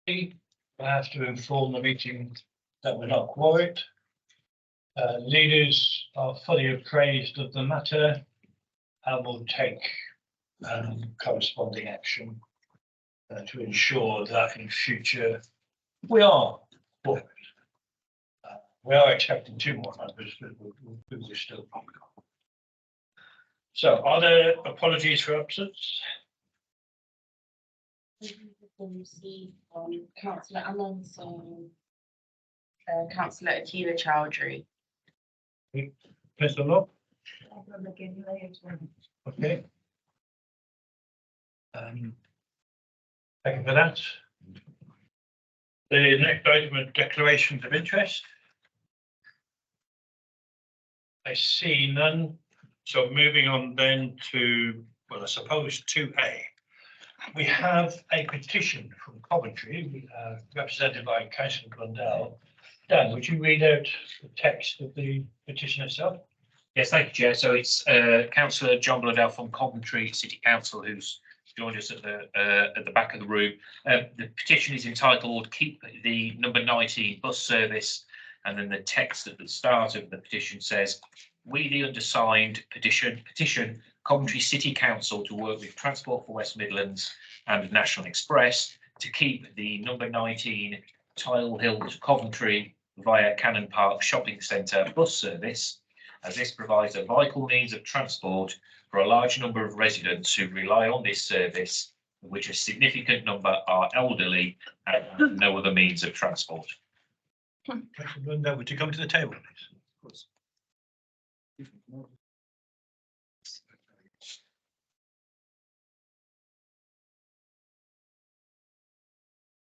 I have to inform the meeting that we're not quorate. Leaders are fully appraised of the matter and will take corresponding action to ensure that in future we are quorate. We are expecting 2 more members, but we're still. So, are there apologies for absence? Received from Councillor Ammons and Councillor Akila Chowdhury. Mr. Law? Okay. Thank you for that. The next item is declarations of interest. I see none. So moving on then to, well, I suppose 2A. We have a petition from Coventry, represented by Councillor Blundell. Dan, would you read out the text of the petition itself? Yes, thank you, Chair. So it's Councillor John Blundell from Coventry City Council who's joined us at the back of the room. The petition is entitled "Keep the number 19 bus service," and then the text at the start of the petition says, "We, the undersigned, petition Coventry City Council to work with Transport for West Midlands and National Express to keep the number 19 Tile Hill to Coventry via Cannon Park Shopping Centre bus service, as this provides a vital means of transport for a large number of residents who rely on this service, of which a significant number are elderly and have no other means of transport." Councillor Blundell, would you come to the table, please? Of course.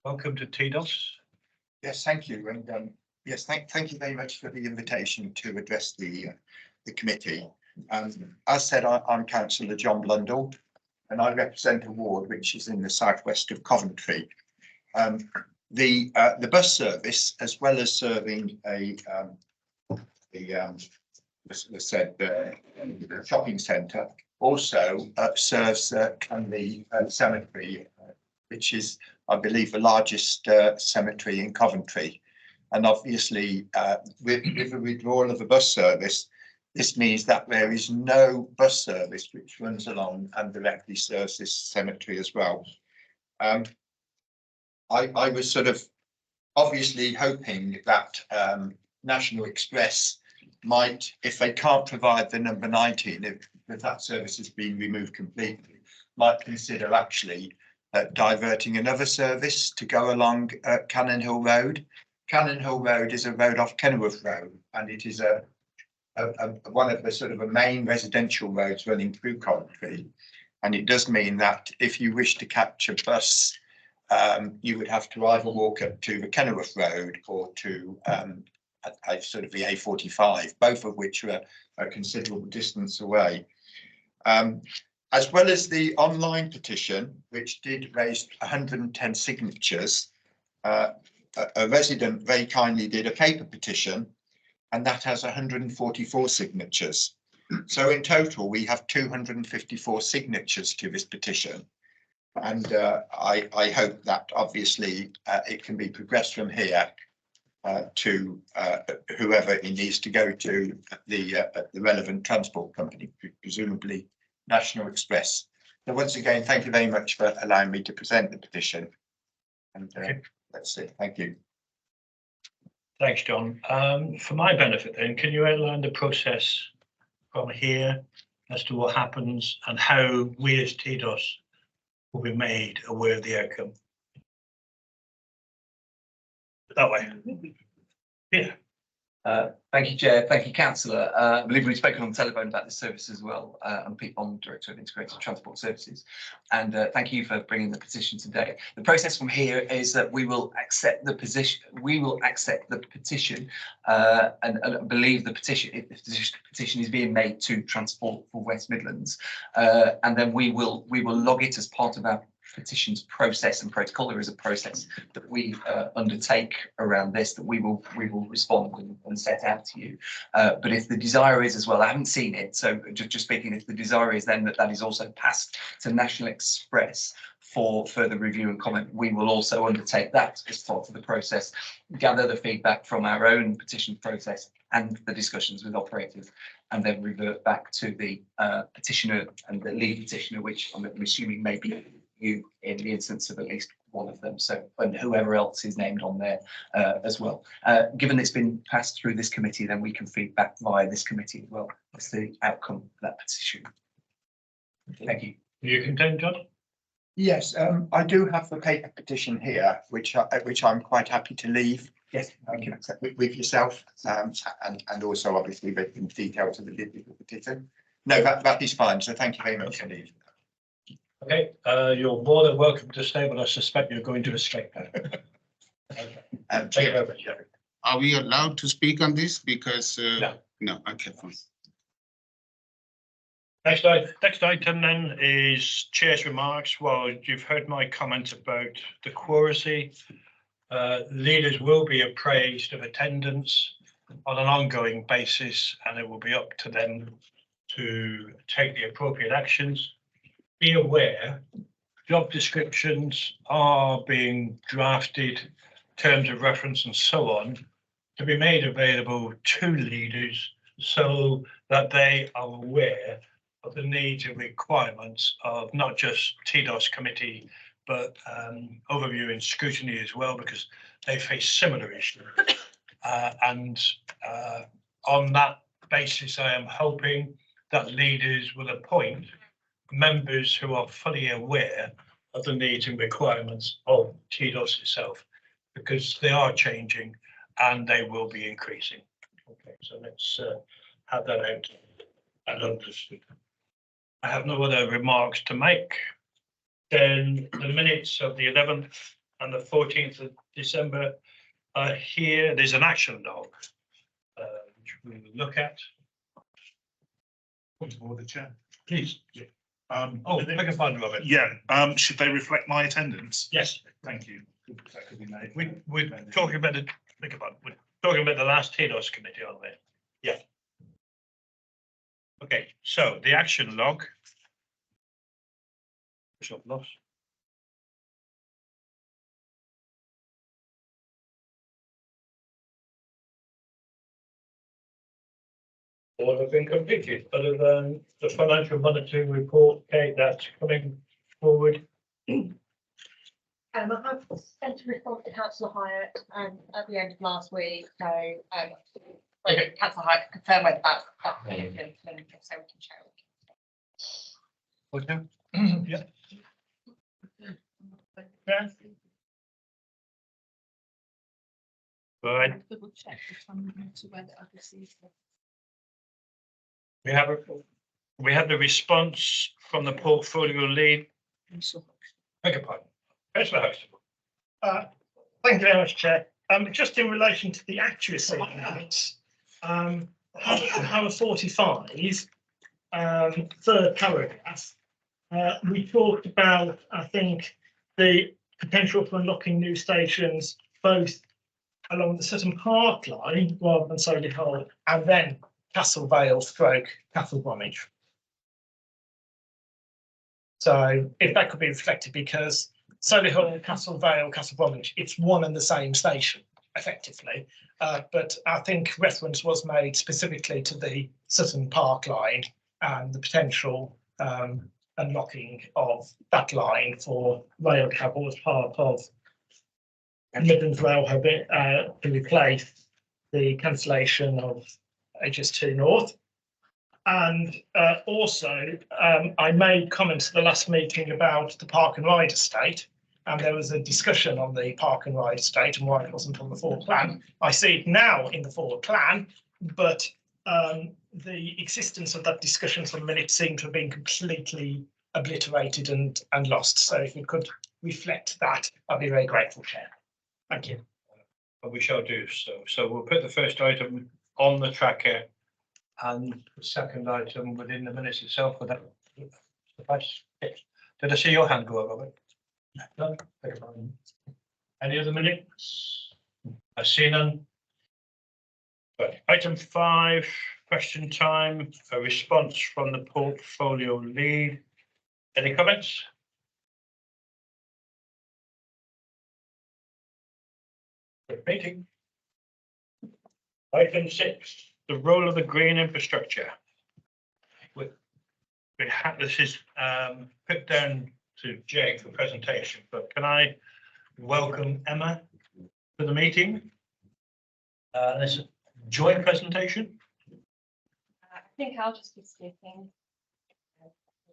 Welcome to TDOS. Yes, thank you, and yes, thank you very much for the invitation to address the committee. As said, I'm Councillor John Blundell, and I represent a ward which is in the southwest of Coventry. The bus service, as well as serving the shopping centre, also serves Canley Cemetery, which is, I believe, the largest cemetery in Coventry. And obviously, with the withdrawal of the bus service, this means that there is no bus service which runs along and directly serves this cemetery as well. I was sort of obviously hoping that National Express might, if they can't provide the number 19, if that service has been removed completely, might consider actually diverting another service to go along Cannon Hill Road. Cannon Hill Road is a road off Kenilworth Road, and it is one of the sort of a main residential roads running through Coventry. And it does mean that if you wish to catch a bus, you would have to either walk up to the Kenilworth Road or to sort of the A45, both of which are a considerable distance away. As well as the online petition, which did raise 110 signatures, a resident very kindly did a paper petition, and that has 144 signatures. So in total, we have 254 signatures to this petition. And I hope that obviously it can be progressed from here to whoever it needs to go to the relevant transport company, presumably National Express. So once again, thank you very much for allowing me to present the petition. And that's it. Thank you. Thanks, John. For my benefit then, can you outline the process from here as to what happens and how we as TDOS will be made aware of the outcome? That way. Yeah. Thank you, Chair. Thank you, Councillor. I believe we've spoken on the telephone about this service as well. I'm Pete Bond, Director of Integrated Transport Services. And thank you for bringing the petition today. The process from here is that we will accept the position. We will accept the petition, and I believe the petition is being made to Transport for West Midlands, and then we will log it as part of our petitions process and protocol. There is a process that we undertake around this that we will respond and set out to you. But if the desire is as well, I haven't seen it, so just speaking, if the desire is then that is also passed to National Express for further review and comment, we will also undertake that as part of the process, gather the feedback from our own petition process and the discussions with operators, and then revert back to the petitioner and the lead petitioner, which I'm assuming may be you in the instance of at least one of them. So, and whoever else is named on there as well. Given it's been passed through this committee, then we can feed back via this committee as well as the outcome of that petition. Thank you. Are you content, John? Yes, I do have the paper petition here, which I'm quite happy to leave. Yes. I can accept with yourself, and also obviously the details of the petition. No, that is fine. So thank you very much indeed. Okay, you're more than welcome to stay, but I suspect you're going to escape now. Okay. Take it over, Jerry. Are we allowed to speak on this? Because, No. no, okay, fine. Next item then is chair's remarks. Well, you've heard my comments about the quoracy. Leaders will be appraised of attendance on an ongoing basis, and it will be up to them to take the appropriate actions. Be aware, job descriptions are being drafted, terms of reference and so on, to be made available to leaders so that they are aware of the needs and requirements of not just TDOS committee, but overview and scrutiny as well, because they face similar issues. And on that basis, I am hoping that leaders will appoint members who are fully aware of the needs and requirements of TDOS itself, because they are changing and they will be increasing. Okay, so let's have that out and understood. I have no other remarks to make. Then the minutes of the 11th and the 14th of December are here. There's an action log which we will look at. Point of order, Chair. Please. Oh, Beg your pardon, Robert. yeah, should they reflect my attendance? Yes, Thank you. That could be made. we're talking about the, beg your pardon, we're talking about the last TDOS committee, aren't we? Yeah. Okay, so the action log. Which I've lost. All have been completed, other than the financial monitoring report, Kate, that's coming forward. I have sent a response to Councillor Hyatt at the end of last week, so Okay. Councillor Hyatt can confirm whether that's and if so we can share it. Okay. Yeah. Yeah. Right, Double check if I'm to whether I've received it. we have the response from the portfolio lead. Beg your pardon. Councillor Huxtable. Thank you very much, Chair. Just in relation to the accuracy notes, Power 45, third paragraph, we talked about, I think, the potential for unlocking new stations both along the Sutton Park line rather than Solihull, and then Castle Vale / Castle Bromwich. So if that could be reflected, because Solihull, Castle Vale, Castle Bromwich, it's one and the same station, effectively. But I think reference was made specifically to the Sutton Park line and the potential unlocking of that line for rail travel as part of Midlands Rail Hub to replace the cancellation of HS2 North. And also, I made comments at the last meeting about the Park and Ride estate, and there was a discussion on the Park and Ride estate and why it wasn't on the forward plan. I see it now in the forward plan, but the existence of that discussion for the minute seemed to have been completely obliterated and lost. So if you could reflect that, I'd be very grateful, Chair. Thank you. And we shall do so. So we'll put the first item on the tracker and the second item within the minutes itself. With that, suffice. Did I see your hand go up, Robert? None? Any other minutes? I see none. Right, item 5, question time, a response from the portfolio lead. Any comments? Good meeting. Item 6, the role of the green infrastructure. This is put down to Jake for presentation, but can I welcome Emma to the meeting? This is a joint presentation. I think I'll just be speaking.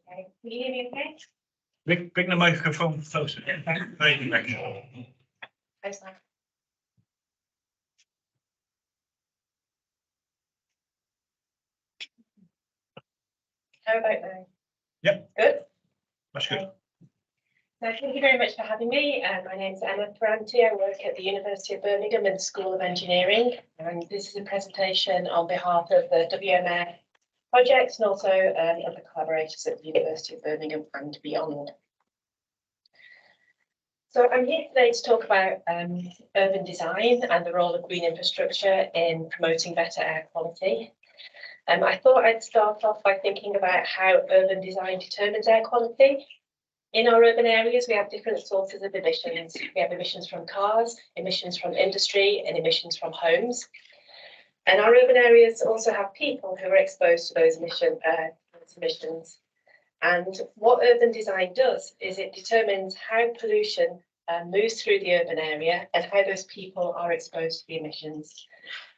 Okay, can you hear me okay? Bring the microphone closer. Very directional. How's that? How about now? Yep. Good. That's good. So thank you very much for having me. My name is Emma Ferranti. I work at the University of Birmingham in the School of Engineering, and this is a presentation on behalf of the WMF projects and also other collaborators at the University of Birmingham and beyond. So I'm here today to talk about urban design and the role of green infrastructure in promoting better air quality. I thought I'd start off by thinking about how urban design determines air quality. In our urban areas, we have different sources of emissions. We have emissions from cars, emissions from industry, and emissions from homes. And our urban areas also have people who are exposed to those emissions. And what urban design does is it determines how pollution moves through the urban area and how those people are exposed to the emissions.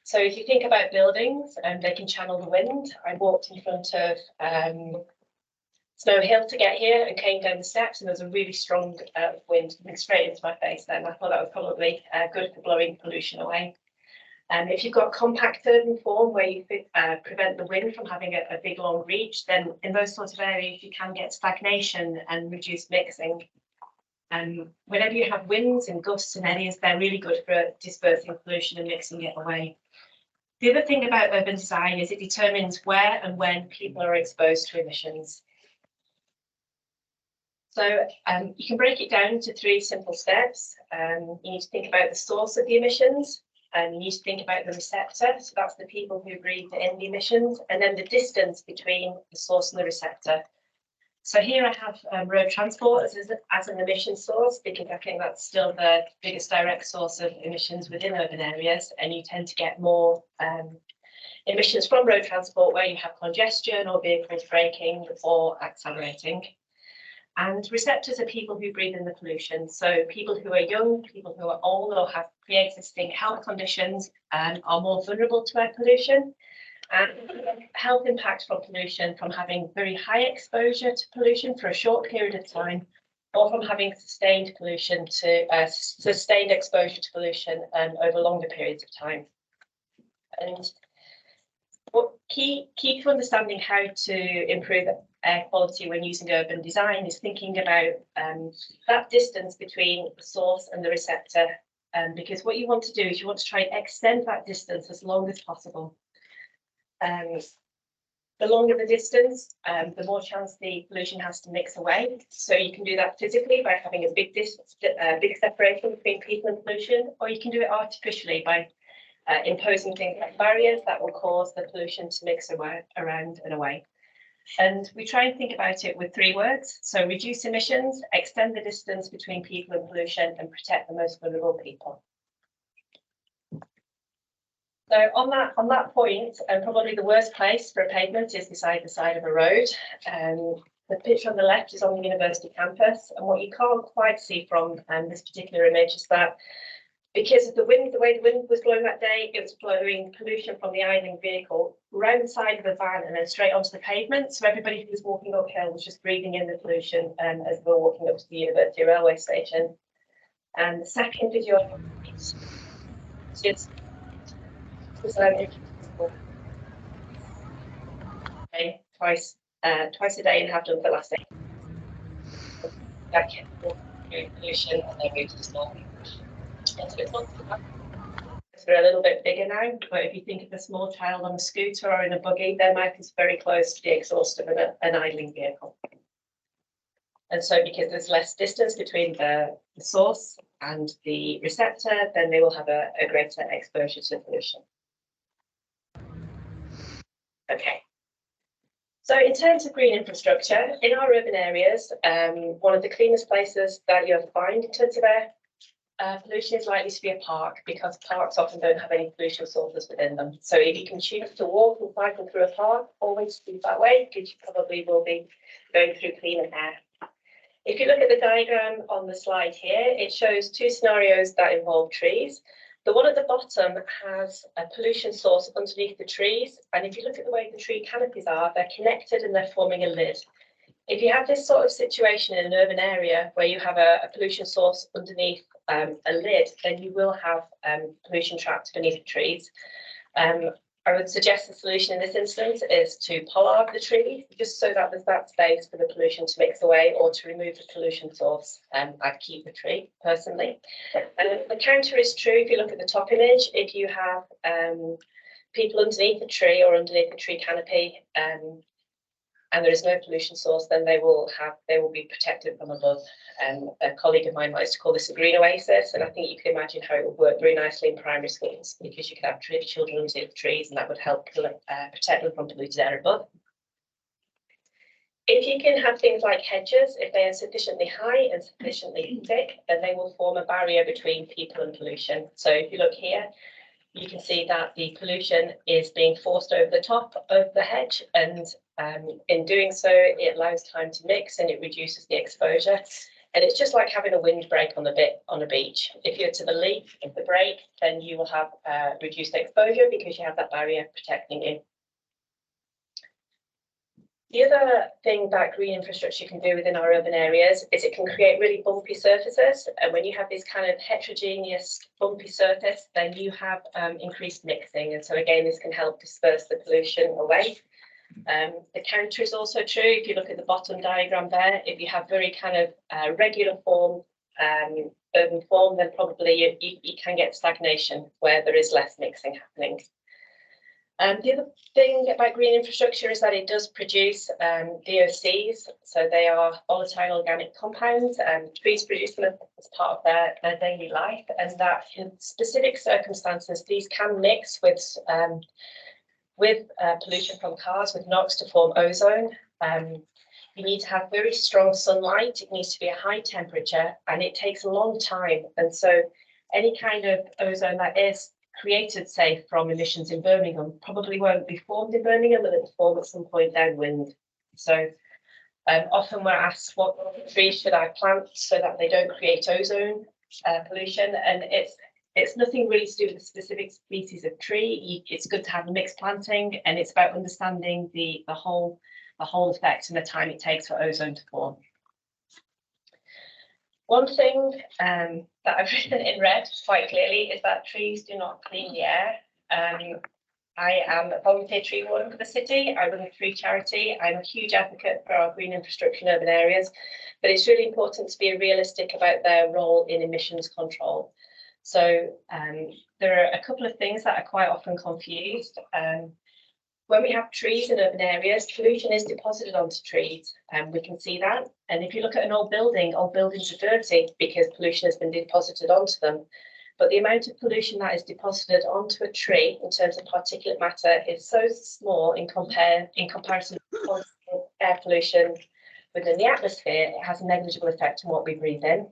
So if you think about buildings, they can channel the wind. I walked in front of Snow Hill to get here and came down the steps, and there was a really strong wind coming straight into my face then. I thought that was probably good for blowing pollution away. If you've got compact urban form where you prevent the wind from having a big long reach, then in those sorts of areas you can get stagnation and reduced mixing. Whenever you have winds and gusts in areas, they're really good for dispersing pollution and mixing it away. The other thing about urban design is it determines where and when people are exposed to emissions. So you can break it down into 3 simple steps. You need to think about the source of the emissions, and you need to think about the receptor. So that's the people who breathe in the emissions, and then the distance between the source and the receptor. So here I have road transport as an emission source, because I think that's still the biggest direct source of emissions within urban areas, and you tend to get more emissions from road transport where you have congestion or vehicles braking or accelerating. And receptors are people who breathe in the pollution. So people who are young, people who are old or have pre-existing health conditions are more vulnerable to air pollution. And health impact from pollution from having very high exposure to pollution for a short period of time, or from having sustained pollution to sustained exposure to pollution over longer periods of time. And what key to understanding how to improve air quality when using urban design is thinking about that distance between the source and the receptor. Because what you want to do is you want to try and extend that distance as long as possible. The longer the distance, the more chance the pollution has to mix away. So you can do that physically by having a big separation between people and pollution, or you can do it artificially by imposing things like barriers that will cause the pollution to mix around and away. And we try and think about it with 3 words. So reduce emissions, extend the distance between people and pollution, and protect the most vulnerable people. So on that point, and probably the worst place for a pavement is beside the side of a road. The picture on the left is on the university campus, and what you can't quite see from this particular image is that because of the wind, the way the wind was blowing that day, it was blowing pollution from the idling vehicle around the side of the van and then straight onto the pavement. So everybody who was walking uphill was just breathing in the pollution as they were walking up to the university railway station. And the second video is twice a day and have done for the last 8 years. Pollution and then moved to small. They're a little bit bigger now, but if you think of a small child on a scooter or in a buggy, their mouth is very close to the exhaust of an idling vehicle. And so because there's less distance between the source and the receptor, then they will have a greater exposure to pollution. Okay. So in terms of green infrastructure, in our urban areas, one of the cleanest places that you'll find in terms of air pollution is likely to be a park, because parks often don't have any pollution sources within them. So if you can choose to walk and cycle through a park, always do that way, because you probably will be going through cleaner air. If you look at the diagram on the slide here, it shows two scenarios that involve trees. The one at the bottom has a pollution source underneath the trees. And if you look at the way the tree canopies are, they're connected and they're forming a lid. If you have this sort of situation in an urban area where you have a pollution source underneath a lid, then you will have pollution trapped beneath the trees. I would suggest the solution in this instance is to pollard the tree, just so that there's that space for the pollution to mix away, or to remove the pollution source. I'd keep the tree personally. The counter is true if you look at the top image. If you have people underneath the tree or underneath the tree canopy, and there is no pollution source, then they will be protected from above. A colleague of mine likes to call this a green oasis, and I think you can imagine how it would work very nicely in primary schools, because you could have children underneath the trees, and that would help protect them from polluted air above. If you can have things like hedges, if they are sufficiently high and sufficiently thick, then they will form a barrier between people and pollution. So if you look here, you can see that the pollution is being forced over the top of the hedge, and in doing so, it allows time to mix and it reduces the exposure. And it's just like having a windbreak on a beach. If you're to the lee of the break, then you will have reduced exposure because you have that barrier protecting you. The other thing that green infrastructure can do within our urban areas is it can create really bumpy surfaces. And when you have this kind of heterogeneous bumpy surface, then you have increased mixing. And so again, this can help disperse the pollution away. The counter is also true. If you look at the bottom diagram there, if you have very kind of regular form, urban form, then probably you can get stagnation where there is less mixing happening. The other thing about green infrastructure is that it does produce VOCs, so they are volatile organic compounds, and trees produce them as part of their daily life, and that in specific circumstances, these can mix with pollution from cars, with NOx, to form ozone. You need to have very strong sunlight, it needs to be a high temperature, and it takes a long time, and so any kind of ozone that is created, say, from emissions in Birmingham, probably won't be formed in Birmingham, but it will form at some point downwind. So often we're asked, what trees should I plant so that they don't create ozone pollution? And it's nothing really to do with the specific species of tree. It's good to have mixed planting, and it's about understanding the whole effect and the time it takes for ozone to form. One thing that I've written in red quite clearly is that trees do not clean the air. I am a volunteer tree warden for the city. I run a tree charity. I'm a huge advocate for our green infrastructure in urban areas, but it's really important to be realistic about their role in emissions control. So there are a couple of things that are quite often confused. When we have trees in urban areas, pollution is deposited onto trees, and we can see that. And if you look at an old buildings are dirty because pollution has been deposited onto them. But the amount of pollution that is deposited onto a tree in terms of particulate matter is so small in comparison to air pollution within the atmosphere, it has a negligible effect on what we breathe in.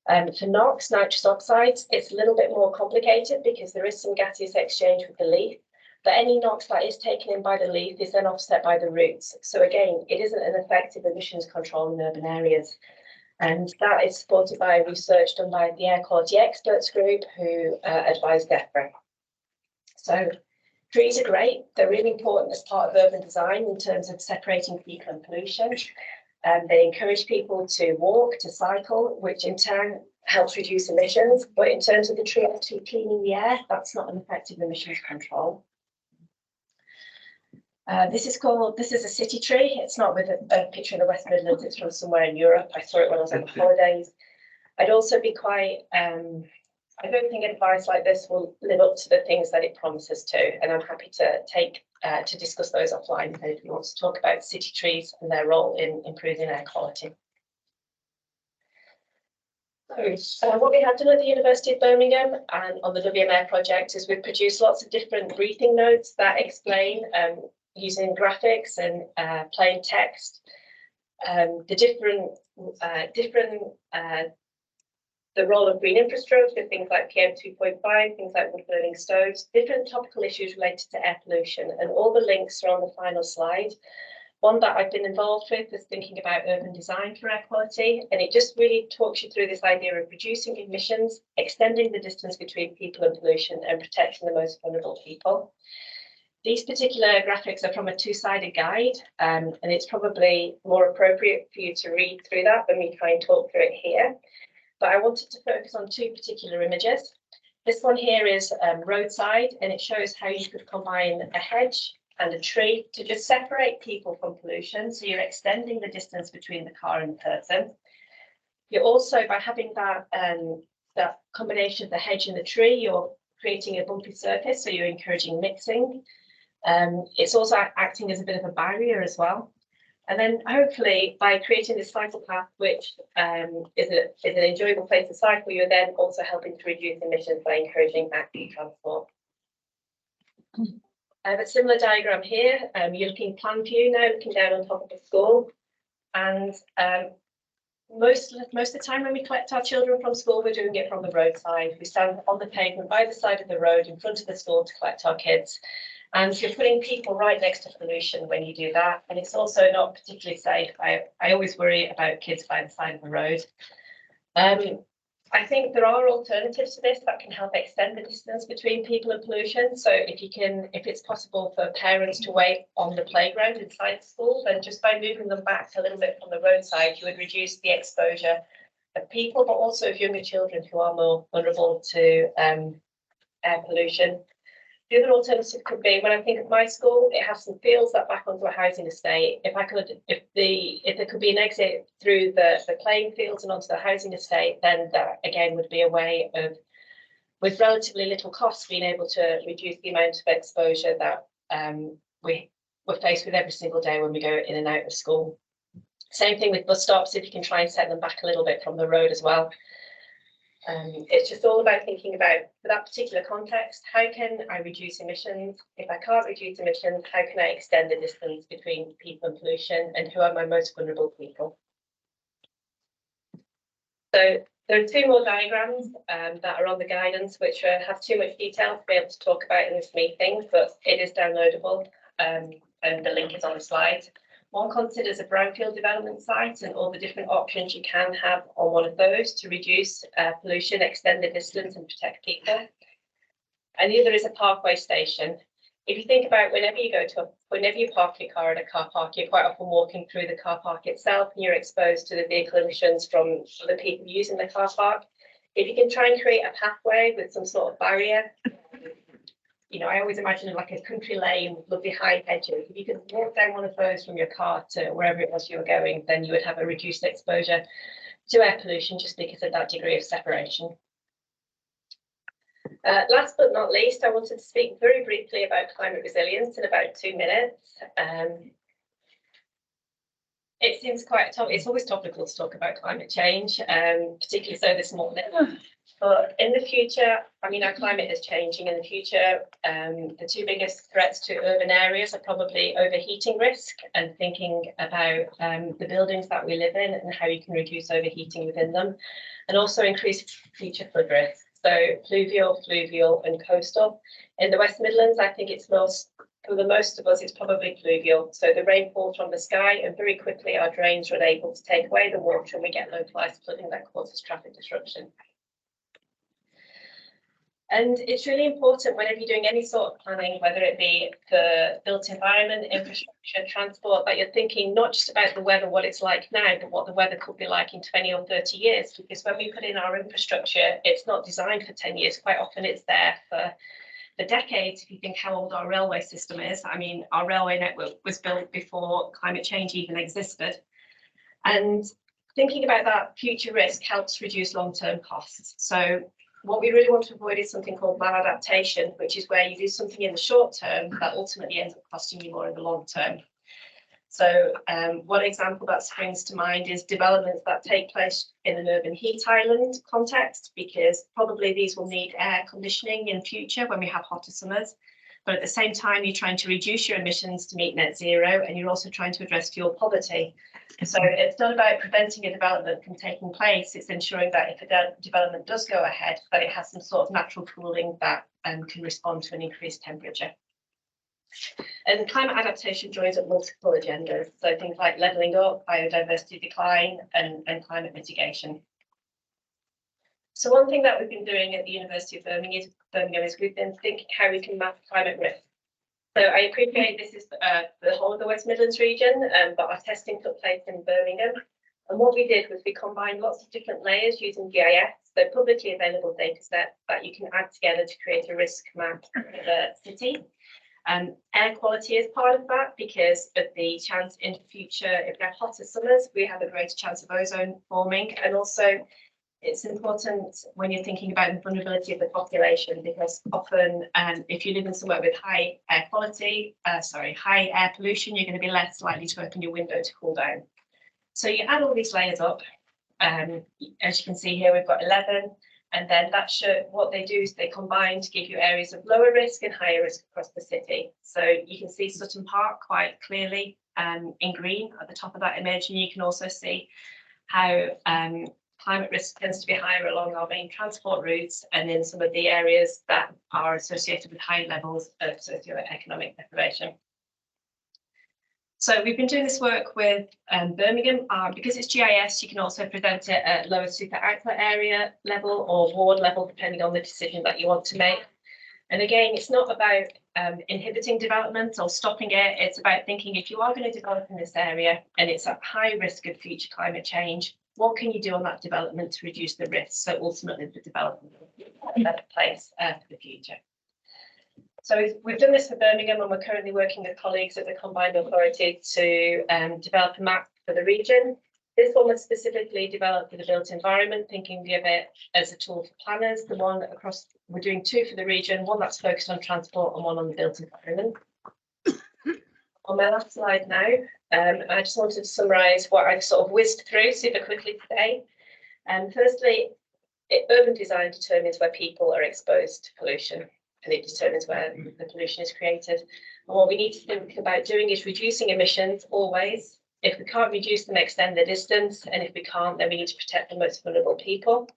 For NOx, nitrous oxides, it's a little bit more complicated because there is some gaseous exchange with the leaf. But any NOx that is taken in by the leaf is then offset by the roots. So again, it isn't an effective emissions control in urban areas. And that is supported by research done by the Air Quality Experts Group, who advised DEFRA. So trees are great. They're really important as part of urban design in terms of separating people and pollution. They encourage people to walk, to cycle, which in turn helps reduce emissions. But in terms of the tree actually cleaning the air, that's not an effective emissions control. This is a city tree. It's not with a picture of the West Midlands, it's from somewhere in Europe. I saw it when I was on holidays. I'd also be quite, I don't think advice like this will live up to the things that it promises to, and I'm happy to discuss those offline if anybody wants to talk about city trees and their role in improving air quality. So what we have done at the University of Birmingham and on the WMAir project is we've produced lots of different briefing notes that explain using graphics and plain text the the role of green infrastructure, things like PM 2.5, things like wood burning stoves, different topical issues related to air pollution, and all the links are on the final slide. One that I've been involved with is thinking about urban design for air quality, and it just really talks you through this idea of reducing emissions, extending the distance between people and pollution, and protecting the most vulnerable people. These particular graphics are from a two-sided guide, and it's probably more appropriate for you to read through that than me try and talk through it here. But I wanted to focus on two particular images. This one here is roadside, and it shows how you could combine a hedge and a tree to just separate people from pollution. So you're extending the distance between the car and the person. You're also, by having that combination of the hedge and the tree, you're creating a bumpy surface, so you're encouraging mixing. It's also acting as a bit of a barrier as well. And then hopefully by creating this cycle path, which is an enjoyable place to cycle, you're then also helping to reduce emissions by encouraging active transport. I have a similar diagram here. You're looking plan view now, looking down on top of the school. And most of the time when we collect our children from school, we're doing it from the roadside. We stand on the pavement by the side of the road in front of the school to collect our kids. And you're putting people right next to pollution when you do that. And it's also not particularly safe. I always worry about kids by the side of the road. I think there are alternatives to this that can help extend the distance between people and pollution. So if it's possible for parents to wait on the playground inside the school, then just by moving them back a little bit from the roadside, you would reduce the exposure of people, but also of younger children who are more vulnerable to air pollution. The other alternative could be, when I think of my school, it has some fields that back onto a housing estate. If there could be an exit through the playing fields and onto the housing estate, then that again would be a way of, with relatively little cost, being able to reduce the amount of exposure that we're faced with every single day when we go in and out of school. Same thing with bus stops, if you can try and set them back a little bit from the road as well. It's just all about thinking about, for that particular context, how can I reduce emissions? If I can't reduce emissions, how can I extend the distance between people and pollution, and who are my most vulnerable people? So there are two more diagrams that are on the guidance, which have too much detail to be able to talk about in this meeting, but it is downloadable and the link is on the slide. One considers a brownfield development site and all the different options you can have on one of those to reduce pollution, extend the distance and protect people. And the other is a parkway station. If you think about whenever you park your car at a car park, you're quite often walking through the car park itself and you're exposed to the vehicle emissions from the people using the car park. If you can try and create a pathway with some sort of barrier, you know, I always imagine it like a country lane with lovely high hedges. If you could walk down one of those from your car to wherever it was you were going, then you would have a reduced exposure to air pollution just because of that degree of separation. Last but not least, I wanted to speak very briefly about climate resilience in about 2 minutes. It seems it's always topical to talk about climate change, particularly so this morning. But in the future, I mean, our climate is changing. In the future, the two biggest threats to urban areas are probably overheating risk and thinking about the buildings that we live in and how you can reduce overheating within them, and also increase future flood risk. So pluvial, fluvial and coastal. In the West Midlands, I think it's most, for the most of us, it's probably pluvial. So the rain falls from the sky and very quickly our drains are unable to take away the water and we get localised flooding that causes traffic disruption. And it's really important whenever you're doing any sort of planning, whether it be for built environment, infrastructure, transport, that you're thinking not just about the weather, what it's like now, but what the weather could be like in 20 or 30 years. Because when we put in our infrastructure, it's not designed for 10 years. Quite often it's there for decades. If you think how old our railway system is, I mean, our railway network was built before climate change even existed. And thinking about that future risk helps reduce long-term costs. So what we really want to avoid is something called maladaptation, which is where you do something in the short term that ultimately ends up costing you more in the long term. So one example that springs to mind is developments that take place in an urban heat island context, because probably these will need air conditioning in future when we have hotter summers. But at the same time, you're trying to reduce your emissions to meet net zero, and you're also trying to address fuel poverty. So it's not about preventing a development from taking place, it's ensuring that if a development does go ahead, that it has some sort of natural cooling that can respond to an increased temperature. And climate adaptation joins up multiple agendas, so things like levelling up, biodiversity decline, and climate mitigation. So one thing that we've been doing at the University of Birmingham is we've been thinking how we can map climate risk. So I appreciate this is the whole of the West Midlands region, but our testing took place in Birmingham. And what we did was we combined lots of different layers using GIS, so publicly available data sets that you can add together to create a risk map for the city. Air quality is part of that because of the chance in the future, if we have hotter summers, we have a greater chance of ozone forming. And also it's important when you're thinking about the vulnerability of the population, because often if you live in somewhere with high air quality, high air pollution, you're going to be less likely to open your window to cool down. So you add all these layers up. As you can see here, we've got 11. And then what they do is they combine to give you areas of lower risk and higher risk across the city. So you can see Sutton Park quite clearly in green at the top of that image. And you can also see how climate risk tends to be higher along our main transport routes and in some of the areas that are associated with high levels of socioeconomic deprivation. So we've been doing this work with Birmingham. Because it's GIS, you can also present it at lower super output area level or ward level, depending on the decision that you want to make. And again, it's not about inhibiting development or stopping it. It's about thinking, if you are going to develop in this area and it's at high risk of future climate change, what can you do on that development to reduce the risk? So ultimately the development will be a better place for the future. So we've done this for Birmingham, and we're currently working with colleagues at the Combined Authority to develop a map for the region. This one was specifically developed for the built environment, thinking of it as a tool for planners. The one across, we're doing two for the region, one that's focused on transport and one on the built environment. On my last slide now, I just wanted to summarise what I've sort of whizzed through super quickly today. Firstly, urban design determines where people are exposed to pollution, and it determines where the pollution is created. And what we need to think about doing is reducing emissions always. If we can't reduce them, extend the distance, and if we can't, then we need to protect the most vulnerable people.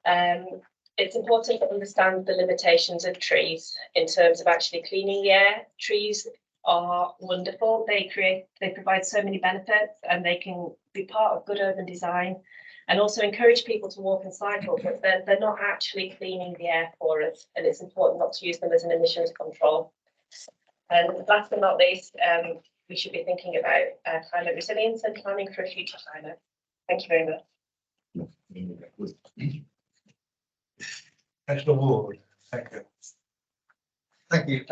It's important to understand the limitations of trees in terms of actually cleaning the air. Trees are wonderful. They provide so many benefits, and they can be part of good urban design and also encourage people to walk and cycle, but they're not actually cleaning the air for us, and it's important not to use them as an emissions control. And last but not least, we should be thinking about climate resilience and planning for a future climate. Thank you very much. Councillor Ward, thank you. Thank you.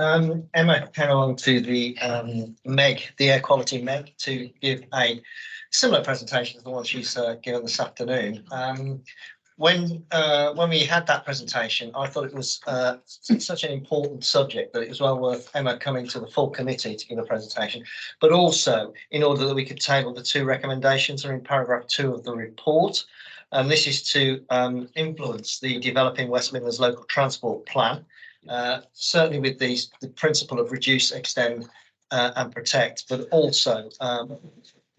Emma came on to the MEG, the air quality MEG, to give a similar presentation as the one she's given this afternoon. When we had that presentation, I thought it was such an important subject that it was well worth Emma coming to the full committee to give a presentation, but also in order that we could table the two recommendations that are in paragraph 2 of the report. And this is to influence the Developing West Midlands Local Transport Plan, certainly with the principle of reduce, extend and protect, but also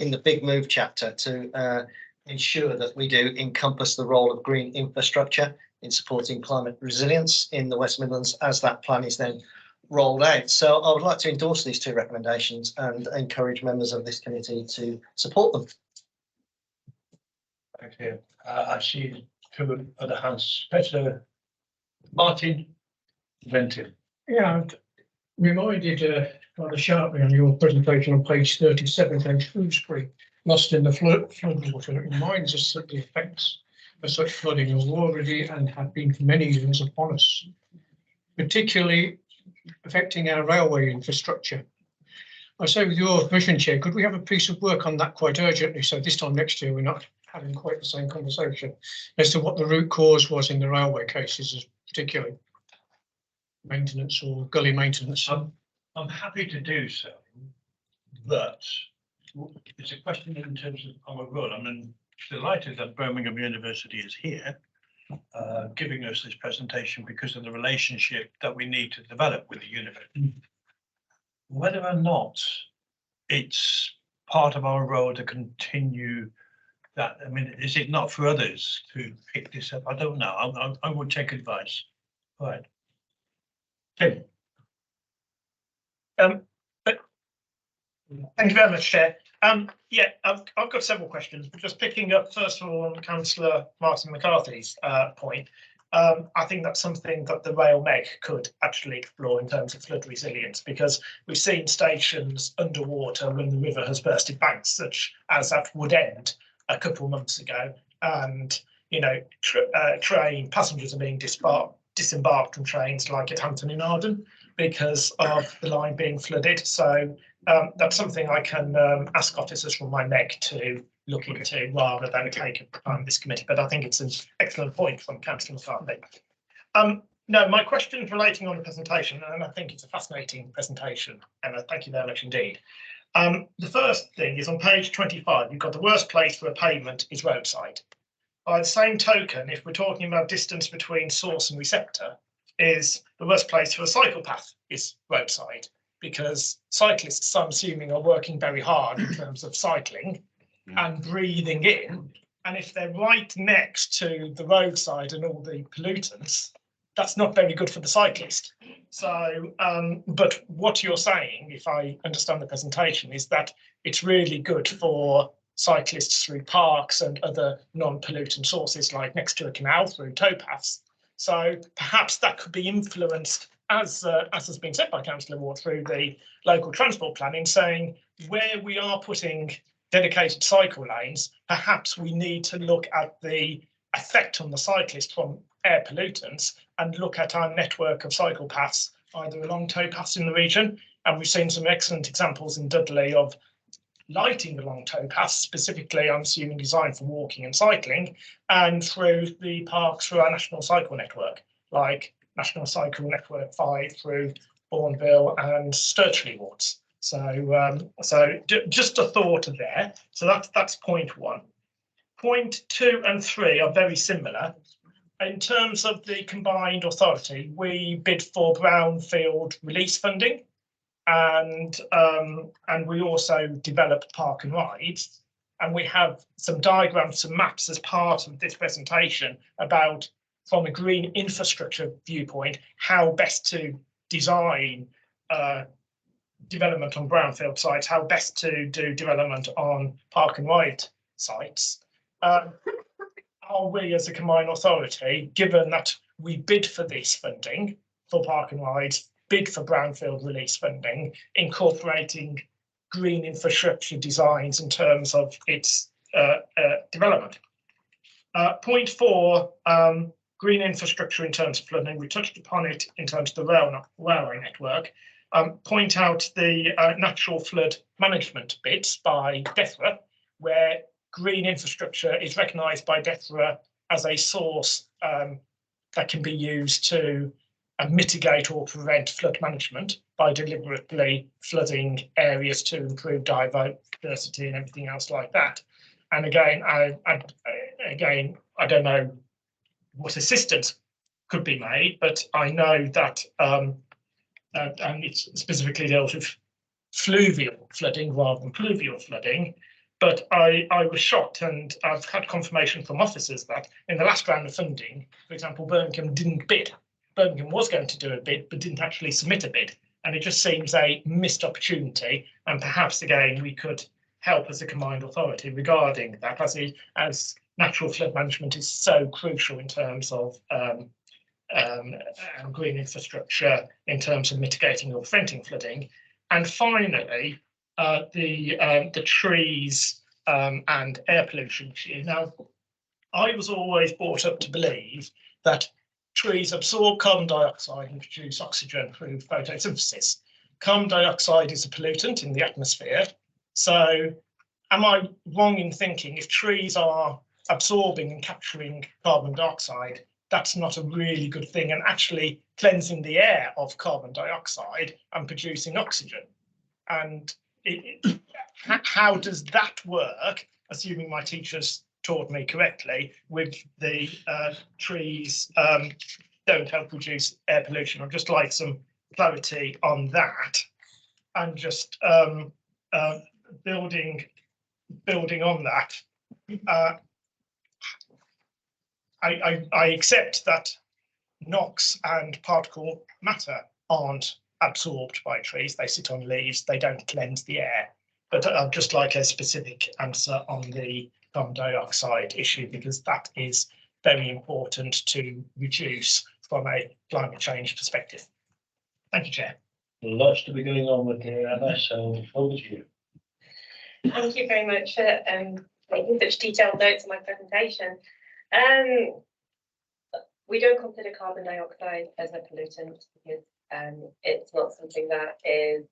in the big move chapter to ensure that we do encompass the role of green infrastructure in supporting climate resilience in the West Midlands as that plan is then rolled out. So I would like to endorse these two recommendations and encourage members of this committee to support them. Thank you. I see two other hands. Peter Martin Ventin. Yeah, reminded rather sharply on your presentation on page 37, going Shrewsbury, lost in the floodwater. It reminds us that the effects of such flooding are already and have been for many years upon us, particularly affecting our railway infrastructure. I say, with your permission, Chair, could we have a piece of work on that quite urgently, so this time next year we're not having quite the same conversation as to what the root cause was in the railway cases, particularly maintenance or gully maintenance. I'm happy to do so. But it's a question in terms of our role. I mean, delighted that Birmingham University is here, giving us this presentation because of the relationship that we need to develop with the university. Whether or not it's part of our role to continue that, I mean, is it not for others to pick this up? I don't know. I would take advice. All right. Tim. Thank you very much, Chair. Yeah, I've got several questions, but just picking up first of all on Councillor Martin McCarthy's point. I think that's something that the Rail Meg could actually explore in terms of flood resilience, because we've seen stations underwater when the river has bursted banks, such as at Woodend a couple of months ago, and you know, train passengers are being disembarked from trains like at Hampton in Arden because of the line being flooded. So that's something I can ask officers from my Meg to look into rather than take up this committee. But I think it's an excellent point from Councillor McCarthy. No, my question is relating on the presentation, and I think it's a fascinating presentation, and thank you very much indeed. The first thing is on page 25, you've got the worst place for a pavement is roadside. By the same token, if we're talking about distance between source and receptor, is the worst place for a cycle path is roadside, because cyclists, I'm assuming, are working very hard in terms of cycling and breathing in. And if they're right next to the roadside and all the pollutants, that's not very good for the cyclist. So, but what you're saying, if I understand the presentation, is that it's really good for cyclists through parks and other non-pollutant sources, like next to a canal through towpaths. So perhaps that could be influenced, as has been said by Councillor Ward, through the local transport planning, saying where we are putting dedicated cycle lanes, perhaps we need to look at the effect on the cyclist from air pollutants and look at our network of cycle paths, either along towpaths in the region. And we've seen some excellent examples in Dudley of lighting along towpaths, specifically, I'm assuming, designed for walking and cycling, and through the parks through our National Cycle Network, like National Cycle Network 5 through Bourneville and Sturchley wards. So, just a thought there. So that's point one. Point 2 and 3 are very similar. In terms of the combined authority, we bid for brownfield release funding, and we also developed park and rides, and we have some diagrams, some maps as part of this presentation about, from a green infrastructure viewpoint, how best to design development on brownfield sites, how best to do development on park and ride sites. Are we, as a combined authority, given that we bid for this funding for park and rides, bid for brownfield release funding, incorporating green infrastructure designs in terms of its development? Point 4, green infrastructure in terms of flooding. We touched upon it in terms of the railway network. Point out the natural flood management bits by DEFRA, where green infrastructure is recognised by DEFRA as a source that can be used to mitigate or prevent flood management by deliberately flooding areas to improve biodiversity and everything else like that. And again, I don't know what assistance could be made, but I know that, and it's specifically dealt with fluvial flooding rather than pluvial flooding. But I was shocked, and I've had confirmation from officers that in the last round of funding, for example, Birmingham didn't bid. Birmingham was going to do a bid, but didn't actually submit a bid. And it just seems a missed opportunity. And perhaps, again, we could help as a combined authority regarding that, as natural flood management is so crucial in terms of green infrastructure, in terms of mitigating or preventing flooding. And finally, the trees and air pollution issue. Now, I was always brought up to believe that trees absorb carbon dioxide and produce oxygen through photosynthesis. Carbon dioxide is a pollutant in the atmosphere. So am I wrong in thinking if trees are absorbing and capturing carbon dioxide, that's not a really good thing, and actually cleansing the air of carbon dioxide and producing oxygen? And how does that work, assuming my teachers taught me correctly, with the trees don't help reduce air pollution? I'd just like some clarity on that. And just building on that, I accept that NOx and particle matter aren't absorbed by trees. They sit on leaves, they don't cleanse the air. But I'd just like a specific answer on the carbon dioxide issue, because that is very important to reduce from a climate change perspective. Thank you, Chair. Lots to be going on with here, Emma, so over to you. Thank you very much for making such detailed notes on my presentation. We don't consider carbon dioxide as a pollutant because it's not something that is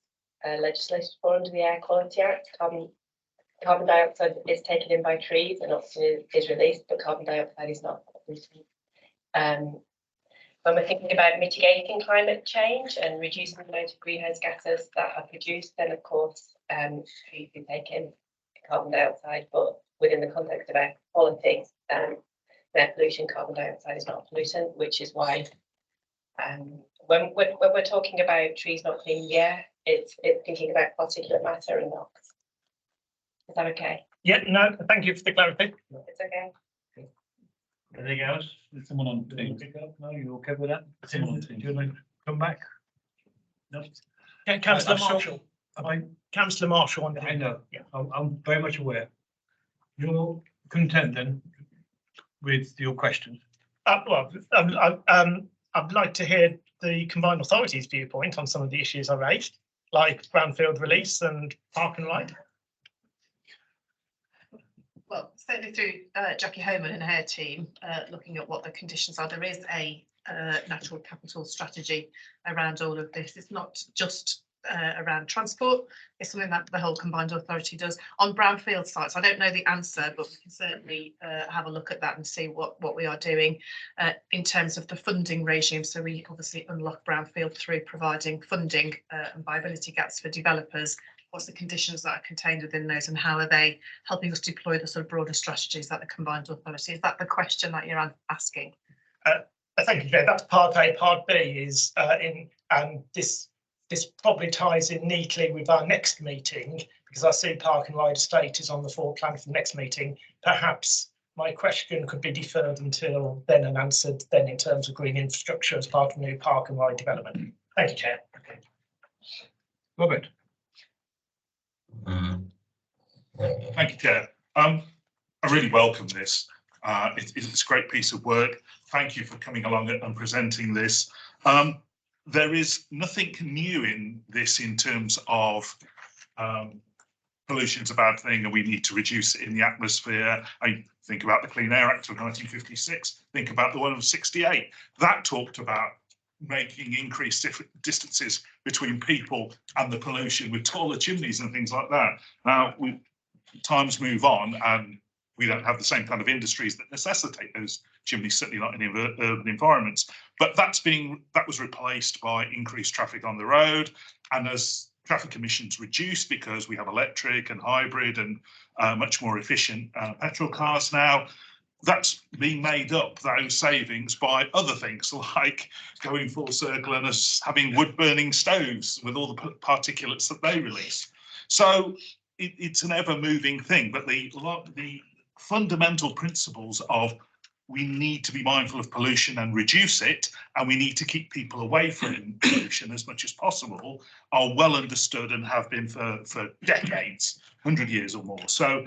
legislated for under the Air Quality Act. Carbon dioxide is taken in by trees and oxygen is released, but carbon dioxide is not a pollutant. When we're thinking about mitigating climate change and reducing the amount of greenhouse gases that are produced, then of course trees do take in carbon dioxide, but within the context of air quality, air pollution, carbon dioxide is not a pollutant, which is why when we're talking about trees not cleaning the air, it's thinking about particulate matter and NOx. Is that okay? Yeah, no, thank you for the clarity. It's okay. Anything else? Is someone on team? No, you okay with that? Someone on team. Do you want to come back? No. Yeah, Councillor I saw- Marshall. Councillor Marshall. I know. Yeah. I'm very much aware. You're content then with your questions? Well, I'd like to hear the combined authorities' viewpoint on some of the issues I raised, like brownfield release and park and ride. Well, certainly through Jackie Homan and her team, looking at what the conditions are, there is a natural capital strategy around all of this. It's not just around transport, it's something that the whole combined authority does. On brownfield sites, I don't know the answer, but we can certainly have a look at that and see what we are doing in terms of the funding regime. So we obviously unlock brownfield through providing funding and viability gaps for developers. What's the conditions that are contained within those, and how are they helping us deploy the sort of broader strategies that the combined authority? Is that the question that you're asking? Thank you, Jay. That's part A. Part B is this probably ties in neatly with our next meeting, because I see Park and Ride Estate is on the foreplan for the next meeting. Perhaps my question could be deferred until then and answered then in terms of green infrastructure as part of new Park and Ride development. Thank you, Chair. Robert. Thank you, Chair. I really welcome this. It's a great piece of work. Thank you for coming along and presenting this. There is nothing new in this in terms of pollution's a bad thing and we need to reduce it in the atmosphere. I think about the Clean Air Act of 1956, think about the one of 68. That talked about making increased distances between people and the pollution with taller chimneys and things like that. Now, times move on and we don't have the same kind of industries that necessitate those chimneys, certainly not in urban environments. But that was replaced by increased traffic on the road. And as traffic emissions reduce because we have electric and hybrid and much more efficient petrol cars now, that's being made up, those savings, by other things like going full circle and us having wood burning stoves with all the particulates that they release. So it's an ever moving thing, but the fundamental principles of we need to be mindful of pollution and reduce it, and we need to keep people away from pollution as much as possible are well understood and have been for decades, 100 years or more. So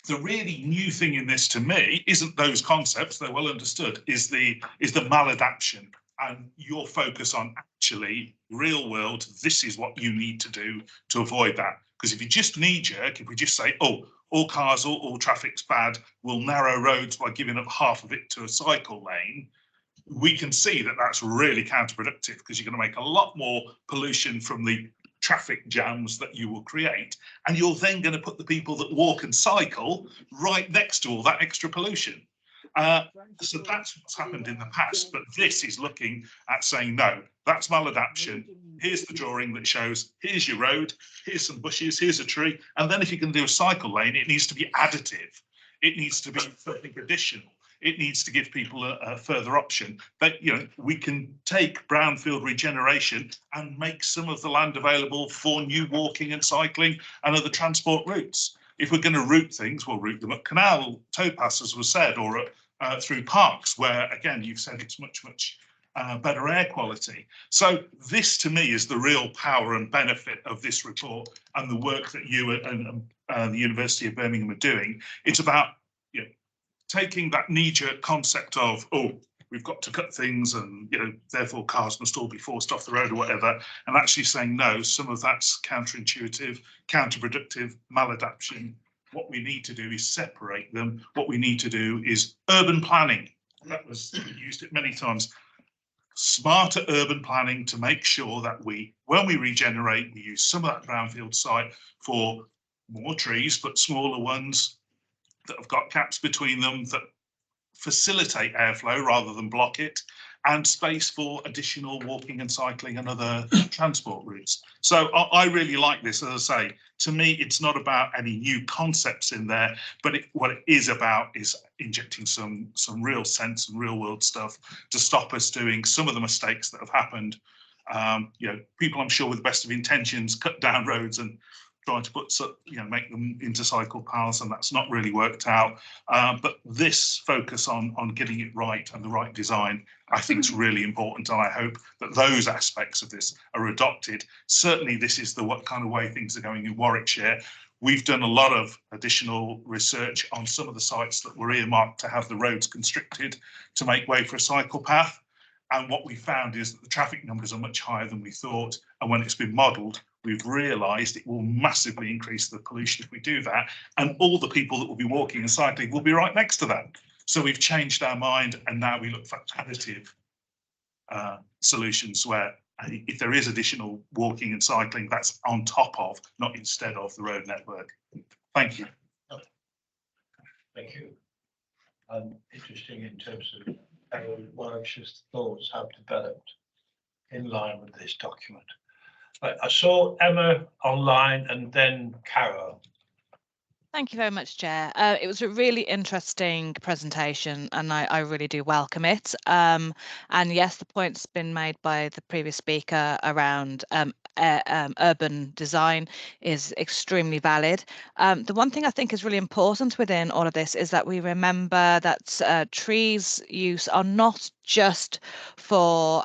the really new thing in this to me isn't those concepts, they're well understood, is the maladaption and your focus on actually real world, this is what you need to do to avoid that. Because if you just knee jerk, if we just say, oh, all cars, all traffic's bad, we'll narrow roads by giving up half of it to a cycle lane, we can see that that's really counterproductive because you're going to make a lot more pollution from the traffic jams that you will create, and you're then going to put the people that walk and cycle right next to all that extra pollution. So that's what's happened in the past, but this is looking at saying, no, that's maladaption. here's the drawing that shows, here's your road, here's some bushes, here's a tree. And then if you can do a cycle lane, it needs to be additive. It needs to be something additional. It needs to give people a further option. But, you know, we can take brownfield regeneration and make some of the land available for new walking and cycling and other transport routes. If we're going to route things, we'll route them at canal towpaths, as was said, or through parks, where, again, you've said it's much better air quality. So this, to me, is the real power and benefit of this report and the work that you and the University of Birmingham are doing. It's about, you know, taking that knee-jerk concept of, oh, we've got to cut things and, you know, therefore cars must all be forced off the road or whatever, and actually saying, no, some of that's counterintuitive, counterproductive, maladaptation. What we need to do is separate them. What we need to do is urban planning. That was used it many times. Smarter urban planning to make sure that when we regenerate, we use some of that brownfield site for more trees, but smaller ones that have got gaps between them that facilitate airflow rather than block it, and space for additional walking and cycling and other transport routes. So I really like this. As I say, to me, it's not about any new concepts in there, but what it is about is injecting some real sense and real world stuff to stop us doing some of the mistakes that have happened. You know, people, I'm sure, with the best of intentions, cut down roads and trying to put, you know, make them into cycle paths, and that's not really worked out. But this focus on getting it right and the right design, I think is really important, and I hope that those aspects of this are adopted. Certainly, this is the what kind of way things are going in Warwickshire. We've done a lot of additional research on some of the sites that were earmarked to have the roads constricted to make way for a cycle path. And what we found is that the traffic numbers are much higher than we thought. And when it's been modelled, we've realised it will massively increase the pollution if we do that. And all the people that will be walking and cycling will be right next to that. So we've changed our mind, and now we look for additive solutions where if there is additional walking and cycling, that's on top of, not instead of, the road network. Thank you. Thank you. Interesting in terms of how Warwickshire's thoughts have developed in line with this document. I saw Emma online and then Carol. Thank you very much, Chair. It was a really interesting presentation, and I really do welcome it. And yes, the point's been made by the previous speaker around urban design is extremely valid. The one thing I think is really important within all of this is that we remember that trees use are not just for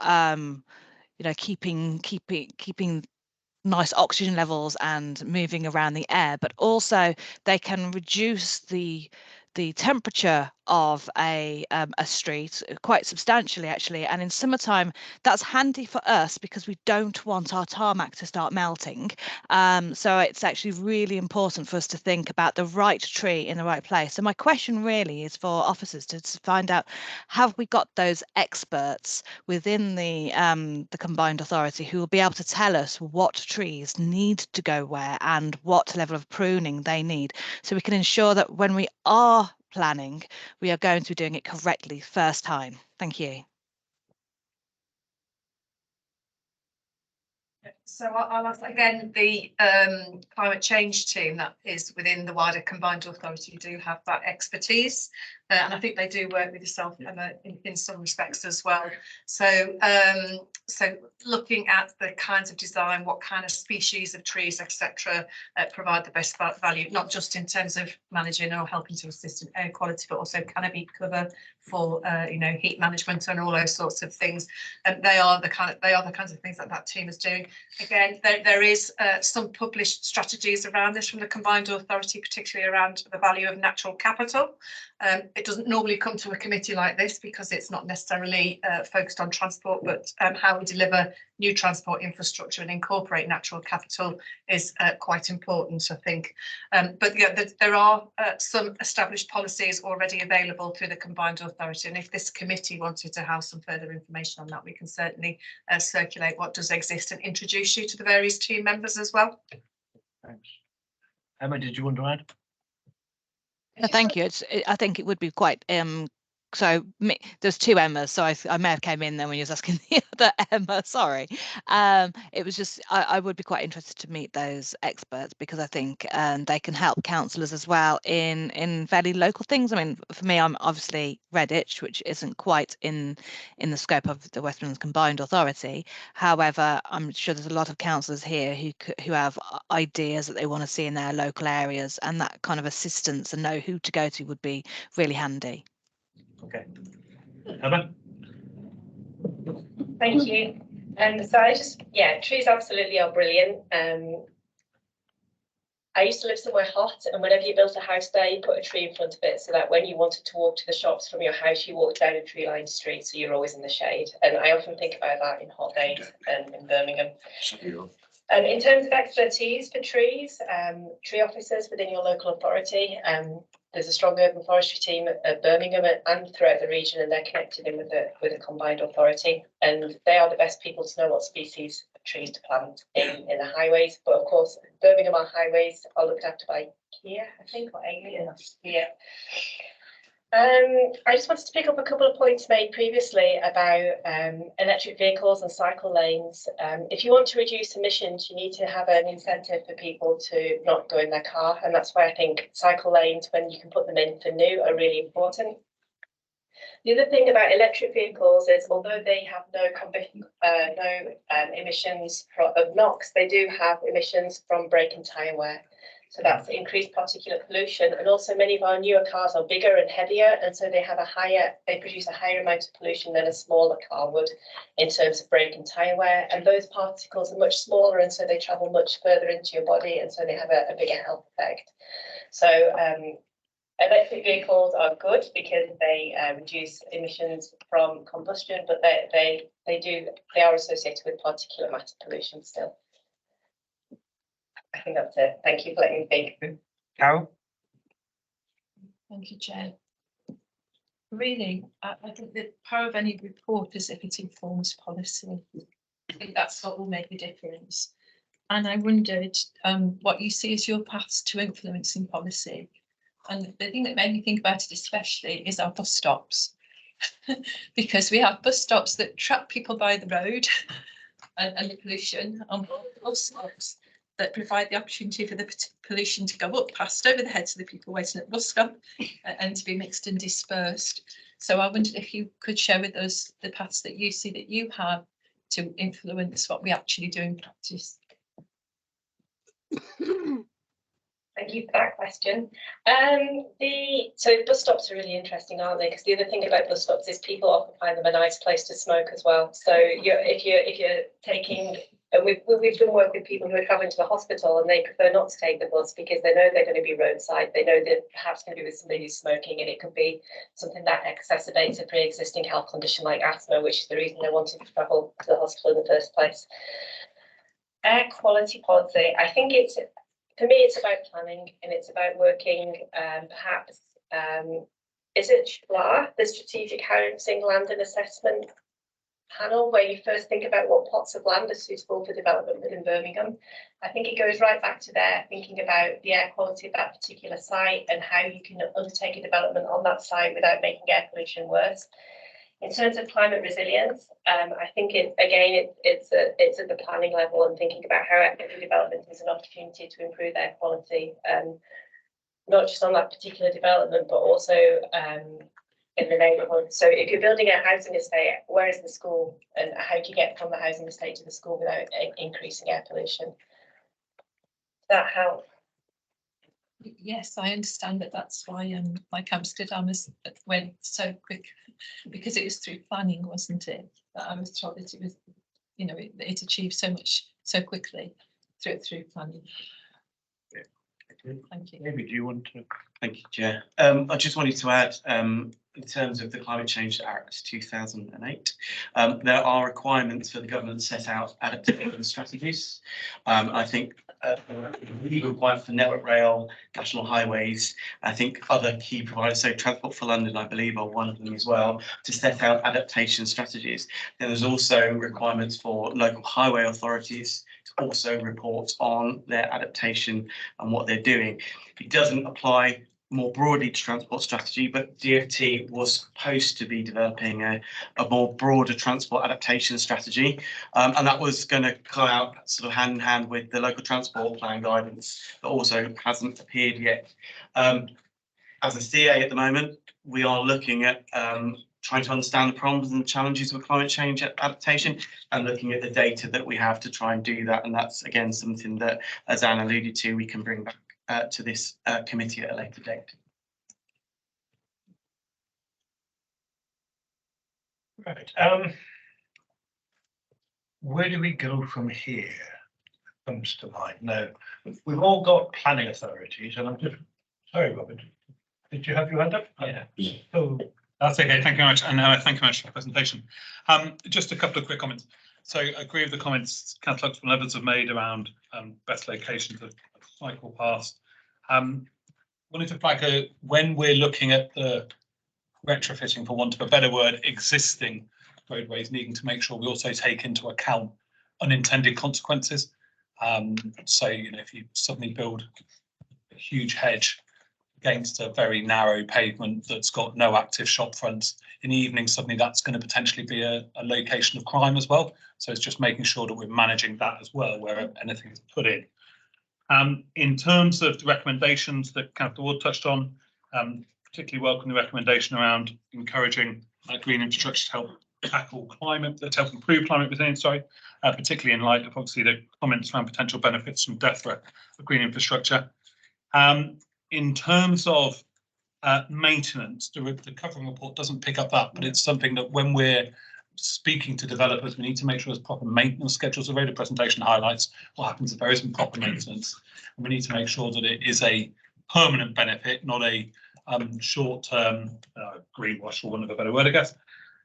you know, keeping nice oxygen levels and moving around the air, but also they can reduce the temperature of a street quite substantially, actually. And in summertime, that's handy for us because we don't want our tarmac to start melting. So it's actually really important for us to think about the right tree in the right place. So my question really is for officers to find out, have we got those experts within the combined authority who will be able to tell us what trees need to go where and what level of pruning they need, so we can ensure that when we are planning, we are going to be doing it correctly first time. Thank you. So I'll ask again, the climate change team that is within the wider combined authority do have that expertise, and I think they do work with yourself, Emma, in some respects as well. So so looking at the kinds of design, what kind of species of trees, etc., provide the best value, not just in terms of managing or helping to assist in air quality, but also canopy cover for you know, heat management and all those sorts of things. And they are the kinds of things that team is doing. Again, there is some published strategies around this from the combined authority, particularly around the value of natural capital. It doesn't normally come to a committee like this because it's not necessarily focused on transport, but how we deliver new transport infrastructure and incorporate natural capital is quite important, I think. But yeah, there are some established policies already available through the combined authority, and if this committee wanted to have some further information on that, we can certainly circulate what does exist and introduce you to the various team members as well. Thanks. Emma, did you want to add? Thank you. I think it would be quite there's two Emmas, so I may have came in then when you was asking the other Emma, sorry. It was just, I would be quite interested to meet those experts, because I think they can help councillors as well in fairly local things. I mean, for me, I'm obviously Redditch, which isn't quite in the scope of the West Midlands Combined Authority. However, I'm sure there's a lot of councillors here who have ideas that they want to see in their local areas, and that kind of assistance and know who to go to would be really handy. Okay. Emma? Thank you. So trees absolutely are brilliant. I used to live somewhere hot, and whenever you built a house there, you put a tree in front of it so that when you wanted to walk to the shops from your house, you walked down a tree-lined street, so you're always in the shade. And I often think about that in hot days in Birmingham. In terms of expertise for trees, tree officers within your local authority, there's a strong urban forestry team at Birmingham and throughout the region, and they're connected in with a combined authority, and they are the best people to know what species of trees to plant in the highways. But of course, Birmingham, our highways are looked after by Kia, I think, or Alien. Yeah. I just wanted to pick up a couple of points made previously about electric vehicles and cycle lanes. If you want to reduce emissions, you need to have an incentive for people to not go in their car, and that's why I think cycle lanes, when you can put them in for new, are really important. The other thing about electric vehicles is, although they have no emissions of NOx, they do have emissions from brake and tyre wear. So that's increased particulate pollution, and also many of our newer cars are bigger and heavier, and so they produce a higher amount of pollution than a smaller car would in terms of brake and tyre wear. And those particles are much smaller, and so they travel much further into your body, and so they have a bigger health effect. So electric vehicles are good because they reduce emissions from combustion, but they are associated with particulate matter pollution still. I think that's it. Thank you for letting me think. Carol? Thank you, Chair. Really, I think the power of any report is if it informs policy. I think that's what will make a difference. And I wondered what you see as your paths to influencing policy. And the thing that made me think about it especially is our bus stops. Because we have bus stops that trap people by the road and the pollution, and bus stops that provide the opportunity for the pollution to go up past over the heads of the people waiting at the bus stop and to be mixed and dispersed. So I wondered if you could share with us the paths that you see that you have to influence what we actually do in practice. Thank you for that question. So bus stops are really interesting, aren't they? Because the other thing about bus stops is people often find them a nice place to smoke as well. So if you're taking, and we've done work with people who are travelling to the hospital and they prefer not to take the bus because they know they're going to be roadside. They know they're perhaps going to be with somebody who's smoking, and it could be something that exacerbates a pre-existing health condition like asthma, which is the reason they wanted to travel to the hospital in the first place. Air quality policy, I think for me, it's about planning, and it's about working, perhaps, is it SHLA, the Strategic Housing Land and Assessment Panel, where you first think about what plots of land are suitable for development within Birmingham. I think it goes right back to there, thinking about the air quality of that particular site and how you can undertake a development on that site without making air pollution worse. In terms of climate resilience, I think it's at the planning level and thinking about how equity development is an opportunity to improve air quality, not just on that particular development, but also in the neighbourhood. So if you're building a housing estate, where is the school, and how do you get from the housing estate to the school without increasing air pollution? Does that help? Yes, I understand that. That's why like Amsterdam went so quick, because it was through planning, wasn't it? That I was told that it was, it achieved so much so quickly through planning. Thank you. Maybe do you want to? Thank you, Chair. I just wanted to add, in terms of the Climate Change Act 2008, there are requirements for the government to set out adaptation strategies. I think legal requirement for Network Rail, national highways, I think other key providers, so Transport for London, I believe, are one of them as well, to set out adaptation strategies. Then there's also requirements for local highway authorities to also report on their adaptation and what they're doing. It doesn't apply more broadly to transport strategy, but DfT was supposed to be developing a more broader transport adaptation strategy. And that was going to come out sort of hand in hand with the local transport plan guidance that also hasn't appeared yet. As a CA at the moment, we are looking at trying to understand the problems and challenges with climate change adaptation and looking at the data that we have to try and do that. And that's, again, something that, as Anne alluded to, we can bring back to this committee at a later date. Right. Where do we go from here? Comes to mind. Now, we've all got planning authorities, and I'm just sorry, Robert. Did you have your hand up? Yeah. Oh, That's okay. Thank you very much. And thank you very much for the presentation. Just a couple of quick comments. So I agree with the comments Councillor Uxton and others have made around best locations of cycle paths. Wanted to flag when we're looking at the retrofitting, for want of a better word, existing roadways, needing to make sure we also take into account unintended consequences. So, you know, if you suddenly build a huge hedge against a very narrow pavement that's got no active shop fronts in the evening, suddenly that's going to potentially be a location of crime as well. So it's just making sure that we're managing that as well, where anything is put in. In terms of the recommendations that Councillor Ward touched on, particularly welcome the recommendation around encouraging green infrastructure to help tackle climate, to help improve climate resilience, particularly in light of obviously the comments around potential benefits from DEFRA of green infrastructure. In terms of maintenance, the covering report doesn't pick up that, but it's something that when we're speaking to developers, we need to make sure there's proper maintenance schedules. The radio presentation highlights what happens if there isn't proper maintenance. And we need to make sure that it is a permanent benefit, not a short-term greenwash, for want of a better word, I guess.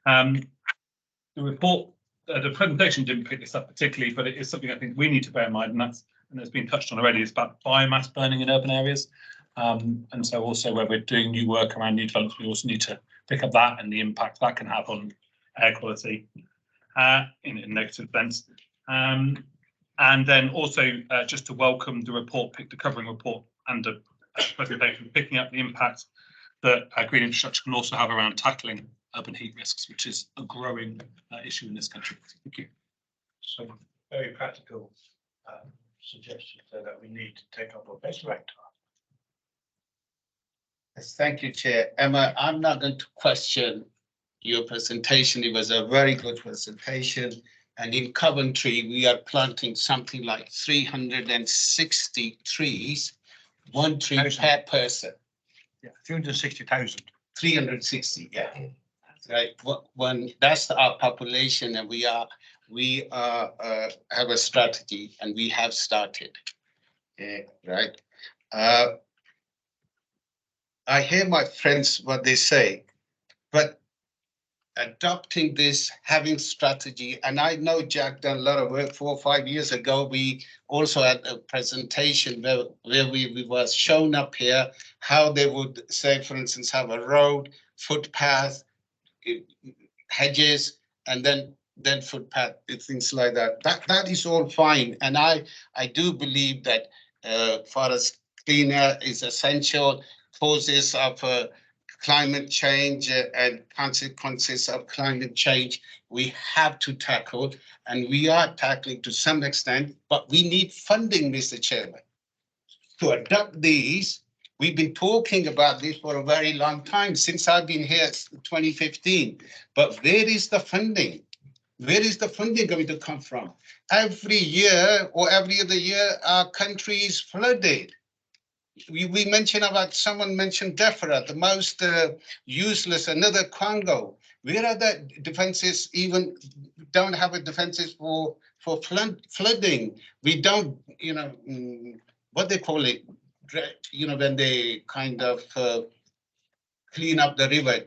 The report, the presentation didn't pick this up particularly, but it is something I think we need to bear in mind, and it's been touched on already, is about biomass burning in urban areas. And so also where we're doing new work around new developments, we also need to pick up that and the impact that can have on air quality in negative sense. And then also just to welcome the report, the covering report and the presentation, picking up the impact that green infrastructure can also have around tackling urban heat risks, which is a growing issue in this country. Thank you. So very practical suggestions there that we need to take up on best right. Yes, thank you, Chair. Emma, I'm not going to question your presentation. It was a very good presentation. And in Coventry, we are planting something like 360 trees, one tree per person. Yeah, 360,000. 360, yeah. Right. That's our population, and we have a strategy, and we have started. Right. I hear my friends what they say, but adopting this, having strategy, and I know Jack done a lot of work 4 or 5 years ago. We also had a presentation where we was shown up here how they would say, for instance, have a road, footpath, hedges, and then footpath, things like that. That is all fine, and I do believe that forest clean air is essential. Causes of climate change and consequences of climate change we have to tackle, and we are tackling to some extent, but we need funding, Mr. Chairman, to adopt these. We've been talking about this for a very long time, since I've been here 2015, but where is the funding? Where is the funding going to come from? Every year or every other year, our country is flooded. We mentioned about, someone mentioned DEFRA, the most useless, another Congo. Where are the defenses? Even don't have a defenses for flooding. We don't, what they call it, when they kind of clean up the river.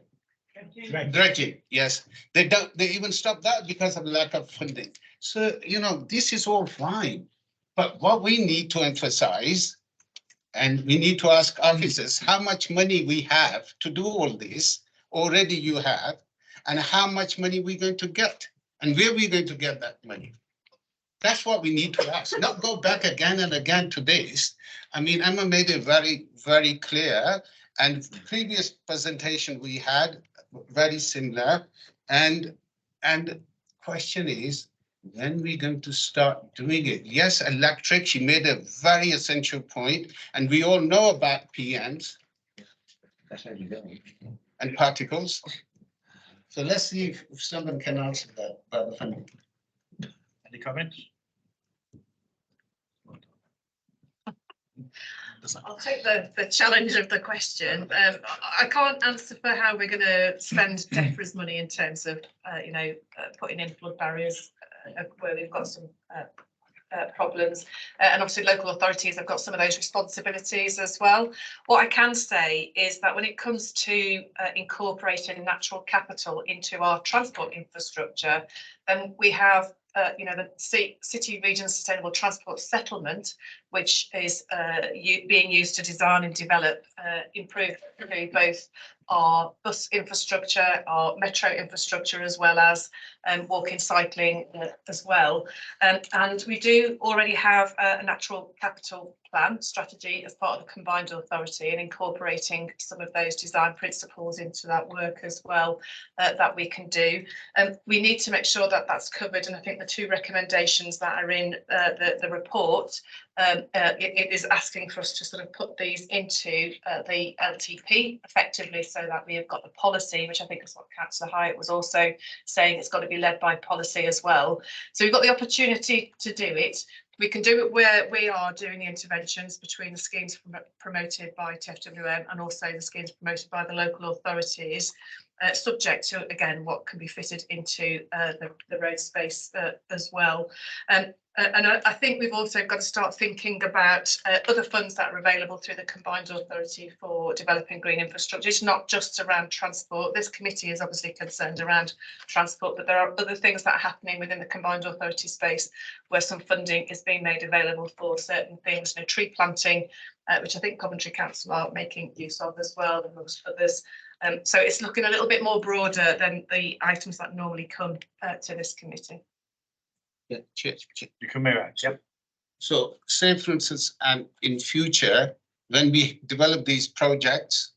Dredging, yes. They even stop that because of lack of funding. So, this is all fine. But what we need to emphasize, and we need to ask officers how much money we have to do all this. Already you have, and how much money we're going to get, and where we're going to get that money. That's what we need to ask, not go back again and again to this. I mean, Emma made it very, very clear. And previous presentation we had very similar, and question is, when we going to start doing it? Yes, electric, she made a very essential point, and we all know about PMs and particles. So let's see if someone can answer that about the funding. Any comments? I'll take the challenge of the question. I can't answer for how we're going to spend DEFRA's money in terms of, putting in flood barriers where we've got some problems. And obviously local authorities have got some of those responsibilities as well. What I can say is that when it comes to incorporating natural capital into our transport infrastructure, then we have the City Region Sustainable Transport Settlement, which is being used to design and develop, improve both our bus infrastructure, our metro infrastructure, as well as walking, cycling as well. And we do already have a natural capital plan strategy as part of the combined authority, and incorporating some of those design principles into that work as well that we can do. We need to make sure that that's covered, and I think the two recommendations that are in the report, it is asking for us to sort of put these into the LTP effectively, so that we have got the policy, which I think is what Councillor Hyatt was also saying, it's got to be led by policy as well. So we've got the opportunity to do it. We can do it where we are doing the interventions between the schemes promoted by TFWM and also the schemes promoted by the local authorities, subject to, again, what can be fitted into the road space as well. And I think we've also got to start thinking about other funds that are available through the combined authority for developing green infrastructure. It's not just around transport. This committee is obviously concerned around transport, but there are other things that are happening within the combined authority space where some funding is being made available for certain things, tree planting, which I think Coventry Council are making use of as well, and most others. So it's looking a little bit more broader than the items that normally come to this committee. Yeah, You can mirror it. Yep. So say, for instance, in future, when we develop these projects,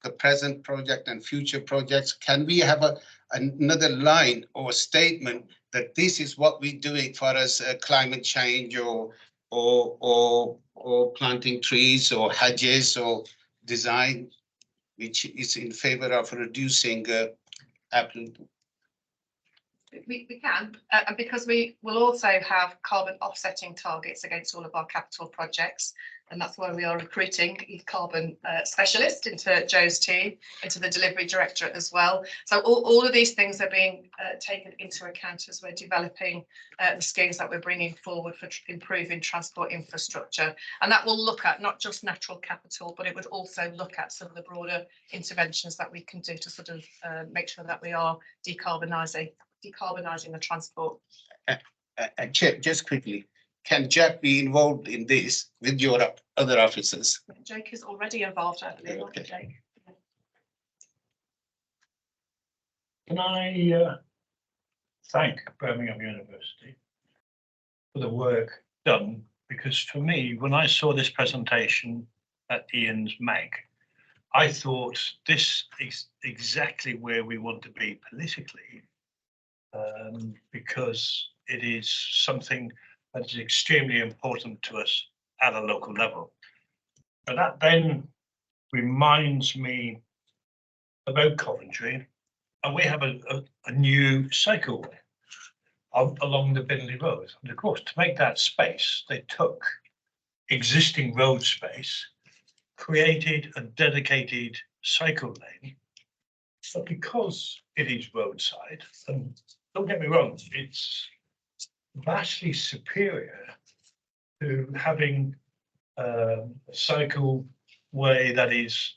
the present project and future projects, can we have another line or statement that this is what we're doing for us, climate change or planting trees or hedges or design, which is in favor of reducing effluent? We can, and because we will also have carbon offsetting targets against all of our capital projects, and that's why we are recruiting a carbon specialist into Joe's team, into the delivery directorate as well. So all of these things are being taken into account as we're developing the schemes that we're bringing forward for improving transport infrastructure. And that will look at not just natural capital, but it would also look at some of the broader interventions that we can do to sort of make sure that we are decarbonising the transport. Chair, just quickly, can Jack be involved in this with your other officers? Jake is already involved, I believe. Okay. Jake. Can I thank Birmingham University for the work done? Because for me, when I saw this presentation at Ian's Meg, I thought this is exactly where we want to be politically, because it is something that is extremely important to us at a local level. And that then reminds me about Coventry, and we have a new cycleway along the Bindley Road. And of course, to make that space, they took existing road space, created a dedicated cycle lane. But because it is roadside, and don't get me wrong, it's vastly superior to having a cycle way that is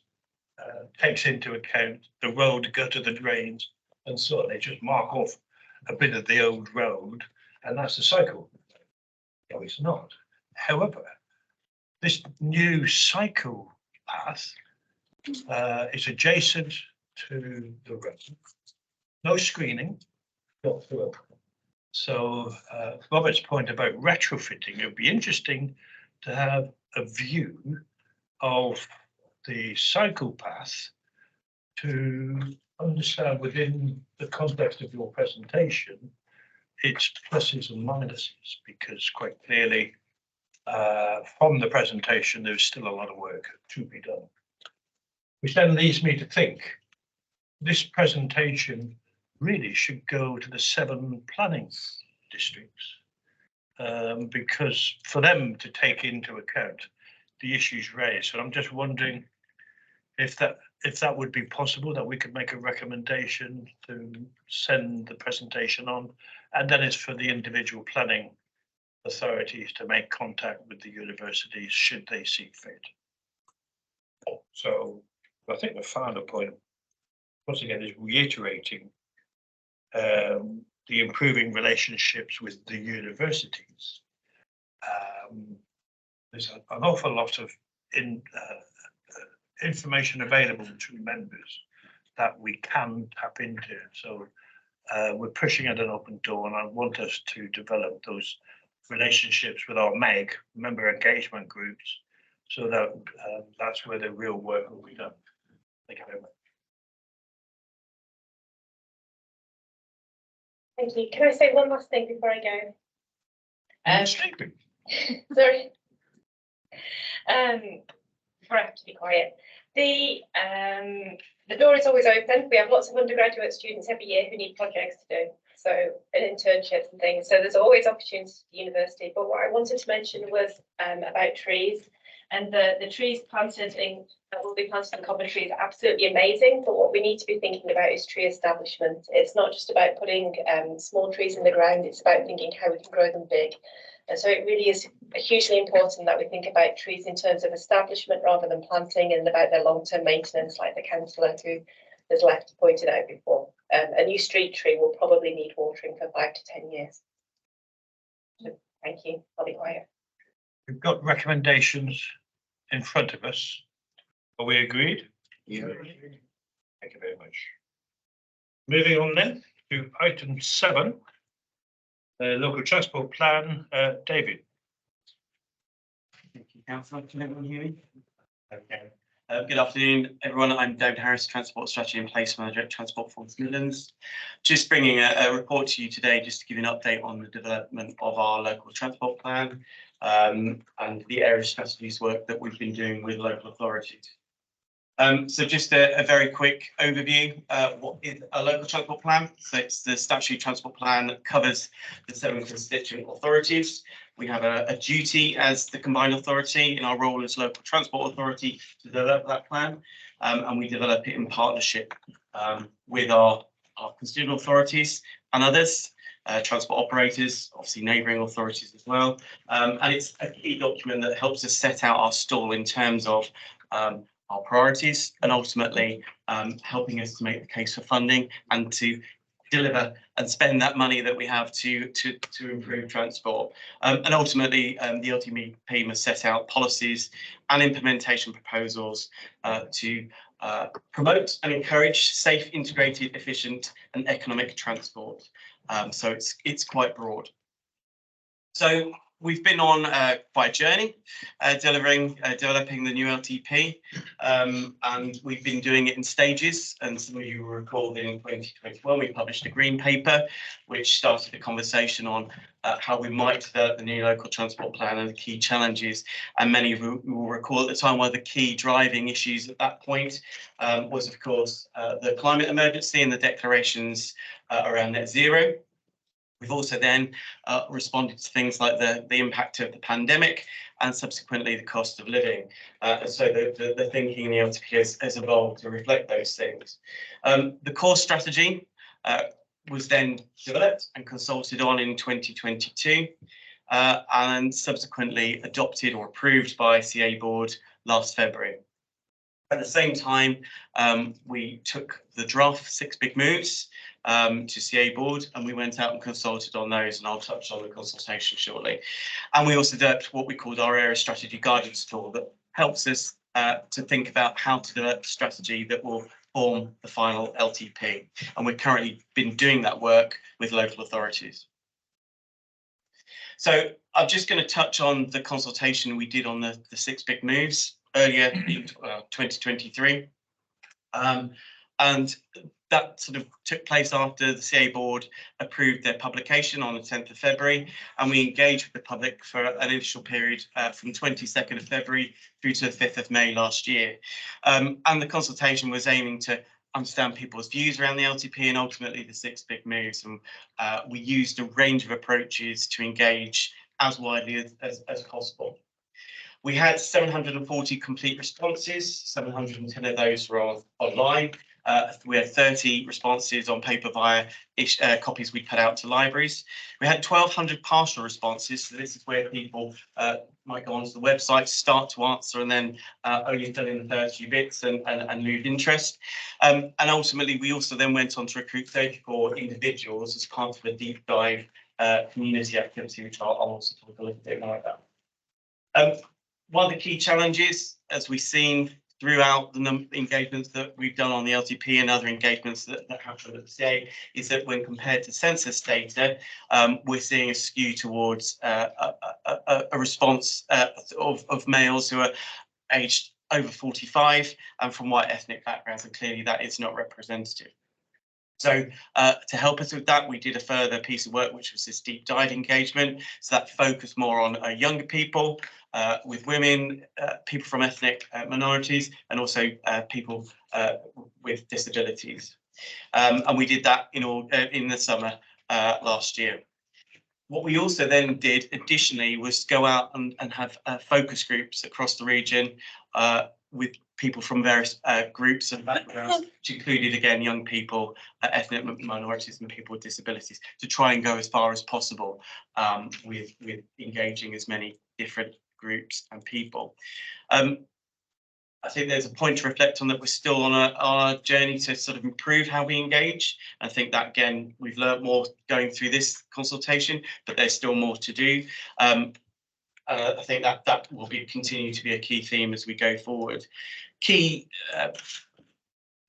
takes into account the road, gutter, the drains, and so on. They just mark off a bit of the old road, and that's the cycle. No, it's not. However, this new cycle path is adjacent to the road. No screening, not through. So Robert's point about retrofitting, it would be interesting to have a view of the cycle path to understand within the context of your presentation its pluses and minuses, because quite clearly from the presentation there's still a lot of work to be done. Which then leads me to think this presentation really should go to the 7 planning districts, because for them to take into account the issues raised. So I'm just wondering if that would be possible, that we could make a recommendation to send the presentation on, and then it's for the individual planning authorities to make contact with the universities should they see fit. So I think the final point, once again, is reiterating the improving relationships with the universities. There's an awful lot of information available to members that we can tap into. So we're pushing at an open door, and I want us to develop those relationships with our MEG, member engagement groups, so that that's where the real work will be done. Thank you very much. Thank you. Can I say one last thing before I go? Sleeping. Sorry. Before I have to be quiet. The door is always open. We have lots of undergraduate students every year who need projects to do, so and internships and things. So there's always opportunities at the university. But what I wanted to mention was about trees, and the trees planted that will be planted in Coventry is absolutely amazing. But what we need to be thinking about is tree establishment. It's not just about putting small trees in the ground. It's about thinking how we can grow them big. And so it really is hugely important that we think about trees in terms of establishment rather than planting, and about their long-term maintenance, like the councillor who has left pointed out before. A new street tree will probably need watering for 5 to 10 years. So, thank you. I'll be quiet. We've got recommendations in front of us. Are we agreed? Yeah. Thank you very much. Moving on then to item 7. Local transport plan, David. Thank you, Councillor. Can everyone hear me? Okay. Good afternoon, everyone. I'm David Harris, Transport Strategy and Place Manager at Transport for the Midlands. Just bringing a report to you today, just to give you an update on the development of our local transport plan and the area strategies work that we've been doing with local authorities. So just a very quick overview. What is a local transport plan? So it's the statutory transport plan that covers the 7 constituent authorities. We have a duty as the combined authority in our role as local transport authority to develop that plan, and we develop it in partnership with our constituent authorities and others, transport operators, obviously neighbouring authorities as well. And it's a key document that helps us set out our stall in terms of our priorities, and ultimately helping us to make the case for funding and to deliver and spend that money that we have to improve transport. And ultimately, the LTP must set out policies and implementation proposals to promote and encourage safe, integrated, efficient and economic transport. So it's quite broad. So we've been on quite a journey developing the new LTP, and we've been doing it in stages. And some of you will recall that in 2021 we published a green paper which started a conversation on how we might develop the new local transport plan and the key challenges. And many of you will recall at the time one of the key driving issues at that point was, of course, the climate emergency and the declarations around net zero. We've also then responded to things like the impact of the pandemic and subsequently the cost of living. So the thinking in the LTP has evolved to reflect those things. The core strategy was then developed and consulted on in 2022 and subsequently adopted or approved by CA Board last February. At the same time, we took the draft 6 big moves to CA Board, and we went out and consulted on those, and I'll touch on the consultation shortly. And we also developed what we called our area strategy guidance tool that helps us to think about how to develop a strategy that will form the final LTP. And we've currently been doing that work with local authorities. So I'm just going to touch on the consultation we did on the 6 big moves. earlier in 2023. And that sort of took place after the CA board approved their publication on the 10th of February, and we engaged with the public for an initial period from 22nd of February through to the 5th of May last year. And the consultation was aiming to understand people's views around the LTP and ultimately the 6 big moves. And we used a range of approaches to engage as widely as possible. We had 740 complete responses, 710 of those were online. We had 30 responses on paper via copies we put out to libraries. We had 1,200 partial responses, so this is where people might go onto the website, start to answer, and then only fill in the first few bits and lose interest. And ultimately, we also then went on to recruit 34 individuals as part of a deep dive community activity, which I'll also talk a little bit more about. One of the key challenges, as we've seen throughout the engagements that we've done on the LTP and other engagements that happen at the CA, is that when compared to census data, we're seeing a skew towards a response of males who are aged over 45 and from white ethnic backgrounds, and clearly that is not representative. So to help us with that, we did a further piece of work, which was this deep dive engagement. So that focused more on younger people, with women, people from ethnic minorities, and also people with disabilities. And we did that in the summer last year. What we also then did additionally was go out and have focus groups across the region with people from various groups and backgrounds, which included, again, young people, ethnic minorities and people with disabilities, to try and go as far as possible with engaging as many different groups and people. I think there's a point to reflect on that we're still on a journey to sort of improve how we engage. I think that, again, we've learned more going through this consultation, but there's still more to do. I think that will continue to be a key theme as we go forward. Key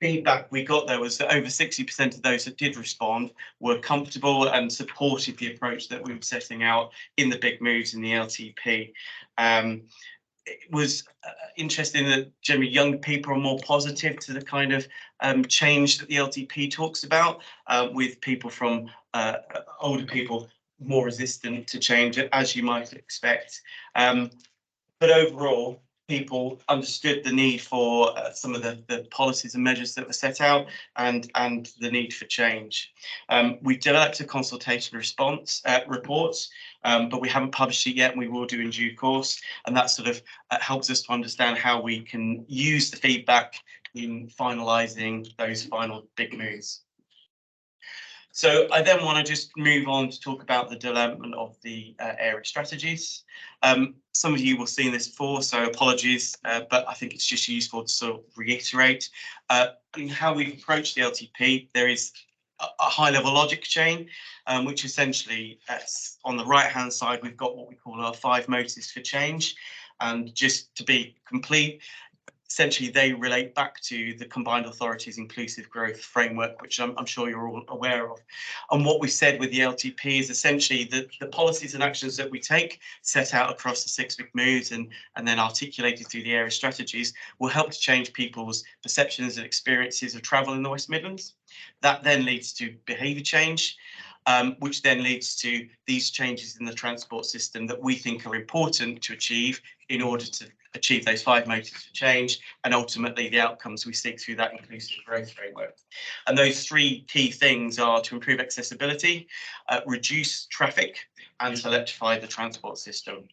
feedback we got there was that over 60% of those that did respond were comfortable and supported the approach that we were setting out in the big moves in the LTP. It was interesting that generally young people are more positive to the kind of change that the LTP talks about, with people from older people more resistant to change, as you might expect. But overall, people understood the need for some of the policies and measures that were set out and the need for change. We developed a consultation response reports, but we haven't published it yet, and we will do in due course. And that sort of helps us to understand how we can use the feedback in finalising those final big moves. So I then want to just move on to talk about the development of the area strategies. Some of you will have seen this before, so apologies, but I think it's just useful to sort of reiterate. In how we've approached the LTP, there is a high-level logic chain, which essentially, on the right-hand side, we've got what we call our 5 motives for change. And just to be complete, essentially, they relate back to the Combined Authorities Inclusive Growth Framework, which I'm sure you're all aware of. And what we said with the LTP is essentially that the policies and actions that we take, set out across the 6 big moves and then articulated through the area strategies, will help to change people's perceptions and experiences of travel in the West Midlands. That then leads to behaviour change, which then leads to these changes in the transport system that we think are important to achieve in order to achieve those 5 motives for change and ultimately the outcomes we seek through that inclusive growth framework. And those 3 key things are to improve accessibility, reduce traffic, and to electrify the transport system.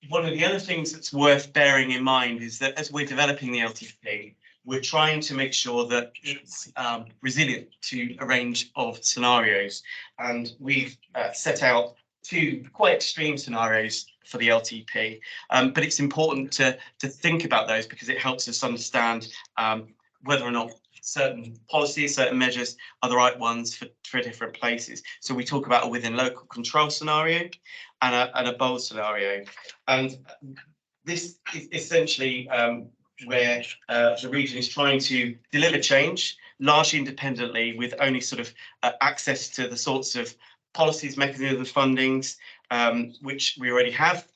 One of the other things that's worth bearing in mind is that as we're developing the LTP, we're trying to make sure that it's resilient to a range of scenarios. And we've set out 2 quite extreme scenarios for the LTP, but it's important to think about those because it helps us understand whether or not certain policies, certain measures are the right ones for different places. So we talk about a within local control scenario and a bold scenario. And this is essentially where the region is trying to deliver change largely independently with only sort of access to the sorts of policies, mechanisms, fundings, which we already have.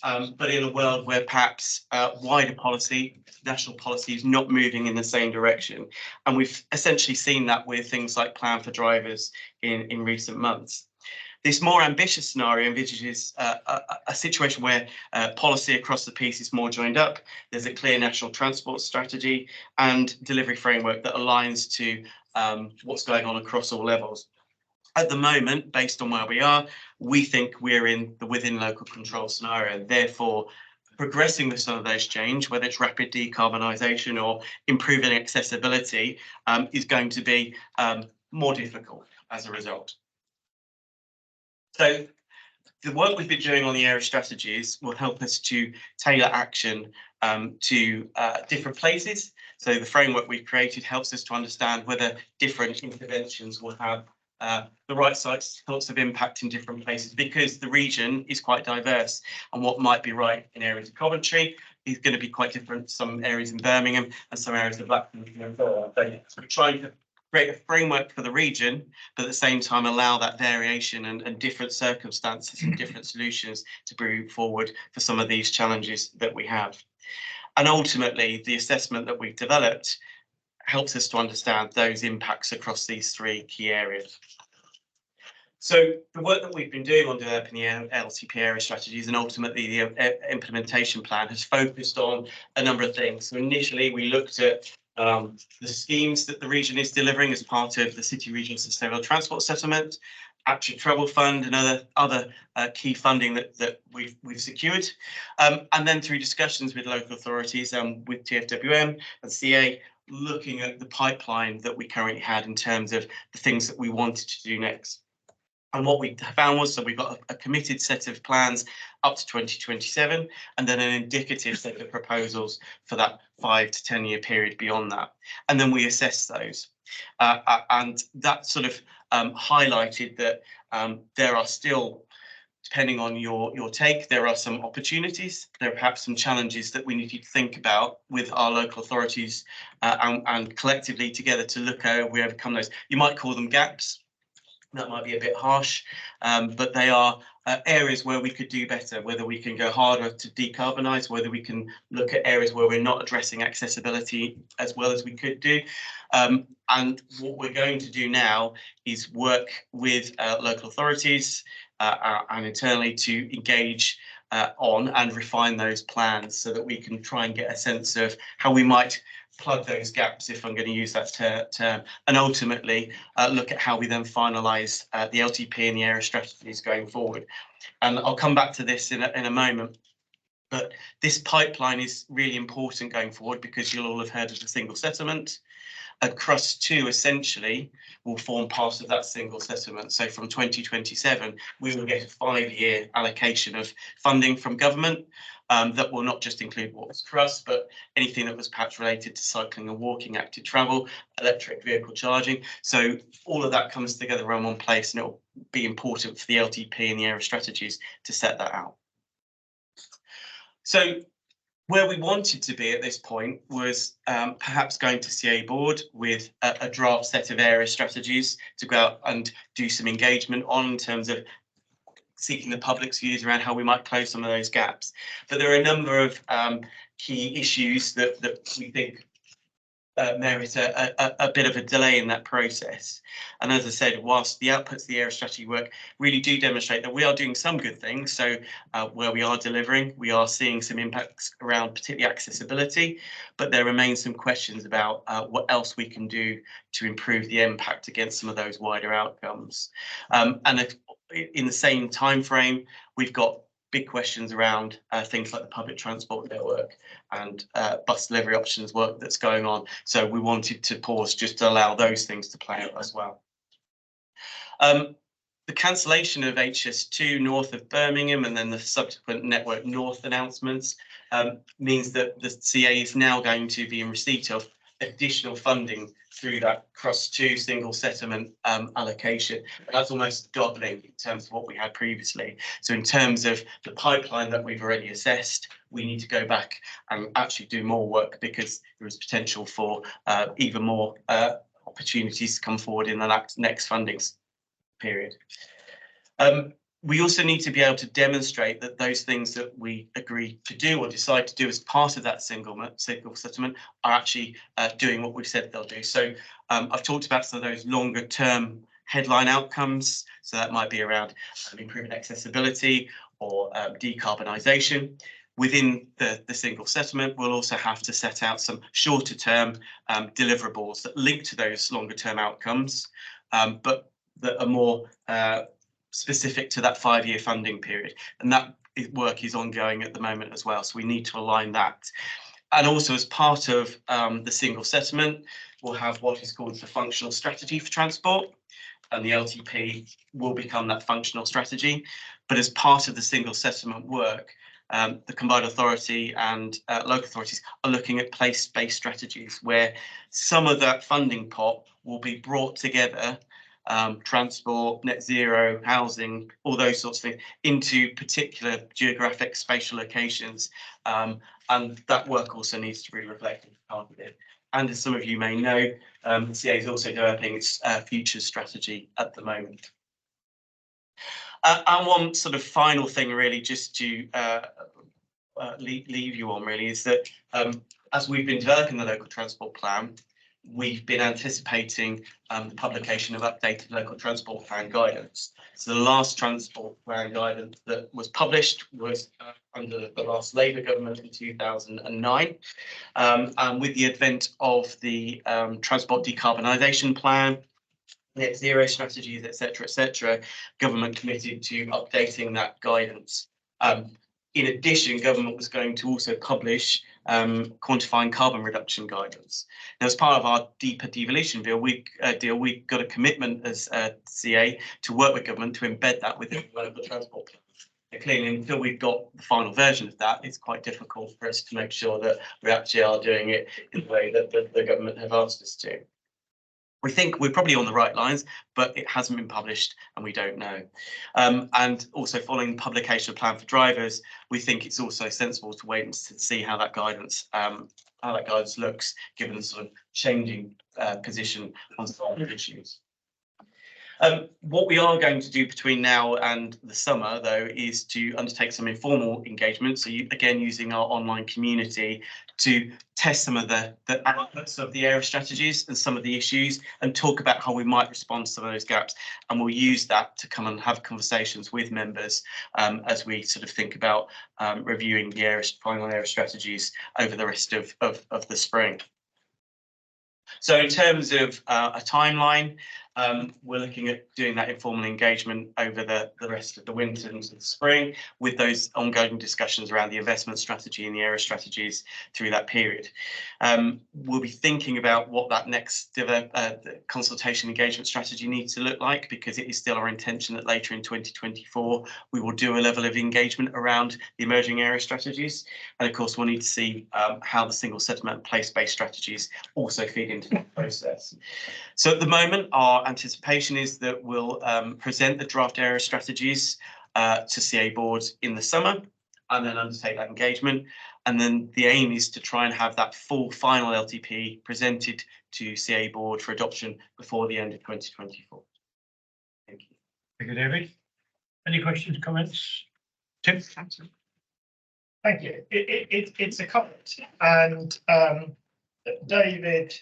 but in a world where perhaps wider policy, national policy is not moving in the same direction. And we've essentially seen that with things like Plan for Drivers in recent months. This more ambitious scenario envisages a situation where policy across the piece is more joined up. There's a clear national transport strategy and delivery framework that aligns to what's going on across all levels. At the moment, based on where we are, we think we're in the within local control scenario. Therefore, progressing with some of those change, whether it's rapid decarbonisation or improving accessibility, is going to be more difficult as a result. So the work we've been doing on the area strategies will help us to tailor action to different places. So the framework we've created helps us to understand whether different interventions will have the right sorts of impact in different places, because the region is quite diverse, and what might be right in areas of Coventry is going to be quite different to some areas in Birmingham and some areas of Blackburn. So we're trying to create a framework for the region, but at the same time allow that variation and different circumstances and different solutions to bring forward for some of these challenges that we have. And ultimately, the assessment that we've developed helps us to understand those impacts across these three key areas. So the work that we've been doing on developing the LTP area strategies and ultimately the implementation plan has focused on a number of things. So initially we looked at the schemes that the region is delivering as part of the City Region Sustainable Transport Settlement, Active Travel Fund and other key funding that we've secured. And then through discussions with local authorities with TfWM and CA, looking at the pipeline that we currently had in terms of the things that we wanted to do next. And what we found was that we've got a committed set of plans up to 2027, and then an indicative set of proposals for that 5 to 10 year period beyond that. And then we assess those. And that sort of highlighted that there are still, depending on your take, there are some opportunities, there are perhaps some challenges that we need to think about with our local authorities and collectively together to look at how we overcome those. You might call them gaps. That might be a bit harsh, but they are areas where we could do better, whether we can go harder to decarbonise, whether we can look at areas where we're not addressing accessibility as well as we could do. And what we're going to do now is work with local authorities and internally to engage on and refine those plans so that we can try and get a sense of how we might plug those gaps, if I'm going to use that term, and ultimately look at how we then finalise the LTP and the area strategies going forward. And I'll come back to this in a moment. But this pipeline is really important going forward because you'll all have heard of the single settlement. Crust 2 essentially will form part of that single settlement. So from 2027, we will get a 5-year allocation of funding from government that will not just include what was Crust, but anything that was perhaps related to cycling and walking, active travel, electric vehicle charging. So all of that comes together in one place, and it will be important for the LTP and the area strategies to set that out. So where we wanted to be at this point was perhaps going to CA board with a draft set of area strategies to go out and do some engagement on in terms of seeking the public's views around how we might close some of those gaps. But there are a number of key issues that we think merit a bit of a delay in that process. And as I said, whilst the outputs of the area strategy work really do demonstrate that we are doing some good things, so where we are delivering, we are seeing some impacts around particularly accessibility, but there remain some questions about what else we can do to improve the impact against some of those wider outcomes. And if, in the same time frame, we've got big questions around things like the public transport network and bus delivery options work that's going on. So we wanted to pause just to allow those things to play out as well. The cancellation of HS2 north of Birmingham and then the subsequent Network North announcements means that the CA is now going to be in receipt of additional funding through that Crust 2 single settlement allocation. That's almost doubling in terms of what we had previously. So in terms of the pipeline that we've already assessed, we need to go back and actually do more work because there is potential for even more opportunities to come forward in the next funding period. we also need to be able to demonstrate that those things that we agree to do or decide to do as part of that single settlement are actually doing what we've said they'll do. So I've talked about some of those longer term headline outcomes. So that might be around improving accessibility or decarbonisation. Within the single settlement, we'll also have to set out some shorter term deliverables that link to those longer term outcomes, but that are more specific to that 5-year funding period. And that work is ongoing at the moment as well. So we need to align that. And also as part of the single settlement, we'll have what is called the functional strategy for transport. And the LTP will become that functional strategy. But as part of the single settlement work, the combined authority and local authorities are looking at place-based strategies where some of that funding pot will be brought together, transport, net zero, housing, all those sorts of things, into particular geographic spatial locations. And that work also needs to be reflected as part of it. And as some of you may know, the CA is also developing its futures strategy at the moment. And one sort of final thing really just to leave you on really is that as we've been developing the local transport plan, we've been anticipating the publication of updated local transport plan guidance. So the last transport plan guidance that was published was under the last Labour government in 2009. And with the advent of the transport decarbonisation plan, net zero strategies, etc., government committed to updating that guidance. In addition, government was going to also publish quantifying carbon reduction guidance. Now, as part of our deeper devolution deal, we got a commitment as CA to work with government to embed that within the local transport plan. And clearly, until we've got the final version of that, it's quite difficult for us to make sure that we actually are doing it in the way that the government have asked us to. We think we're probably on the right lines, but it hasn't been published and we don't know. And also following the publication of Plan for Drivers, we think it's also sensible to wait and see how that guidance looks, given the sort of changing position on some issues. What we are going to do between now and the summer, though, is to undertake some informal engagement. So again, using our online community to test some of the outputs of the area strategies and some of the issues and talk about how we might respond to some of those gaps. And we'll use that to come and have conversations with members as we sort of think about reviewing the final area strategies over the rest of the spring. So in terms of a timeline, we're looking at doing that informal engagement over the rest of the winter into the spring, with those ongoing discussions around the investment strategy and the area strategies through that period. We'll be thinking about what that next consultation engagement strategy needs to look like, because it is still our intention that later in 2024 we will do a level of engagement around the emerging area strategies. And of course, we'll need to see how the single settlement place-based strategies also feed into the process. So at the moment, our anticipation is that we'll present the draft area strategies to CA boards in the summer and then undertake that engagement. And then the aim is to try and have that full final LTP presented to CA board for adoption before the end of 2024. Thank you. Thank you, David. Any questions, comments? Tim? Thank you. It's a comment, and David,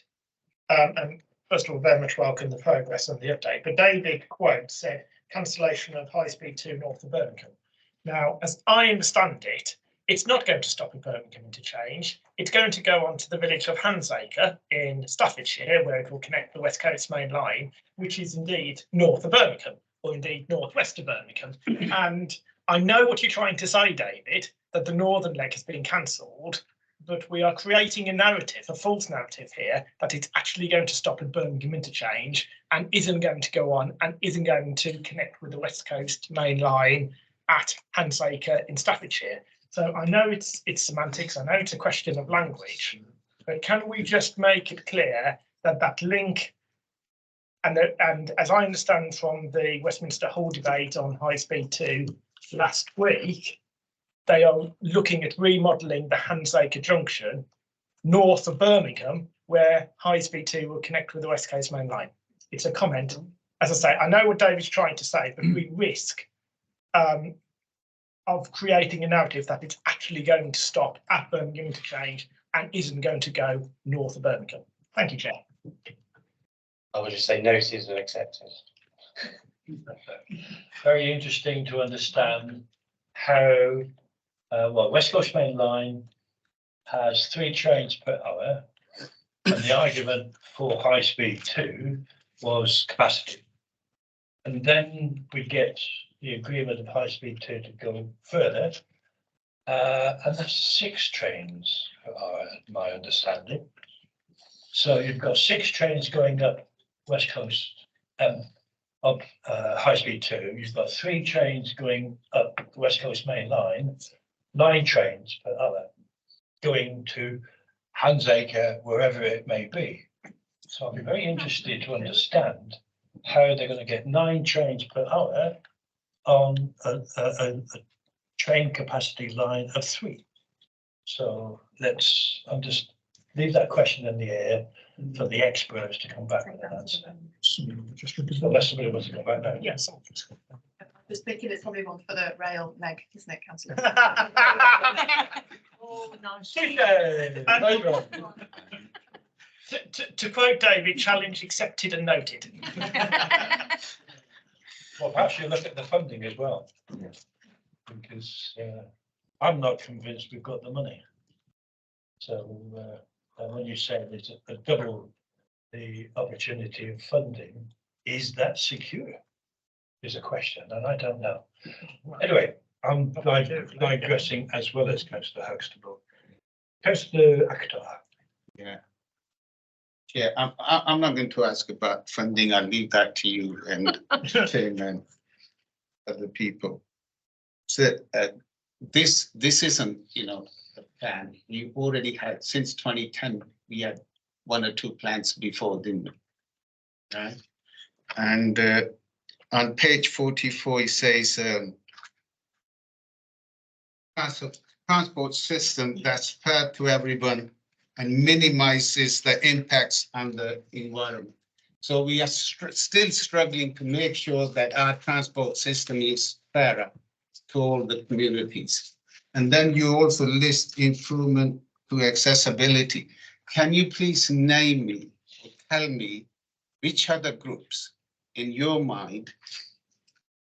and first of all, very much welcome the progress and the update. But David quote said cancellation of High Speed 2 north of Birmingham. Now, as I understand it, it's not going to stop at Birmingham interchange. It's going to go on to the village of Hansacre in Staffordshire, where it will connect the West Coast Main Line, which is indeed north of Birmingham, or indeed northwest of Birmingham. And I know what you're trying to say, David, that the northern leg has been cancelled, but we are creating a narrative, a false narrative here, that it's actually going to stop at Birmingham interchange and isn't going to go on and isn't going to connect with the West Coast Main Line at Hansacre in Staffordshire. So I know it's semantics, I know it's a question of language, but can we just make it clear that that link, and as I understand from the Westminster Hall debate on High Speed 2 last week, they are looking at remodelling the Hansacre junction north of Birmingham, where High Speed 2 will connect with the West Coast Main Line. It's a comment. As I say, I know what David's trying to say, but we risk of creating a narrative that it's actually going to stop at Birmingham Interchange and isn't going to go north of Birmingham. Thank you, Chair. I would just say noted and accepted. Very interesting to understand how, well, West Coast Main Line has 3 trains per hour. And the argument for high speed 2 was capacity. And then we get the agreement of high speed 2 to go further. And that's 6 trains per hour, my understanding. So you've got 6 trains going up West Coast up high speed 2. You've got 3 trains going up the West Coast Main Line, 9 trains per hour going to Hansacre, wherever it may be. So I'll be very interested to understand how they're going to get 9 trains per hour on a train capacity line of 3. So I'll just leave that question in the air for the experts to come back with an answer. Unless somebody wants to come back now. Yes. I was thinking it's probably one for the rail, Meg, isn't it, councillor? Oh, nice. To quote David, challenge accepted and noted. Well, perhaps you look at the funding as well. Because I'm not convinced we've got the money. So and when you say there's a double the opportunity of funding, is that secure? Is a question, and I don't know. Anyway, I'm digressing as well as Councillor Huxtable. Councillor Akhtar. Yeah. Yeah, I'm not going to ask about funding. I'll leave that to you and chairman of the people. So this isn't, a plan. You already had, since 2010, we had 1 or 2 plans before, didn't we? Right? And on page 44, it says transport system that's fair to everyone and minimizes the impacts on the environment. So we are still struggling to make sure that our transport system is fairer to all the communities. And then you also list improvement to accessibility. Can you please name me or tell me which other groups in your mind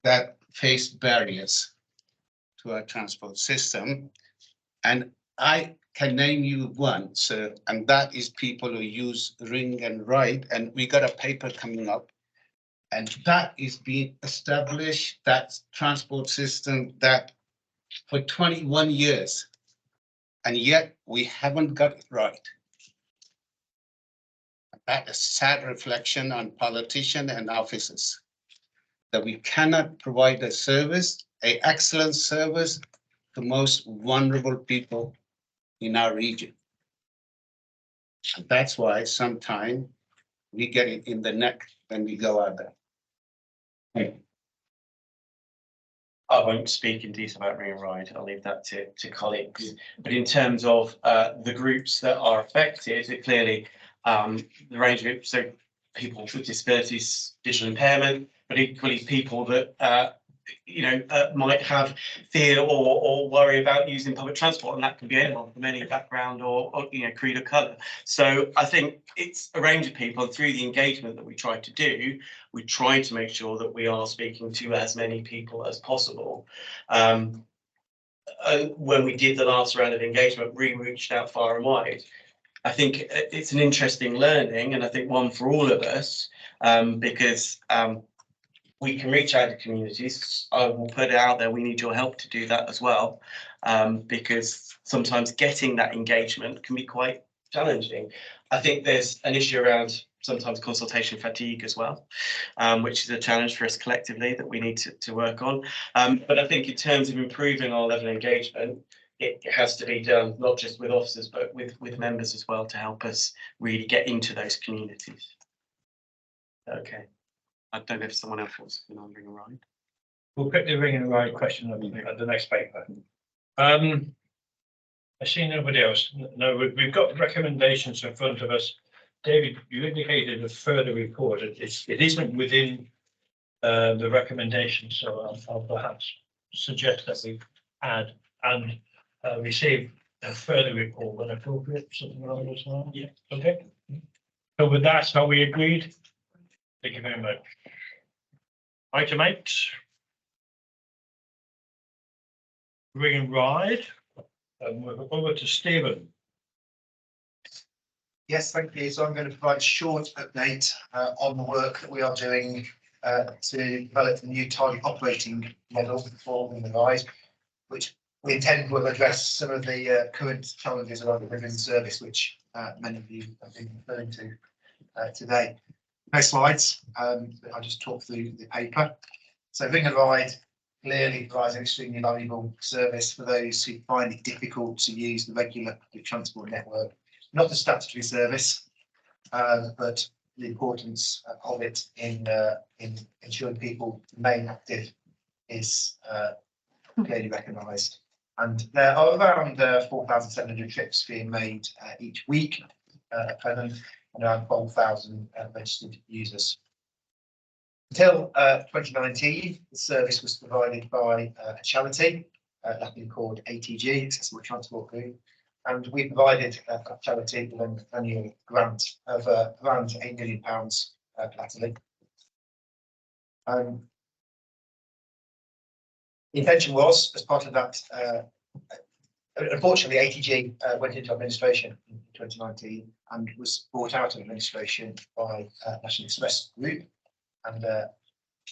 that face barriers to our transport system? And I can name you one, sir, and that is people who use ring and ride, and we got a paper coming up, and that is being established, that transport system that for 21 years, and yet we haven't got it right. That is sad reflection on politicians and officers, that we cannot provide a service, an excellent service to most vulnerable people in our region. And that's why sometimes we get it in the neck when we go out there. Thank you. I won't speak in detail about Ring and Ride. I'll leave that to colleagues. But in terms of the groups that are affected, it clearly the range of it, so people with disabilities, visual impairment, but equally people that might have fear or worry about using public transport, and that can be anyone from any background or creed or colour. So I think it's a range of people, and through the engagement that we try to do, we try to make sure that we are speaking to as many people as possible. When we did the last round of engagement, we reached out far and wide. I think it's an interesting learning, and I think one for all of us, because we can reach out to communities. I will put it out there, we need your help to do that as well, because sometimes getting that engagement can be quite challenging. I think there's an issue around sometimes consultation fatigue as well, which is a challenge for us collectively that we need to work on. But I think in terms of improving our level of engagement, it has to be done not just with officers, but with members as well, to help us really get into those communities. Okay. I don't know if someone else wants to Ring and Ride. We'll pick the Ring and Ride question at the next paper. I see nobody else. No, we've got recommendations in front of us. David, you indicated a further report. It isn't within the recommendation, so I'll perhaps suggest that we add and receive a further report when appropriate, something along those lines. Yeah. Okay. So with that, are we agreed? Thank you very much. Item 8. Ring and ride. We're over to Stephen. Yes, thank you. So I'm going to provide a short update on the work that we are doing to develop the new target operating model for Ring and Ride, which we intend will address some of the current challenges around the Ring service, which many of you have been referring to today. No slides. I'll just talk through the paper. So Ring and Ride clearly provides an extremely valuable service for those who find it difficult to use the regular public transport network. Not a statutory service, but the importance of it in ensuring people remain active is clearly recognised. And there are around 4,700 trips being made each week at present, and around 12,000 registered users. Until 2019, the service was provided by a charity that been called ATG, Accessible Transport Group, and we provided that charity with an annual grant of around £8 million latterly. The intention was, as part of that, unfortunately, ATG went into administration in 2019 and was bought out of administration by National Express Group, and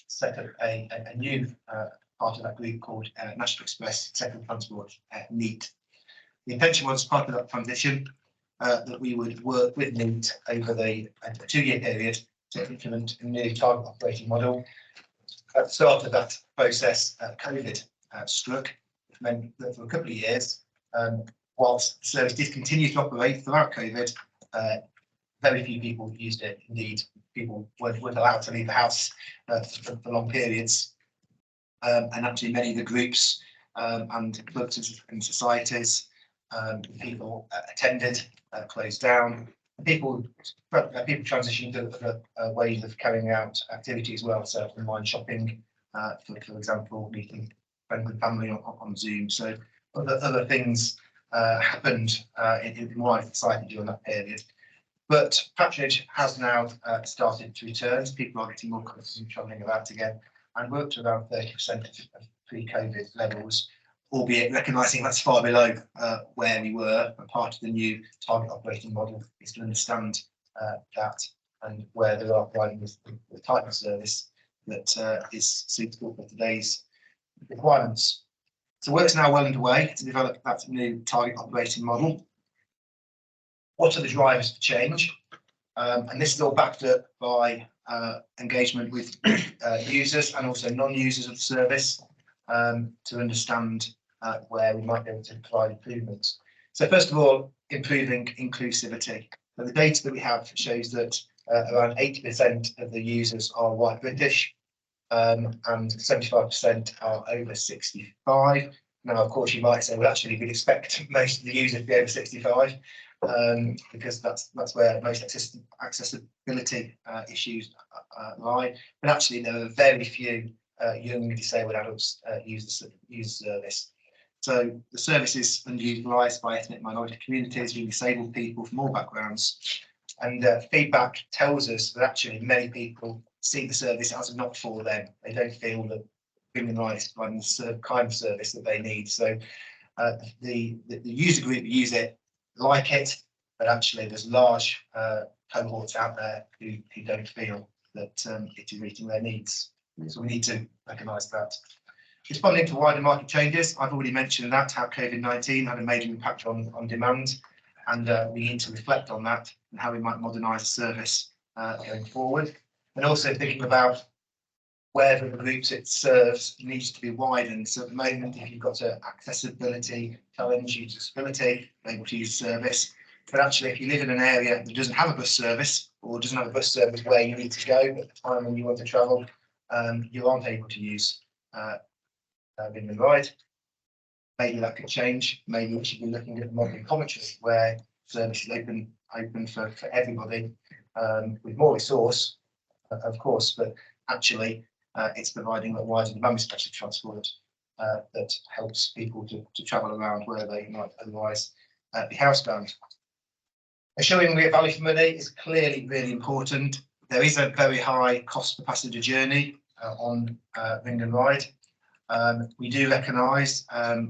set up a new part of that group called National Express Executive Transport NEAT. The intention was, part of that transition, that we would work with NEAT over the 2-year period to implement a new target operating model. At the start of that process, COVID struck, which meant that for a couple of years, whilst the service did continue to operate throughout COVID, very few people used it. Indeed, people weren't allowed to leave the house for long periods. And actually many of the groups and clubs and societies people attended closed down. People transitioned to other ways of carrying out activity as well. So online shopping, for example, meeting friends and family on Zoom. So other things happened in wider society during that period. But patronage has now started to return. People are getting more confident travelling about again, and we're up to around 30% of pre-COVID levels, albeit recognising that's far below where we were. And part of the new target operating model is to understand that, and where there are providing the type of service that is suitable for today's requirements. So work's now well underway to develop that new target operating model. What are the drivers for change? And this is all backed up by engagement with users and also non-users of the service to understand where we might be able to provide improvements. So first of all, improving inclusivity. So the data that we have shows that around 80% of the users are white British, and 75% are over 65. Now, of course, you might say, well, actually, we'd expect most of the users to be over 65. Because that's where most accessibility issues lie. But actually, there are very few young disabled adults use the service. So the service is underutilised by ethnic minority communities, young disabled people from all backgrounds. And feedback tells us that actually many people see the service as not for them. They don't feel that Ring and Ride is providing the kind of service that they need. So the user group use it, like it, but actually there's large cohorts out there who don't feel that it is meeting their needs. So we need to recognise that. Responding to wider market changes, I've already mentioned that, how COVID-19 had a major impact on demand, and we need to reflect on that and how we might modernise the service going forward. And also thinking about where the groups it serves needs to be widened. So at the moment, if you've got an accessibility challenge, disability, able to use the service. But actually, if you live in an area that doesn't have a bus service, or doesn't have a bus service where you need to go at the time when you want to travel, you aren't able to use Ring and Ride. Maybe that could change. Maybe we should be looking at modern commentary where service is open for everybody, with more resource, of course, but actually it's providing a wider demand, especially transport that helps people to travel around where they might otherwise be housebound. Assuring we get value for money is clearly really important. There is a very high cost per passenger journey on Ring and Ride. We do recognise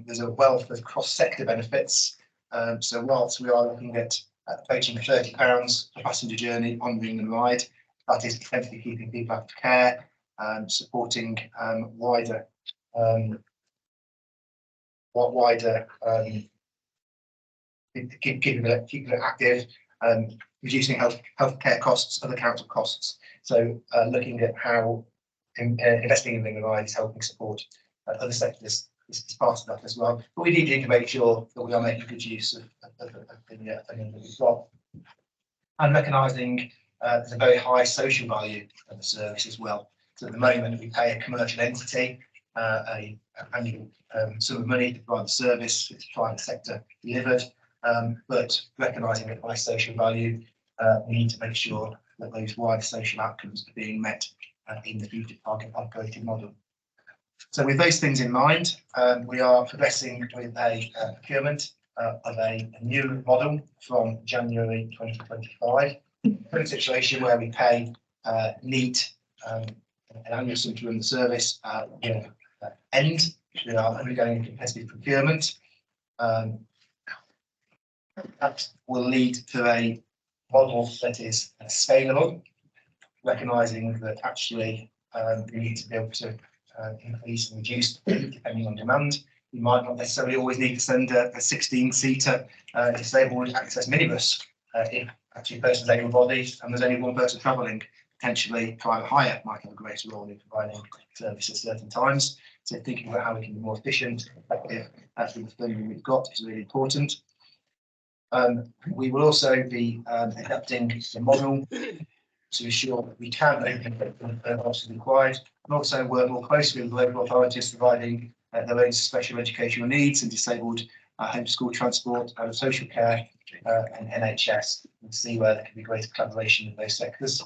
there's a wealth of cross-sector benefits. So whilst we are looking at approaching £30 per passenger journey on Ring and Ride, that is potentially keeping people after care, supporting wider keeping it active, reducing healthcare costs, other council costs. So looking at how investing in Ring and Ride is helping support other sectors is part of that as well. But we need to make sure that we are making good use of the funding that we've got. And recognising there's a very high social value of the service as well. So at the moment we pay a commercial entity an annual sum of money to provide the service. It's private sector delivered, but recognising the high social value, we need to make sure that those wider social outcomes are being met in the future target operating model. So with those things in mind, we are progressing with a procurement of a new model from January 2025. Current situation where we pay NEAT an annual sum to run the service end. We are undergoing competitive procurement. That will lead to a model that is scalable, recognising that actually we need to be able to increase and reduce depending on demand. We might not necessarily always need to send a 16-seater disabled access minibus if actually a person's able-bodied and there's only one person travelling. Potentially private hire might have a greater role in providing service at certain times. So thinking about how we can be more efficient, effective, actually the funding we've got is really important. We will also be adapting the model to ensure that we can open the required, and also work more closely with local authorities providing their own special educational needs and disabled homeschool transport, social care and NHS, and see where there can be greater collaboration in those sectors.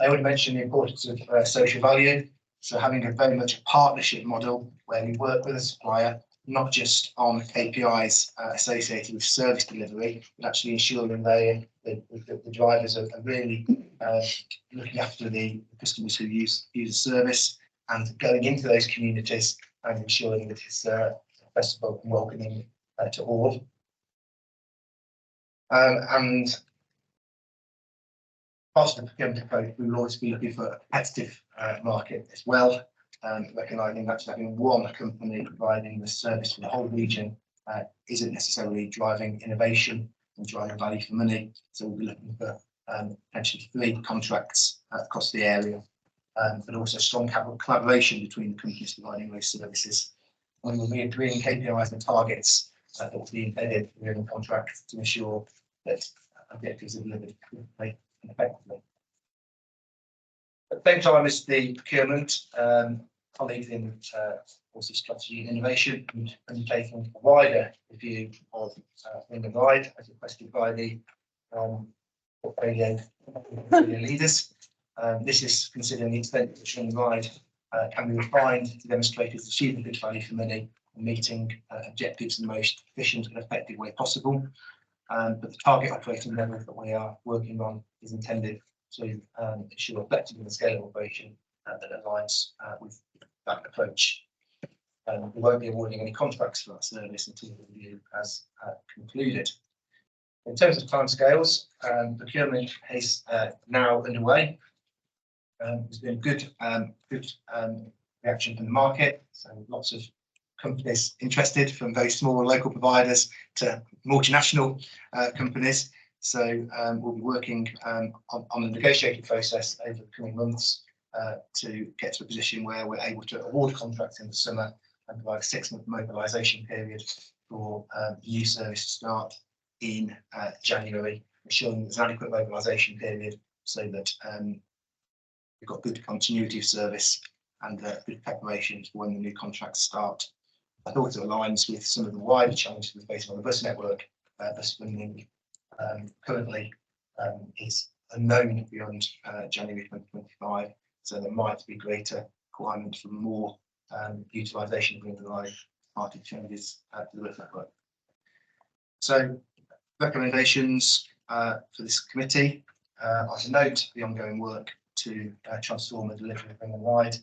I already mentioned the importance of social value, so having a very much a partnership model where we work with a supplier, not just on KPIs associated with service delivery, but actually ensuring the drivers are really looking after the customers who use the service and going into those communities and ensuring that it's accessible and welcoming to all. And part of the procurement approach, we will always be looking for a competitive market as well. Recognising that having one company providing the service for the whole region isn't necessarily driving innovation and driving value for money. So we'll be looking for potentially 3 contracts across the area, but also strong collaboration between the companies providing those services. And we'll be agreeing KPIs and targets that will be embedded within the contract to ensure that objectives are delivered quickly and effectively. At the same time as the procurement, colleagues in policy, strategy and innovation and undertaking a wider review of Ring and Ride as requested by the portfolio leaders. This is considering the extent to which Ring and Ride can be refined to demonstrate its achieving good value for money and meeting objectives in the most efficient and effective way possible. But the target operating level that we are working on is intended to ensure flexible and scalable operation that aligns with that approach. We won't be awarding any contracts for that service until the review has concluded. In terms of timescales, procurement is now underway. There's been good reaction from the market, so lots of companies interested, from very small local providers to multinational companies. So we'll be working on the negotiating process over the coming months to get to a position where we're able to award contracts in the summer and provide a 6-month mobilisation period for the new service to start in January, ensuring there's an adequate mobilisation period so that we've got good continuity of service and good preparation for when the new contracts start. I thought it aligns with some of the wider challenges we're facing on the bus network. Bus funding currently is unknown beyond January 2025, so there might be greater requirement for more utilisation of the line party changes to the lift network. So recommendations for this committee are to note the ongoing work to transform the delivery of Ring and Wide,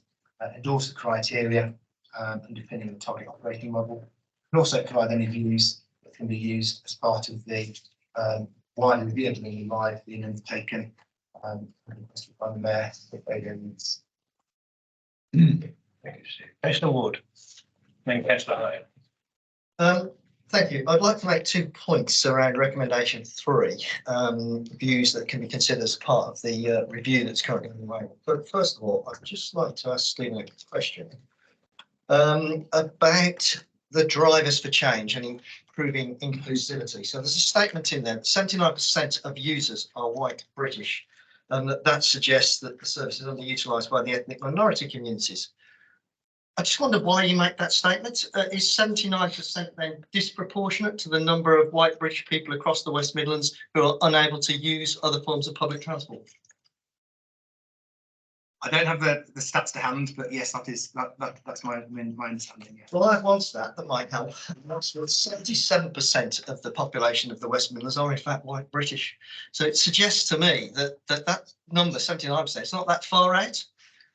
endorse the criteria underpinning the target operating model, and also provide any views that can be used as part of the wider review of Ring and Wide being undertaken by the Mayor if they needs. Thank you, Steve. Councillor Wood. Then Councillor Hale. Thank you. I'd like to make 2 points around recommendation 3, views that can be considered as part of the review that's currently underway. But first of all, I'd just like to ask Stephen a question about the drivers for change and improving inclusivity. So there's a statement in there, 79% of users are white British, and that suggests that the service is underutilised by the ethnic minority communities. I just wonder why you make that statement. Is 79% then disproportionate to the number of white British people across the West Midlands who are unable to use other forms of public transport? I don't have the stats to hand, but yes, that's my understanding. Yeah. Well, I have one stat that might help. 77% of the population of the West Midlands are in fact white British. So it suggests to me that number, 79%, is not that far out.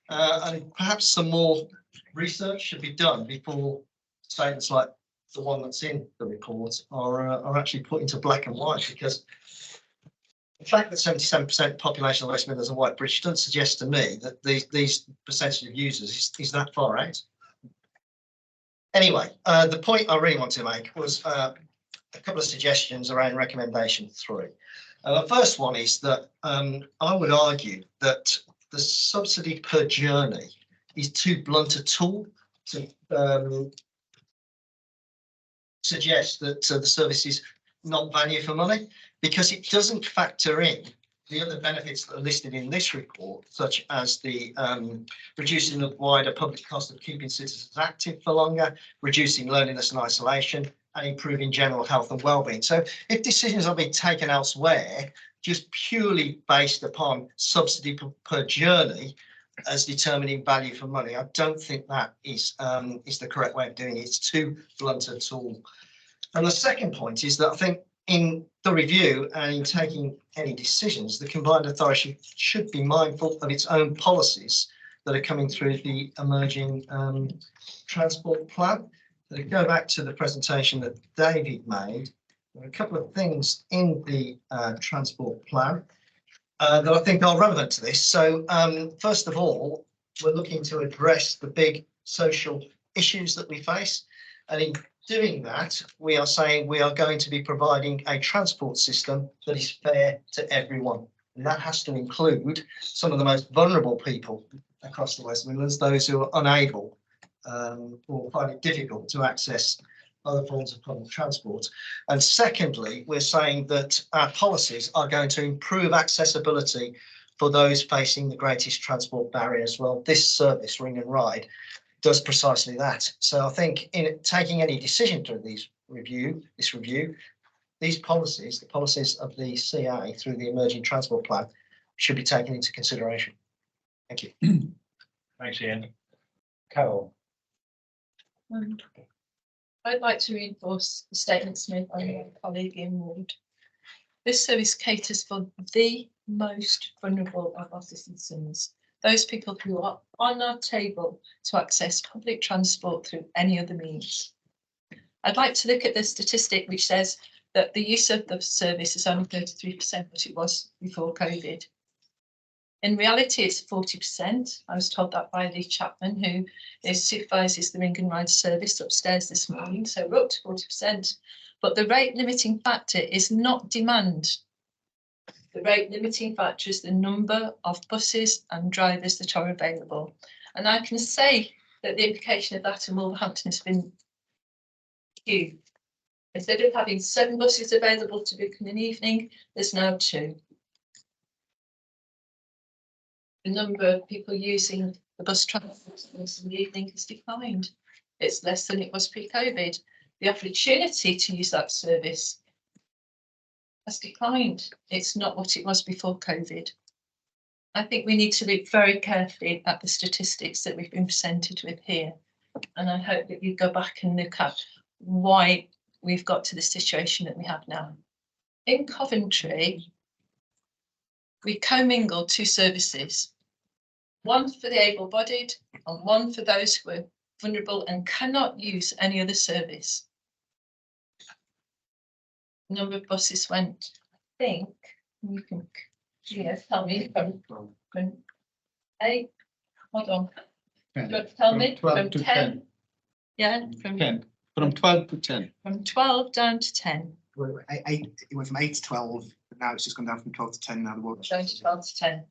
And perhaps some more research should be done before statements like the one that's in the report are actually put into black and white, because the fact that 77% population of the West Midlands are white British doesn't suggest to me that these percentage of users is that far out. Anyway, the point I really want to make was a couple of suggestions around recommendation 3. The first one is that I would argue that the subsidy per journey is too blunt a tool to suggest that the service is not value for money, because it doesn't factor in the other benefits that are listed in this report, such as the reducing the wider public cost of keeping citizens active for longer, reducing loneliness and isolation, and improving general health and well-being. So if decisions are being taken elsewhere, just purely based upon subsidy per journey as determining value for money, I don't think that is the correct way of doing it. It's too blunt a tool. And the second point is that I think in the review and in taking any decisions, the combined authority should be mindful of its own policies that are coming through the emerging transport plan. So to go back to the presentation that David made, there are a couple of things in the transport plan that I think are relevant to this. So first of all, we're looking to address the big social issues that we face. And in doing that, we are saying we are going to be providing a transport system that is fair to everyone. And that has to include some of the most vulnerable people across the West Midlands, those who are unable or find it difficult to access other forms of public transport. And secondly, we're saying that our policies are going to improve accessibility for those facing the greatest transport barriers. Well, this service, Ring and Ride, does precisely that. So I think in taking any decision through this review, these policies, the policies of the CA through the emerging transport plan, should be taken into consideration. Thank you. Thanks, Ian. Carol. I'd like to reinforce the statements made by my colleague Ian Ward. This service caters for the most vulnerable of our citizens, those people who are unable to access public transport through any other means. I'd like to look at the statistic which says that the use of the service is only 33% what it was before COVID. In reality, it's 40%. I was told that by Lee Chapman, who supervises the Ring and Ride service upstairs this morning. So we're up to 40%. But the rate limiting factor is not demand. The rate limiting factor is the number of buses and drivers that are available. And I can say that the implication of that in Wolverhampton has been huge. Instead of having 7 buses available to book in an evening, there's now 2. The number of people using the bus transport in the evening has declined. It's less than it was pre-COVID. The opportunity to use that service has declined. It's not what it was before COVID. I think we need to look very carefully at the statistics that we've been presented with here And I hope that you go back and look at why we've got to the situation that we have now. In Coventry, we commingle two services, one for the able-bodied and one for those who are vulnerable and cannot use any other service. The number of buses went, I think, you can tell me from 8, hold on. Tell me, from 10. Yeah, from 10, from 12 to 10. From 12 down to 10. It went from 8 to 12, but now it's just gone down from 12 to 10 now. Down to 12 to 10.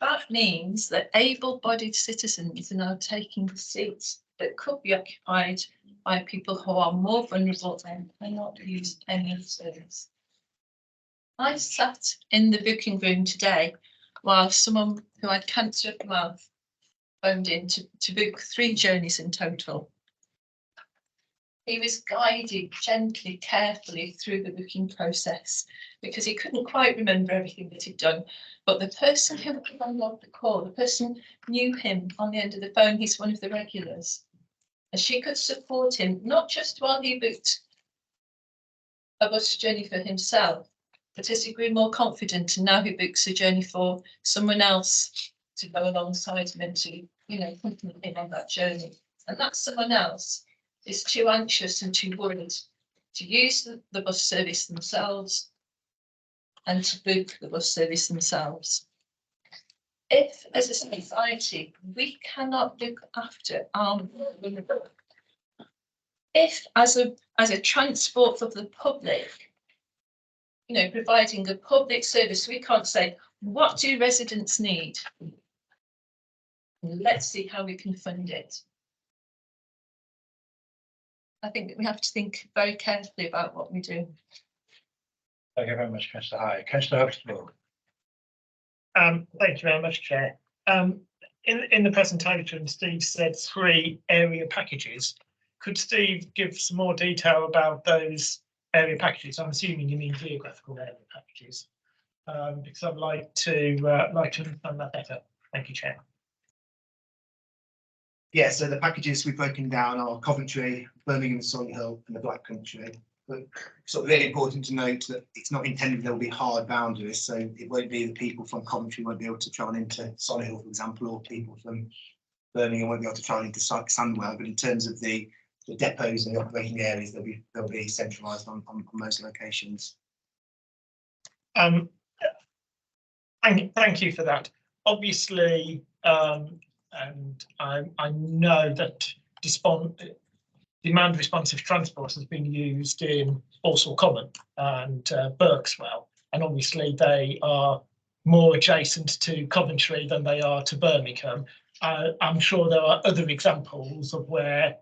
That means that able-bodied citizens are now taking seats that could be occupied by people who are more vulnerable and cannot use any service. I sat in the booking room today while someone who had cancer of the mouth phoned in to book 3 journeys in total. He was guided gently, carefully through the booking process because he couldn't quite remember everything that he'd done. But the person who hung up the call, the person knew him on the end of the phone, he's one of the regulars. And she could support him, not just while he booked a bus journey for himself, but as he grew more confident and now he books a journey for someone else to go alongside him and to, accompany him on that journey. And that someone else is too anxious and too worried to use the bus service themselves and to book the bus service themselves. If, as a society, we cannot look after our vulnerable, if, as a transport of the public, providing a public service, we can't say, what do residents need? Let's see how we can fund it. I think that we have to think very carefully about what we do. Thank you very much, Councillor High. Councillor Huxtable. Thank you very much, Chair. In the presentation, Steve said 3 area packages. Could Steve give some more detail about those area packages? I'm assuming you mean geographical area packages, because I'd like to understand that better. Thank you, Chair. Yeah, so the packages we've broken down are Coventry, Birmingham, Solihull, and the Black Country. But sort of really important to note that it's not intended there will be hard boundaries, so it won't be the people from Coventry won't be able to travel into Solihull, for example, or people from Birmingham won't be able to travel into Sandwell. But in terms of the depots and the operating areas, they'll be centralised on most locations. Thank you for that. Obviously, and I know that demand responsive transport has been used in Walsall Common and Berkswell, and obviously they are more adjacent to Coventry than they are to Birmingham. I'm sure there are other examples of where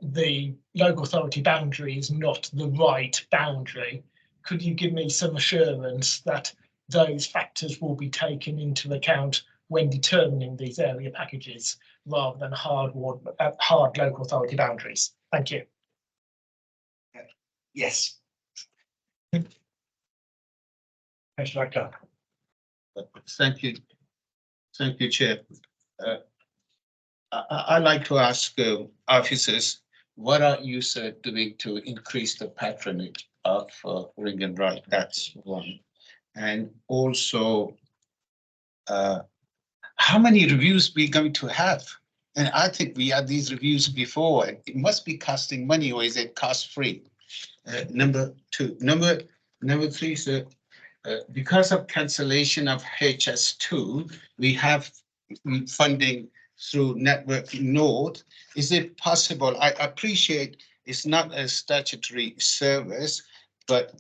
the local authority boundary is not the right boundary. Could you give me some assurance that those factors will be taken into account when determining these area packages rather than hard local authority boundaries? Thank you. Yes. Councillor Clark. Thank you. Thank you, Chair. I'd like to ask officers, what are you, sir, doing to increase the patronage of Ring and Ride? That's one. And also, how many reviews we going to have? And I think we had these reviews before. It must be costing money, or is it cost free? Number 2. Number 3, sir. Because of cancellation of HS2, we have funding through Network North. Is it possible? I appreciate it's not a statutory service, but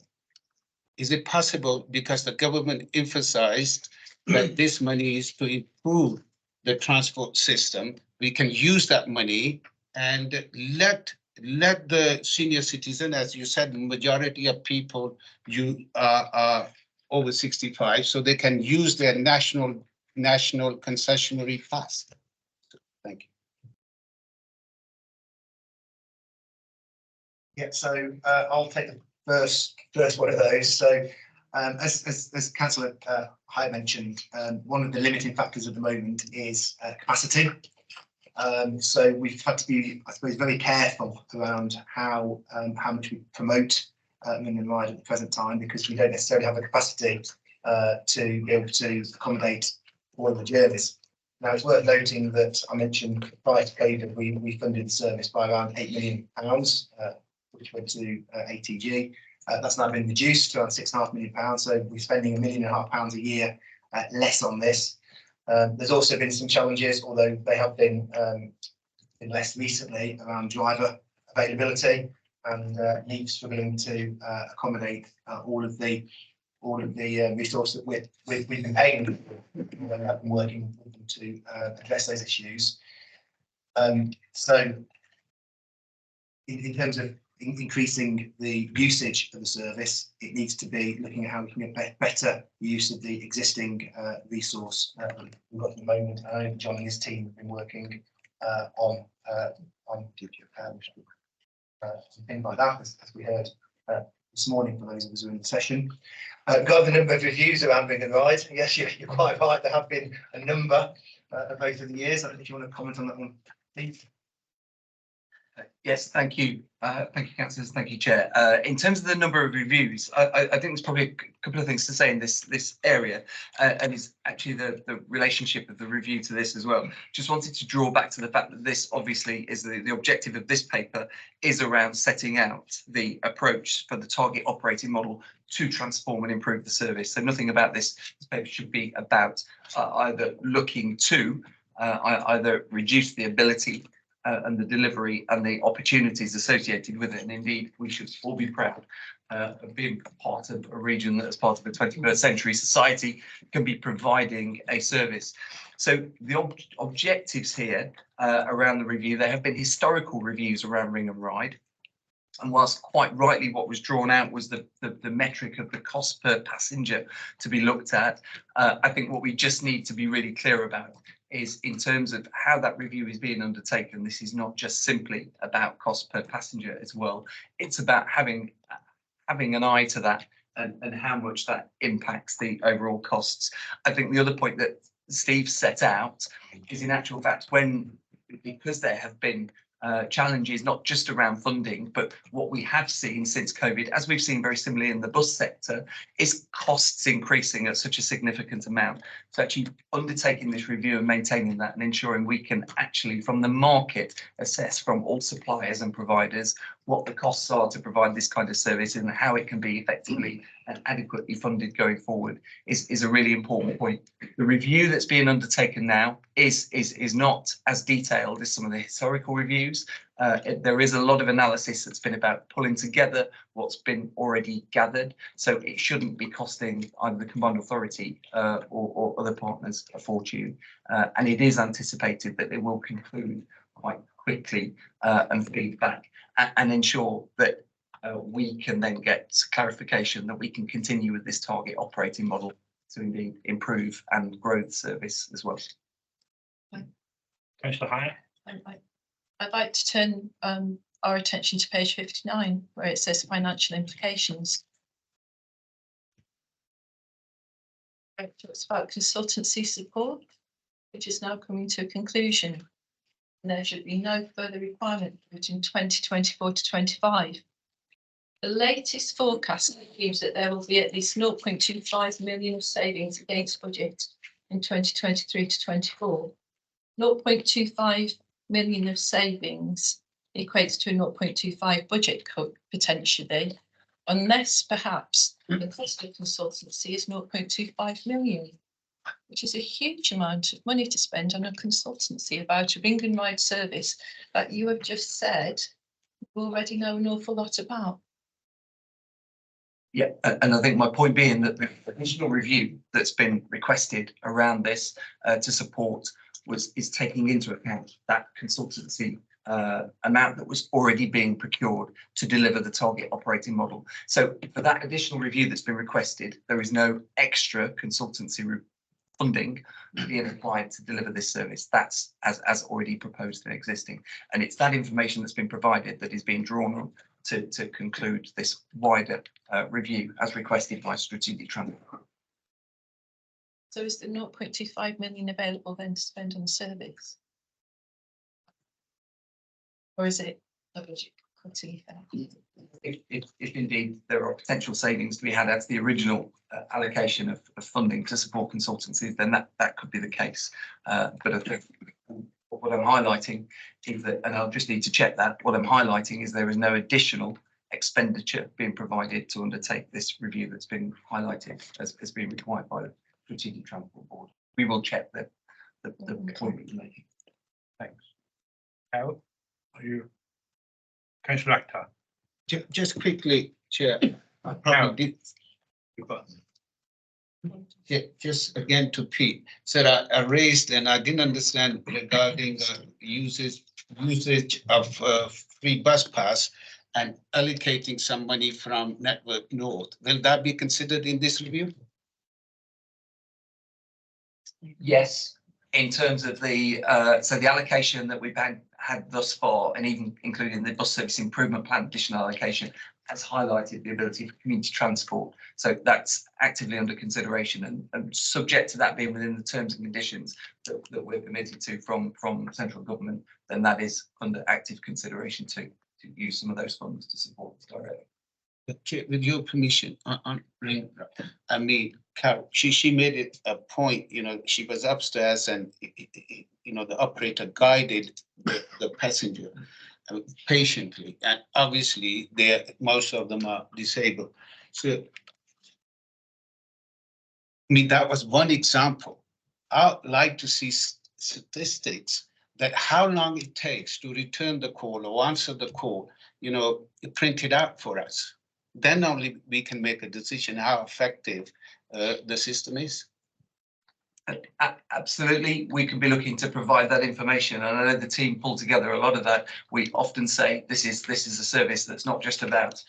is it possible, because the government emphasized that this money is to improve the transport system, we can use that money and let the senior citizen, as you said, the majority of people are over 65, so they can use their national concessionary pass. Thank you. Yeah, so I'll take the first one of those. So as Councillor High mentioned, one of the limiting factors at the moment is capacity. So we've had to be, I suppose, very careful around how much we promote minimum ride at the present time, because we don't necessarily have the capacity to be able to accommodate all of the journeys. Now, it's worth noting that I mentioned prior to COVID, we funded the service by around £8 million, which went to ATG. That's now been reduced to around £6.5 million. So we're spending £1.5 million a year less on this. There's also been some challenges, although they have been less recently, around driver availability and Leeds struggling to accommodate all of the resource that we've been paying them for, when I've been working with them to address those issues. So in terms of increasing the usage of the service, it needs to be looking at how we can get better use of the existing resource we've got at the moment. I know John and his team have been working on things like that, as we heard this morning for those of us who are in the session. Got the number of reviews around Ring and Ride. Yes, you're quite right. There have been a number over the years. I don't know if you want to comment on that one, please. Yes, thank you. Thank you, councillors. Thank you, Chair. In terms of the number of reviews, I think there's probably a couple of things to say in this area, and it's actually the relationship of the review to this as well. Just wanted to draw back to the fact that this obviously is the objective of this paper is around setting out the approach for the target operating model to transform and improve the service. So nothing about this paper should be about either looking to either reduce the ability and the delivery and the opportunities associated with it. And indeed, we should all be proud of being part of a region that, as part of a 21st century society, can be providing a service. So the objectives here around the review, there have been historical reviews around Ring and Ride. And whilst quite rightly what was drawn out was the metric of the cost per passenger to be looked at, I think what we just need to be really clear about is in terms of how that review is being undertaken. This is not just simply about cost per passenger as well. It's about having an eye to that and how much that impacts the overall costs. I think the other point that Steve set out is, in actual fact, because there have been challenges not just around funding, but what we have seen since COVID, as we've seen very similarly in the bus sector, is costs increasing at such a significant amount. So actually undertaking this review and maintaining that and ensuring we can actually, from the market, assess from all suppliers and providers what the costs are to provide this kind of service and how it can be effectively and adequately funded going forward is a really important point. The review that's being undertaken now is not as detailed as some of the historical reviews. There is a lot of analysis that's been about pulling together what's been already gathered, so it shouldn't be costing either the combined authority or other partners a fortune. And it is anticipated that it will conclude quite quickly and feed back and ensure that we can then get clarification that we can continue with this target operating model to indeed improve and grow the service as well. Councillor Hire. I'd like to turn our attention to page 59, where it says financial implications. It talks about consultancy support, which is now coming to a conclusion. And there should be no further requirement between 2024 to 25. The latest forecast claims that there will be at least 0.25 million of savings against budget in 2023 to 24. 0.25 million of savings equates to a 0.25 budget cut potentially, unless perhaps the cost of consultancy is 0.25 million, which is a huge amount of money to spend on a consultancy about a Ring and Ride service that you have just said you already know an awful lot about. Yeah, and I think my point being that the additional review that's been requested around this to support is taking into account that consultancy amount that was already being procured to deliver the target operating model. So for that additional review that's been requested, there is no extra consultancy funding being applied to deliver this service. That's as already proposed and existing. And it's that information that's been provided that is being drawn on to conclude this wider review as requested by Strategic Transport. So is the 0.25 million available then to spend on service? Or is it a budget cutting effect? If indeed there are potential savings to be had as the original allocation of funding to support consultancies, then that could be the case. But I think what I'm highlighting is that, and I'll just need to check that, what I'm highlighting is there is no additional expenditure being provided to undertake this review that's been highlighted as being required by the Strategic Transport Board. We will check the point that you're making. Thanks. Carol, are you? Councillor Akhtar. Just quickly, Chair. I probably did. Just again to Pete, sir, I raised and I didn't understand regarding usage of free bus pass and allocating some money from Network North. Will that be considered in this review? Yes, in terms of the so the allocation that we've had thus far, and even including the bus service improvement plan additional allocation, has highlighted the ability for community transport. So that's actively under consideration, and subject to that being within the terms and conditions that we're permitted to from central government, then that is under active consideration to use some of those funds to support this directly. With your permission, I mean, Carol, she made it a point, she was upstairs and, the operator guided the passenger patiently, and obviously most of them are disabled. So, I mean, that was one example. I'd like to see statistics that how long it takes to return the call or answer the call, printed out for us. Then only we can make a decision how effective the system is. Absolutely, we can be looking to provide that information, and I know the team pulled together a lot of that. We often say this is a service that's not just about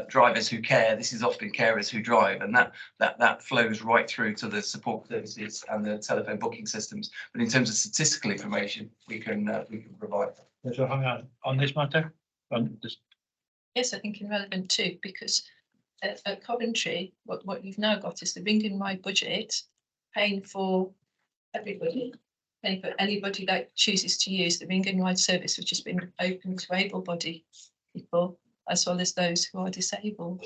drivers who care. This is often carers who drive, and that flows right through to the support services and the telephone booking systems. But in terms of statistical information, we can provide. So hang on this matter. Yes, I think irrelevant too, because at Coventry, what you've now got is the Ring and Ride budget paying for everybody, paying for anybody that chooses to use the Ring and Ride service, which has been open to able-bodied people as well as those who are disabled.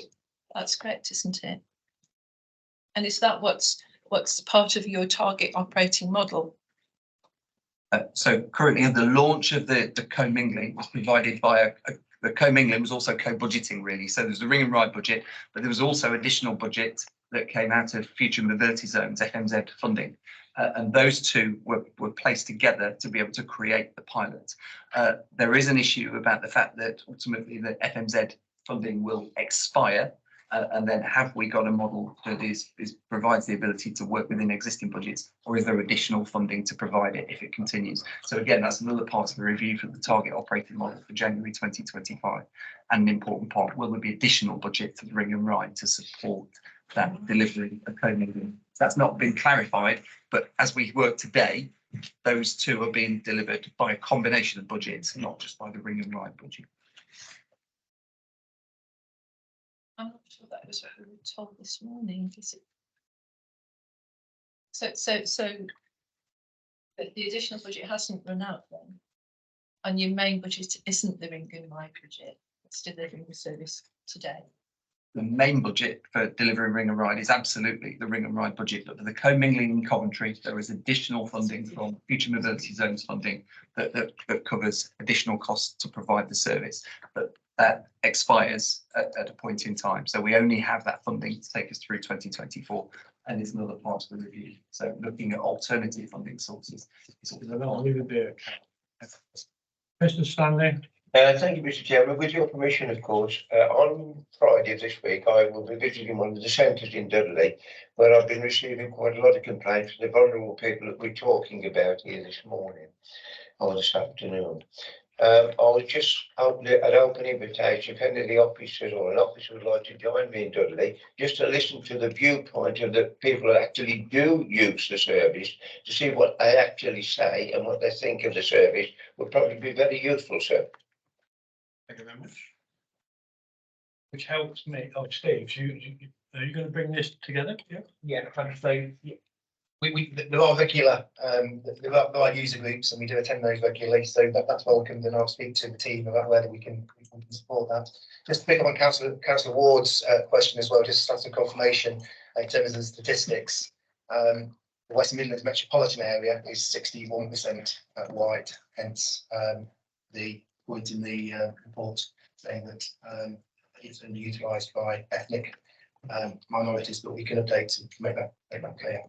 That's correct, isn't it? And is that what's part of your target operating model? So currently, the launch of the co-mingling was provided by the co-mingling was also co-budgeting, really. So there's the Ring and Ride budget, but there was also additional budget that came out of Future Mobility Zones, FMZ funding. And those two were placed together to be able to create the pilot. There is an issue about the fact that ultimately the FMZ funding will expire. And then have we got a model that provides the ability to work within existing budgets, or is there additional funding to provide it if it continues? So again, that's another part of the review for the target operating model for January 2025. And an important part, will there be additional budget for the Ring and Ride to support that delivery of co-mingling? That's not been clarified, but as we work today, those two are being delivered by a combination of budgets, not just by the Ring and Ride budget. I'm not sure that was what we were told this morning, is it? So the additional budget hasn't run out then, and your main budget isn't the Ring and Ride budget, it's delivering the service today. The main budget for delivering Ring and Ride is absolutely the Ring and Ride budget, but for the co-mingling in Coventry, there is additional funding from Future Mobility Zones funding that covers additional costs to provide the service, but that expires at a point in time. So we only have that funding to take us through 2024, and it's another part of the review. So looking at alternative funding sources. Mr. Stanley. Thank you, Mr. Chairman. With your permission, of course, on Friday of this week, I will be visiting one of the centres in Dudley, where I've been receiving quite a lot of complaints from the vulnerable people that we're talking about here this morning or this afternoon. I was just open an open invitation if any of the officers or an officer would like to join me in Dudley, just to listen to the viewpoint of the people that actually do use the service, to see what they actually say and what they think of the service would probably be very useful, sir. Thank you very much. Which helps me. Oh, Steve, are you going to bring this together? Yeah. Yeah, so there are regular, there are user groups and we do attend those regularly, so that's welcomed, and I'll speak to the team about whether we can support that. Just to pick up on Councillor Ward's question as well, just some confirmation in terms of the statistics. The West Midlands metropolitan area is 61% white, hence the point in the report saying that it's only utilised by ethnic minorities, but we can update to make that clear.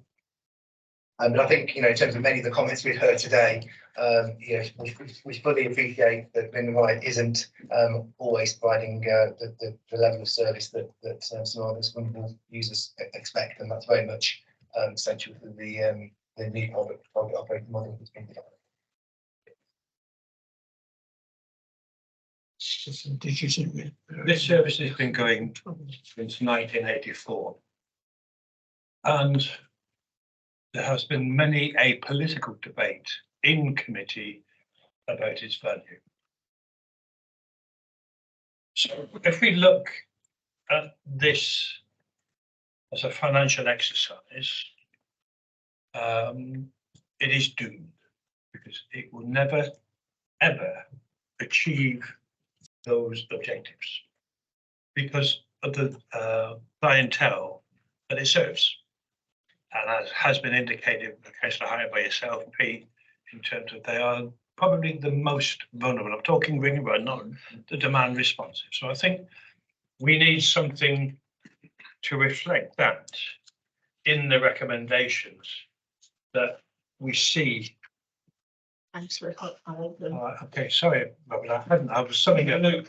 But I think, in terms of many of the comments we've heard today, we fully appreciate that Minden White isn't always providing the level of service that some of us vulnerable users expect, and that's very much essential for the new public operating model that's been developed. This service has been going since 1984. And there has been many a political debate in committee about its value. So if we look at this as a financial exercise, it is doomed because it will never, ever achieve those objectives because of the clientele that it serves. And as has been indicated in the case of hire by yourself, Pete, in terms of they are probably the most vulnerable. I'm talking ring and run, not the demand responsive. So I think we need something to reflect that in the recommendations that we see. Thanks for Okay, sorry, Robert, I was something.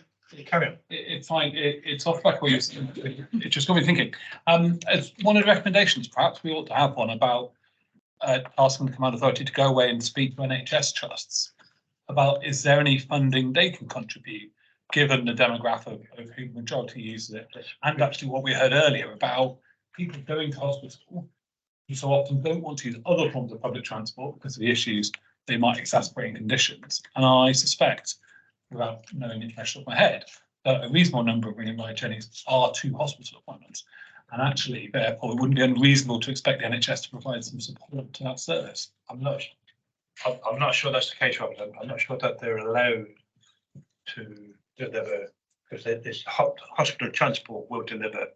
Carry on. It's fine. It's off record. It just got me thinking. As one of the recommendations, perhaps we ought to have one about asking the Command Authority to go away and speak to NHS trusts about is there any funding they can contribute, given the demographic of who the majority uses it, and actually what we heard earlier about people going to hospital who so often don't want to use other forms of public transport because of the issues they might exacerbate in conditions. And I suspect, without knowing the information off my head, that a reasonable number of ring ride journeys are to hospital appointments. And actually, therefore, it wouldn't be unreasonable to expect the NHS to provide some support to that service. I'm not sure that's the case, Robert. I'm not sure that they're allowed to deliver, because this hospital transport will deliver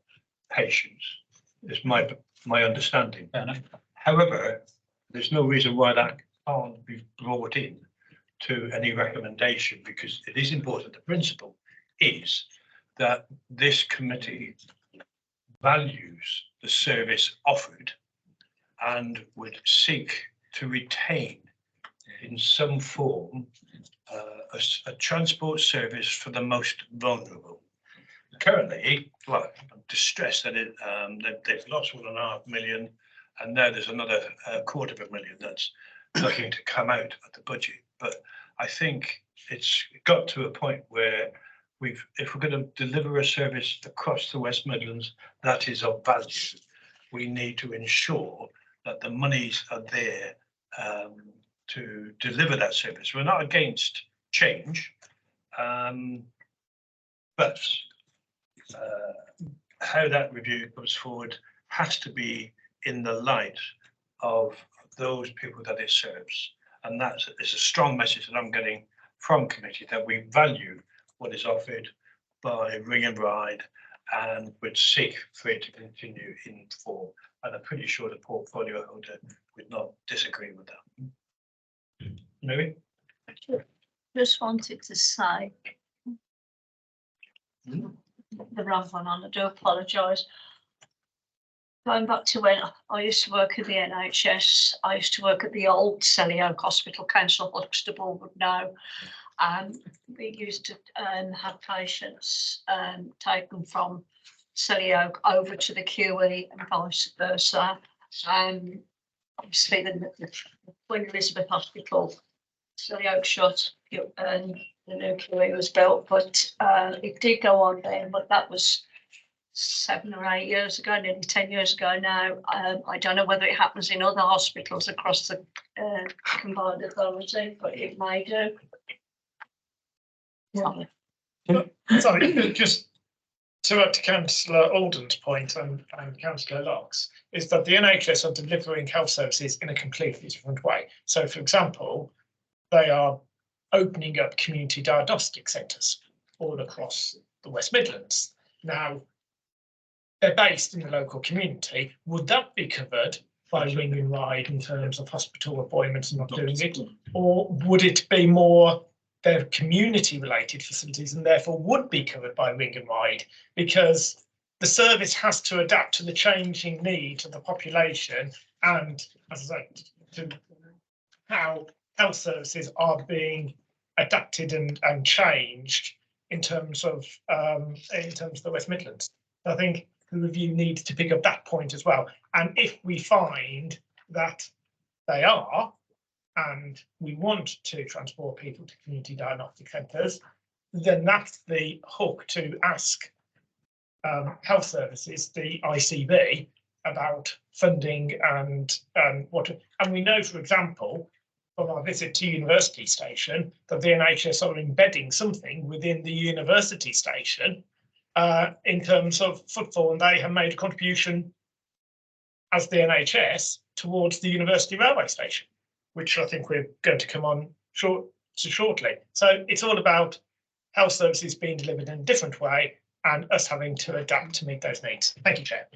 patients. It's my understanding. However, there's no reason why that can't be brought in to any recommendation, because it is important. The principle is that this committee values the service offered and would seek to retain in some form a transport service for the most vulnerable. Currently, well, I'm distressed that they've lost 1.5 million, and now there's another 250,000 that's looking to come out of the budget. But I think it's got to a point where if we're going to deliver a service across the West Midlands that is of value, we need to ensure that the monies are there to deliver that service. We're not against change, but how that review comes forward has to be in the light of those people that it serves. And that's a strong message that I'm getting from committee, that we value what is offered by Ring and Ride and would seek for it to continue in form. And I'm pretty sure the portfolio holder would not disagree with that. Maybe? Just wanted to say the wrong one on. I do apologise. Going back to when I used to work at the NHS, I used to work at the old Selly Oak Hospital, Council Huxtable would know. We used to have patients taken from Selly Oak over to the QE and vice versa. Obviously, when Elizabeth Hospital, Selly Oak shut and the new QE was built, but it did go on then, but that was 7 or 8 years ago, nearly 10 years ago now. I don't know whether it happens in other hospitals across the combined authority, but it may do. Sorry, just to add to Councillor Alden's point and Councillor Locke's, is that the NHS are delivering health services in a completely different way. So, for example, they are opening up community diagnostic centres all across the West Midlands. Now, they're based in the local community. Would that be covered by ring and ride in terms of hospital appointments and not doing it? Or would it be more their community related facilities and therefore would be covered by ring and ride? Because the service has to adapt to the changing needs of the population and, as I said, to how health services are being adapted and changed in terms of the West Midlands. I think the review needs to pick up that point as well. And if we find that they are, and we want to transport people to community diagnostic centres, then that's the hook to ask health services, the ICB, about funding and what. And we know, for example, from our visit to University Station, that the NHS are embedding something within the University Station in terms of footfall, and they have made a contribution as the NHS towards the University Railway Station, which I think we're going to come on shortly. So it's all about health services being delivered in a different way and us having to adapt to meet those needs. Thank you, Chair.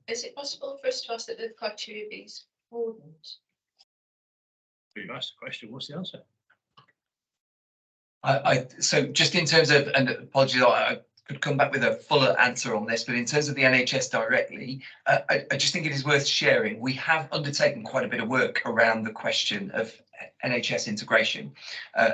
Is it possible for us to ask that the criteria be broadened? You've asked the question, what's the answer? So just in terms of, and apologies, I could come back with a fuller answer on this, but in terms of the NHS directly, I just think it is worth sharing. We have undertaken quite a bit of work around the question of NHS integration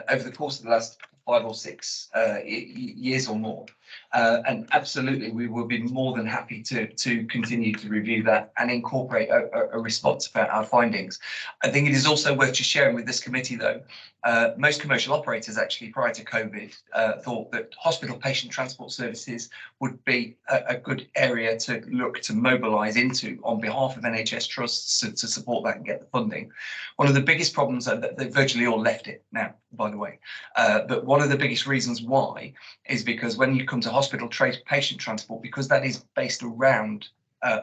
over the course of the last 5 or 6 years or more. And absolutely, we will be more than happy to continue to review that and incorporate a response about our findings. I think it is also worth just sharing with this committee, though, most commercial operators actually prior to COVID thought that hospital patient transport services would be a good area to look to mobilise into on behalf of NHS trusts to support that and get the funding. One of the biggest problems, that they virtually all left it now, by the way, but one of the biggest reasons why is because when you come to hospital patient transport, because that is based around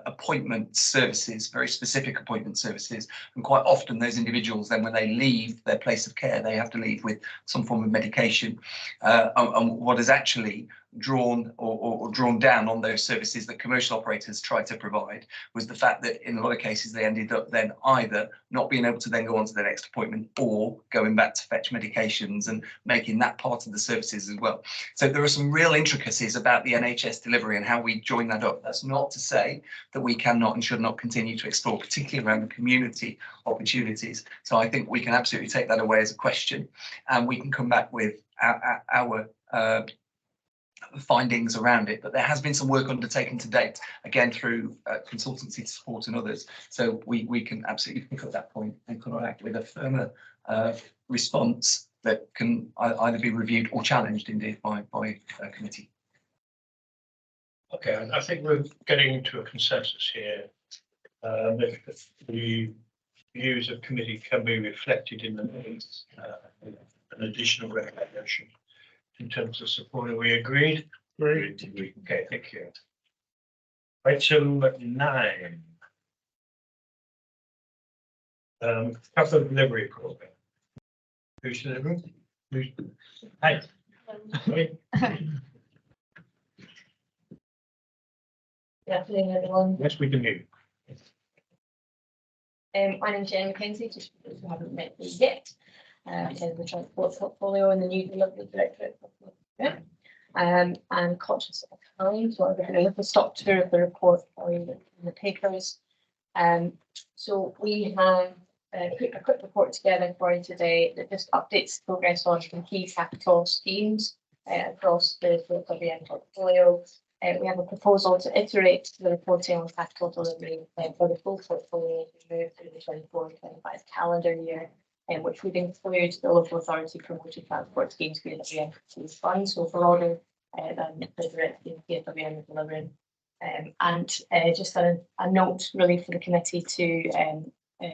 appointment services, very specific appointment services, and quite often those individuals then when they leave their place of care, they have to leave with some form of medication, and what is actually drawn or drawn down on those services that commercial operators tried to provide was the fact that in a lot of cases they ended up then either not being able to then go on to their next appointment or going back to fetch medications and making that part of the services as well. So there are some real intricacies about the NHS delivery and how we join that up. That's not to say that we cannot and should not continue to explore, particularly around the community opportunities. So I think we can absolutely take that away as a question, and we can come back with our findings around it. But there has been some work undertaken to date, again through consultancy support and others. So we can absolutely pick up that point and come back with a firmer response that can either be reviewed or challenged indeed by a committee. Okay, I think we're getting into a consensus here. If the views of committee can be reflected in the minutes, an additional recommendation in terms of support. Are we agreed? Agreed. Okay, thank you. Item 9. Capital delivery program. Who's delivering? Hey. Good afternoon, everyone. Yes, we can hear you. My name's Jenny Mackenzie, just for those who haven't met me yet. Head of the transport portfolio and the new delivery directorate. I'm conscious of time, so I'm going to have a stop tour of the report for you in the papers. So we have put a quick report together for you today that just updates progress on some key capital schemes across the WM portfolio. We have a proposal to iterate the reporting on capital delivery for the full portfolio as we move through the 24-25 calendar year, which would include the local authority promoted transport schemes for the WM funds, so broader than the direct PFWM is delivering. And just a note really for the committee to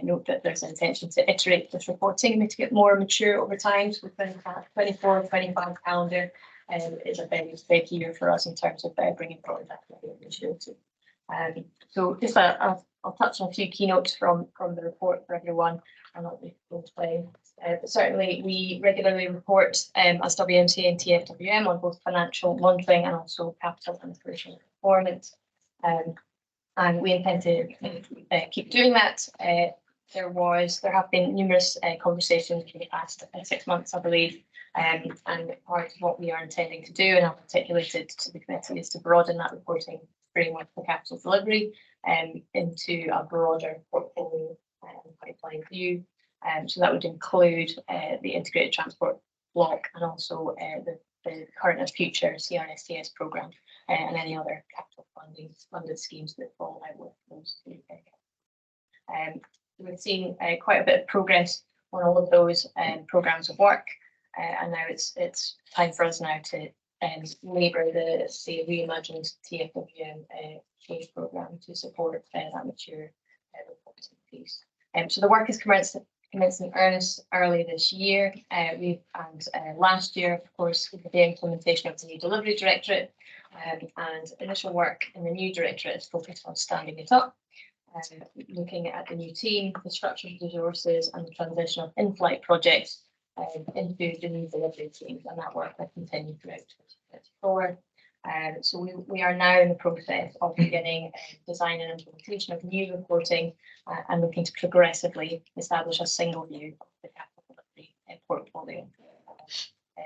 note that there's an intention to iterate this reporting and make it more mature over time. So within the 24-25 calendar, is a very big year for us in terms of bringing forward that initiative. So just I'll touch on a few keynotes from the report for everyone. I'll not be full play. But certainly we regularly report as WMC and TFWM on both financial monitoring and also capital and operational performance. And we intend to keep doing that. There have been numerous conversations for the past 6 months, I believe, and part of what we are intending to do, and I've articulated to the committee, is to broaden that reporting framework for capital delivery into a broader portfolio pipeline view. So that would include the integrated transport block and also the current and future CRSTS programme and any other capital funded schemes that fall out with those two. We've seen quite a bit of progress on all of those programmes of work, and now it's time for us now to labour the reimagined TFWM change programme to support that mature reporting piece. So the work is commenced in earnest early this year. Last year, of course, with the implementation of the new delivery directorate, and initial work in the new directorate is focused on standing it up, looking at the new team, the structured resources, and the transition of in-flight projects into the new delivery teams, and that work will continue throughout 2024. So we are now in the process of beginning design and implementation of new reporting and looking to progressively establish a single view of the capital delivery portfolio.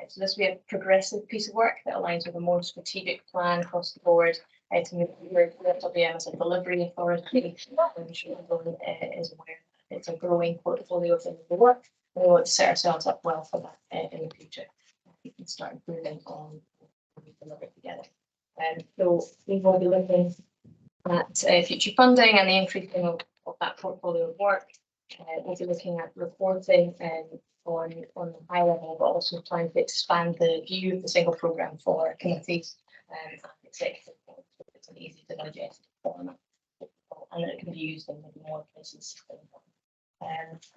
So this will be a progressive piece of work that aligns with a more strategic plan across the board to move forward with WM as a delivery authority. I'm sure everyone is aware that it's a growing portfolio of things to work. We want to set ourselves up well for that in the future. We can start improving on we deliver together. So we will be looking at future funding and the increasing of that portfolio of work. We'll be looking at reporting on the high level, but also trying to expand the view of the single programme for committees and executive board, so it's an easy to digest format, and it can be used in more places.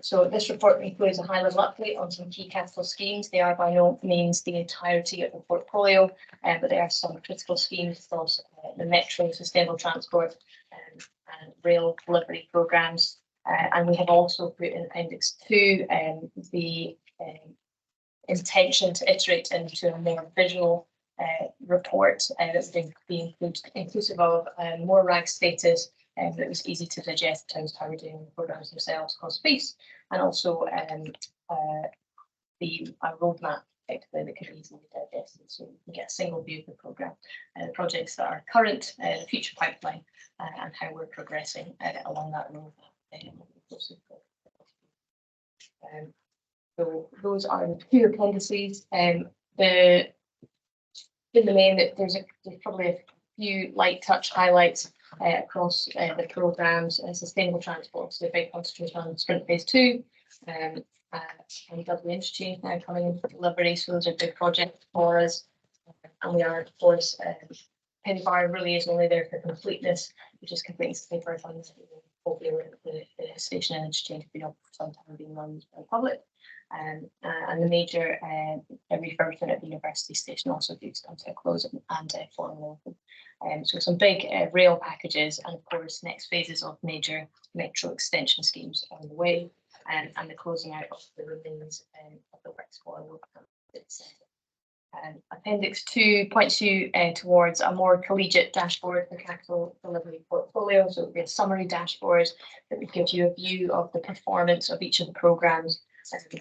So this report includes a high-level update on some key capital schemes. They are by no means the entirety of the portfolio, but there are some critical schemes across the metro, sustainable transport, and rail delivery programmes. And we have also put in Appendix 2 the intention to iterate into a more visual report that's been inclusive of more RAG status, that was easy to digest in terms of how we're doing the programmes themselves, cost base, and also the roadmap effectively that can be easily digested, so you can get a single view of the programme, the projects that are current, the future pipeline, and how we're progressing along that roadmap. So those are the two appendices. In the main, there's probably a few light touch highlights across the programmes. Sustainable transport, so the big concentration on Sprint Phase 2, and Dudley Interchange now coming into delivery. So those are big projects for us, and we are, of course, Penny Bar really is only there for completeness, which is completeness of paper funds. Hopefully, the station and interchange have been up for some time, being run by the public, and the major refurbishment at the University Station also due to come to a close and formally open. So some big rail packages, and of course next phases of major metro extension schemes on the way, and the closing out of the remains of the works for Appendix 2 points you towards a more collegiate dashboard for capital delivery portfolio. So it will be a summary dashboard that would give you a view of the performance of each of the programmes.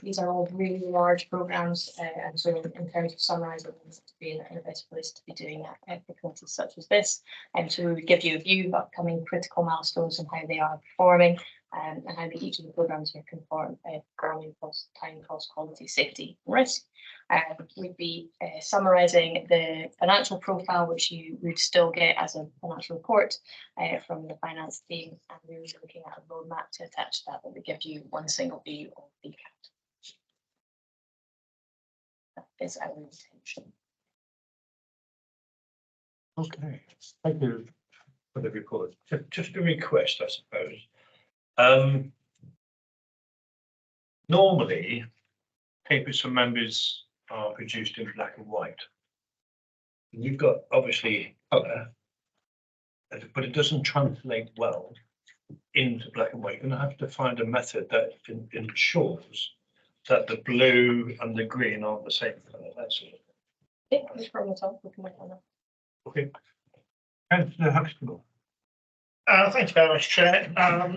These are all really large programmes, and so in terms of summarising, them to be in the best place to be doing that for committees such as this. And so we would give you a view of upcoming critical milestones and how they are performing, and how each of the programmes are performing across time, cost, quality, safety, and risk. We'd be summarising the financial profile, which you would still get as a financial report from the finance team, and we're looking at a roadmap to attach that would give you one single view of the capital. That is our intention. Okay, thank you for the report. Just a request, I suppose. Normally, papers from members are produced in black and white. You've got obviously colour, but it doesn't translate well into black and white. You're going to have to find a method that ensures that the blue and the green are the same colour. That's it. Yeah, no problem at all. We can work on that. Okay. Councillor Huxtable. Thank you very much, Chair.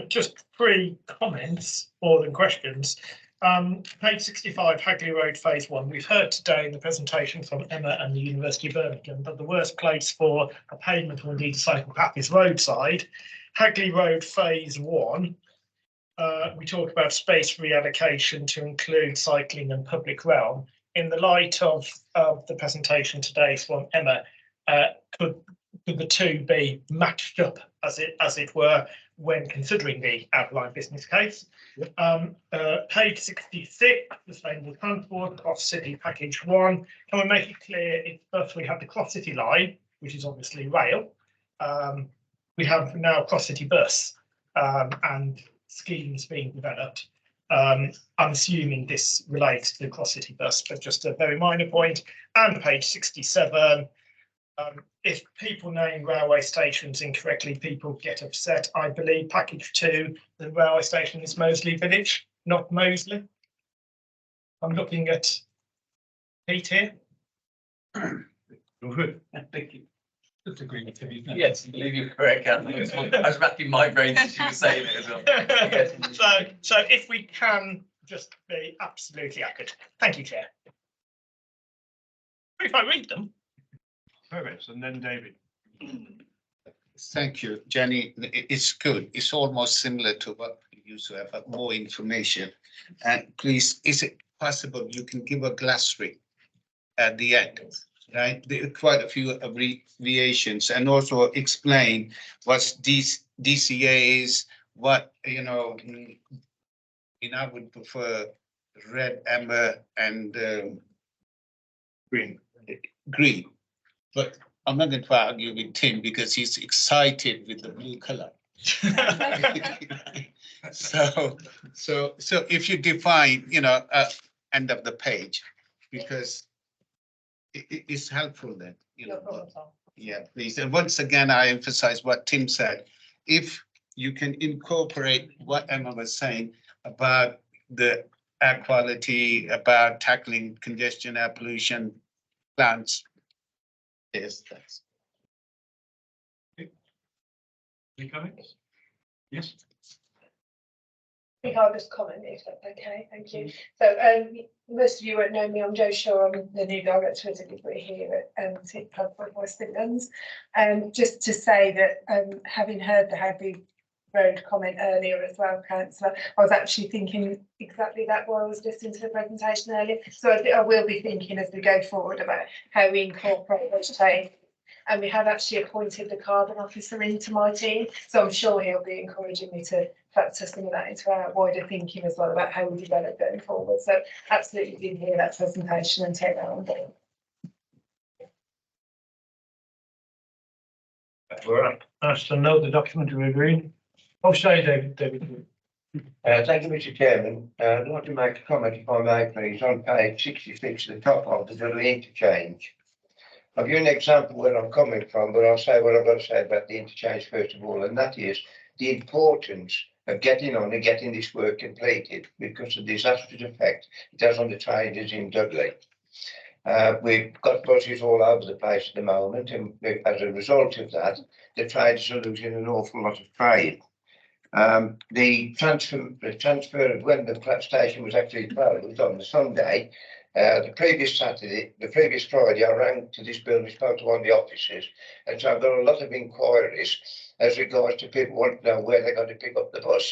Just 3 comments or questions. Page 65, Hagley Road Phase 1. We've heard today in the presentation from Emma and the University of Birmingham that the worst place for a pavement or indeed a cycle path is roadside. Hagley Road Phase 1. We talk about space reallocation to include cycling and public realm. In the light of the presentation today from Emma, could the two be matched up, as it were, when considering the outline business case? Page 66, sustainable transport, cross city package 1. Can we make it clear if first we have the cross city line, which is obviously rail, we have now cross city bus and schemes being developed. I'm assuming this relates to the cross city bus, but just a very minor point. And page 67. If people name railway stations incorrectly, people get upset. I believe package 2, the railway station is Moseley Village, not Moseley. I'm looking at Pete here. Thank you. Just agree with you. Yes, I believe you're correct, Anthony. I was racking my brains as you were saying it as well. Yes. So if we can just be absolutely accurate. Thank you, Chair. If I read them. Perfect. And then David. Thank you, Jenny. It's good. It's almost similar to what we used to have, but more information. And please, is it possible you can give a glossary at the end? Right, there are quite a few abbreviations, and also explain what DCA is, what, I would prefer red, amber, and green. But I'm not going to argue with Tim because he's excited with the blue color. So if you define, end of the page, because it's helpful then, Yeah, please. And once again, I emphasize what Tim said. If you can incorporate what Emma was saying about the air quality, about tackling congestion, air pollution plants. Yes, thanks. Any comments? Yes. I think I'll just comment if that's okay, thank you. So most of you won't know me, I'm Jo Shaw, I'm the new director of delivery here at City Transport West Midlands. Just to say that having heard the Hagley Road comment earlier as well, Councillor, I was actually thinking exactly that while I was listening to the presentation earlier. So I will be thinking as we go forward about how we incorporate vegetation. And we have actually appointed the carbon officer into my team, so I'm sure he'll be encouraging me to factor some of that into our wider thinking as well about how we develop going forward. So absolutely did hear that presentation and take that on board. We're asked to note the document to reviewed. Oh, sorry, David. Thank you, Mr. Chairman. I'd like to make a comment, if I may, please, on page 66 at the top of the Dudley interchange. I'll give you an example where I'm coming from, but I'll say what I've got to say about the interchange first of all, and that is the importance of getting on and getting this work completed because of the disastrous effect it has on the traders in Dudley. We've got buses all over the place at the moment, and as a result of that, the traders are losing an awful lot of trade. The transfer of when the station was actually closed on the Sunday, the previous Friday, I rang to this building, spoke to one of the offices, and so I've got a lot of inquiries as regards to people wanting to know where they're going to pick up the bus.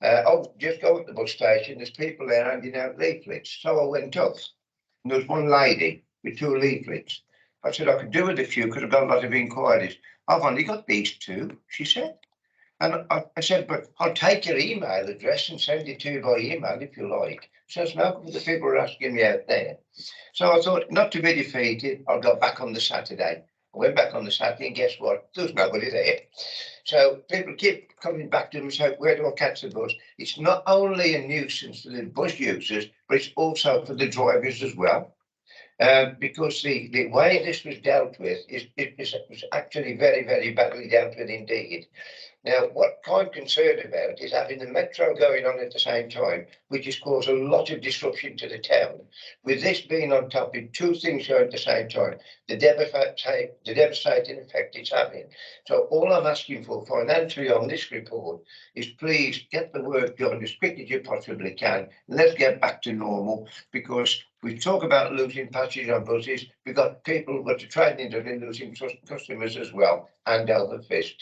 I'll just go up the bus station, there's people there handing out leaflets. So I went up, and there was one lady with 2 leaflets. I said I could do with a few because I've got a lot of inquiries. I've only got these 2, she said. And I said, but I'll take your email address and send it to you by email if you like. So it's no good, the people are asking me out there. So I thought, not to be defeated, I'll go back on the Saturday. I went back on the Saturday and guess what? There was nobody there. So people keep coming back to them and say, where do I catch the bus? It's not only a nuisance for the bus users, but it's also for the drivers as well. because the way this was dealt with it was actually very, very badly dealt with indeed. Now, what I'm concerned about is having the metro going on at the same time, which has caused a lot of disruption to the town. With this being on top of two things going at the same time, the devastating effect it's having. So all I'm asking for financially on this report is please get the work done as quick as you possibly can. Let's get back to normal, because we talk about losing passengers on buses. We've got people who got to training that are losing customers as well, hand over fist.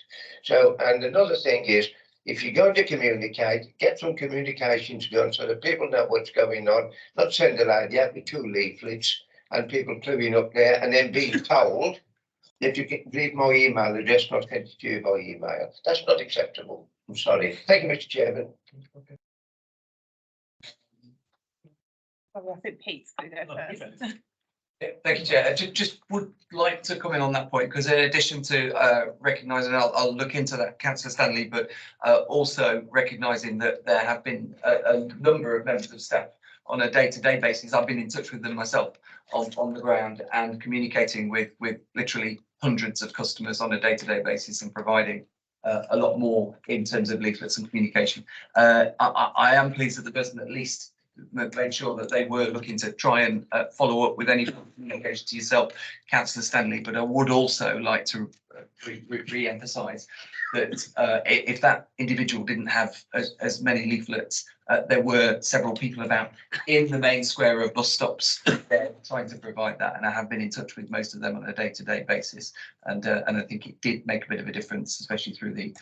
So, and another thing is, if you're going to communicate, get some communications done so that people know what's going on. Not send a lady out with 2 leaflets and people queuing up there and then being told that you can read my email address, not send it to you by email. That's not acceptable. I'm sorry. Thank you, Mr. Chairman. I think Pete's going to go first. Yeah, thank you, Chair. I just would like to comment on that point, because in addition to recognising, I'll look into that, Councillor Stanley, but also recognising that there have been a number of members of staff on a day-to-day basis. I've been in touch with them myself on the ground and communicating with literally hundreds of customers on a day-to-day basis and providing a lot more in terms of leaflets and communication. I am pleased that the person at least made sure that they were looking to try and follow up with any communication to yourself, Councillor Stanley, but I would also like to re-emphasise that if that individual didn't have as many leaflets, there were several people about in the main square of bus stops there trying to provide that, and I have been in touch with most of them on a day-to-day basis, and I think it did make a bit of a difference, especially through the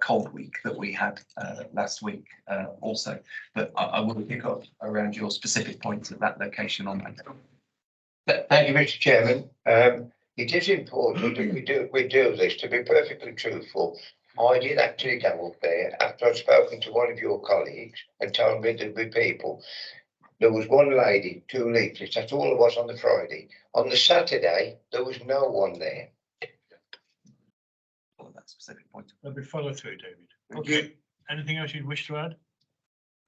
cold week that we had last week also. But I will pick up around your specific points at that location on that. Thank you, Mr. Chairman. It is important that we do this. To be perfectly truthful, I did actually go up there after I'd spoken to one of your colleagues and told me there'd be people. There was one lady, 2 leaflets. That's all it was on the Friday. On the Saturday, there was no one there. On that specific point. Let me follow through, David. Okay. Anything else you'd wish to add?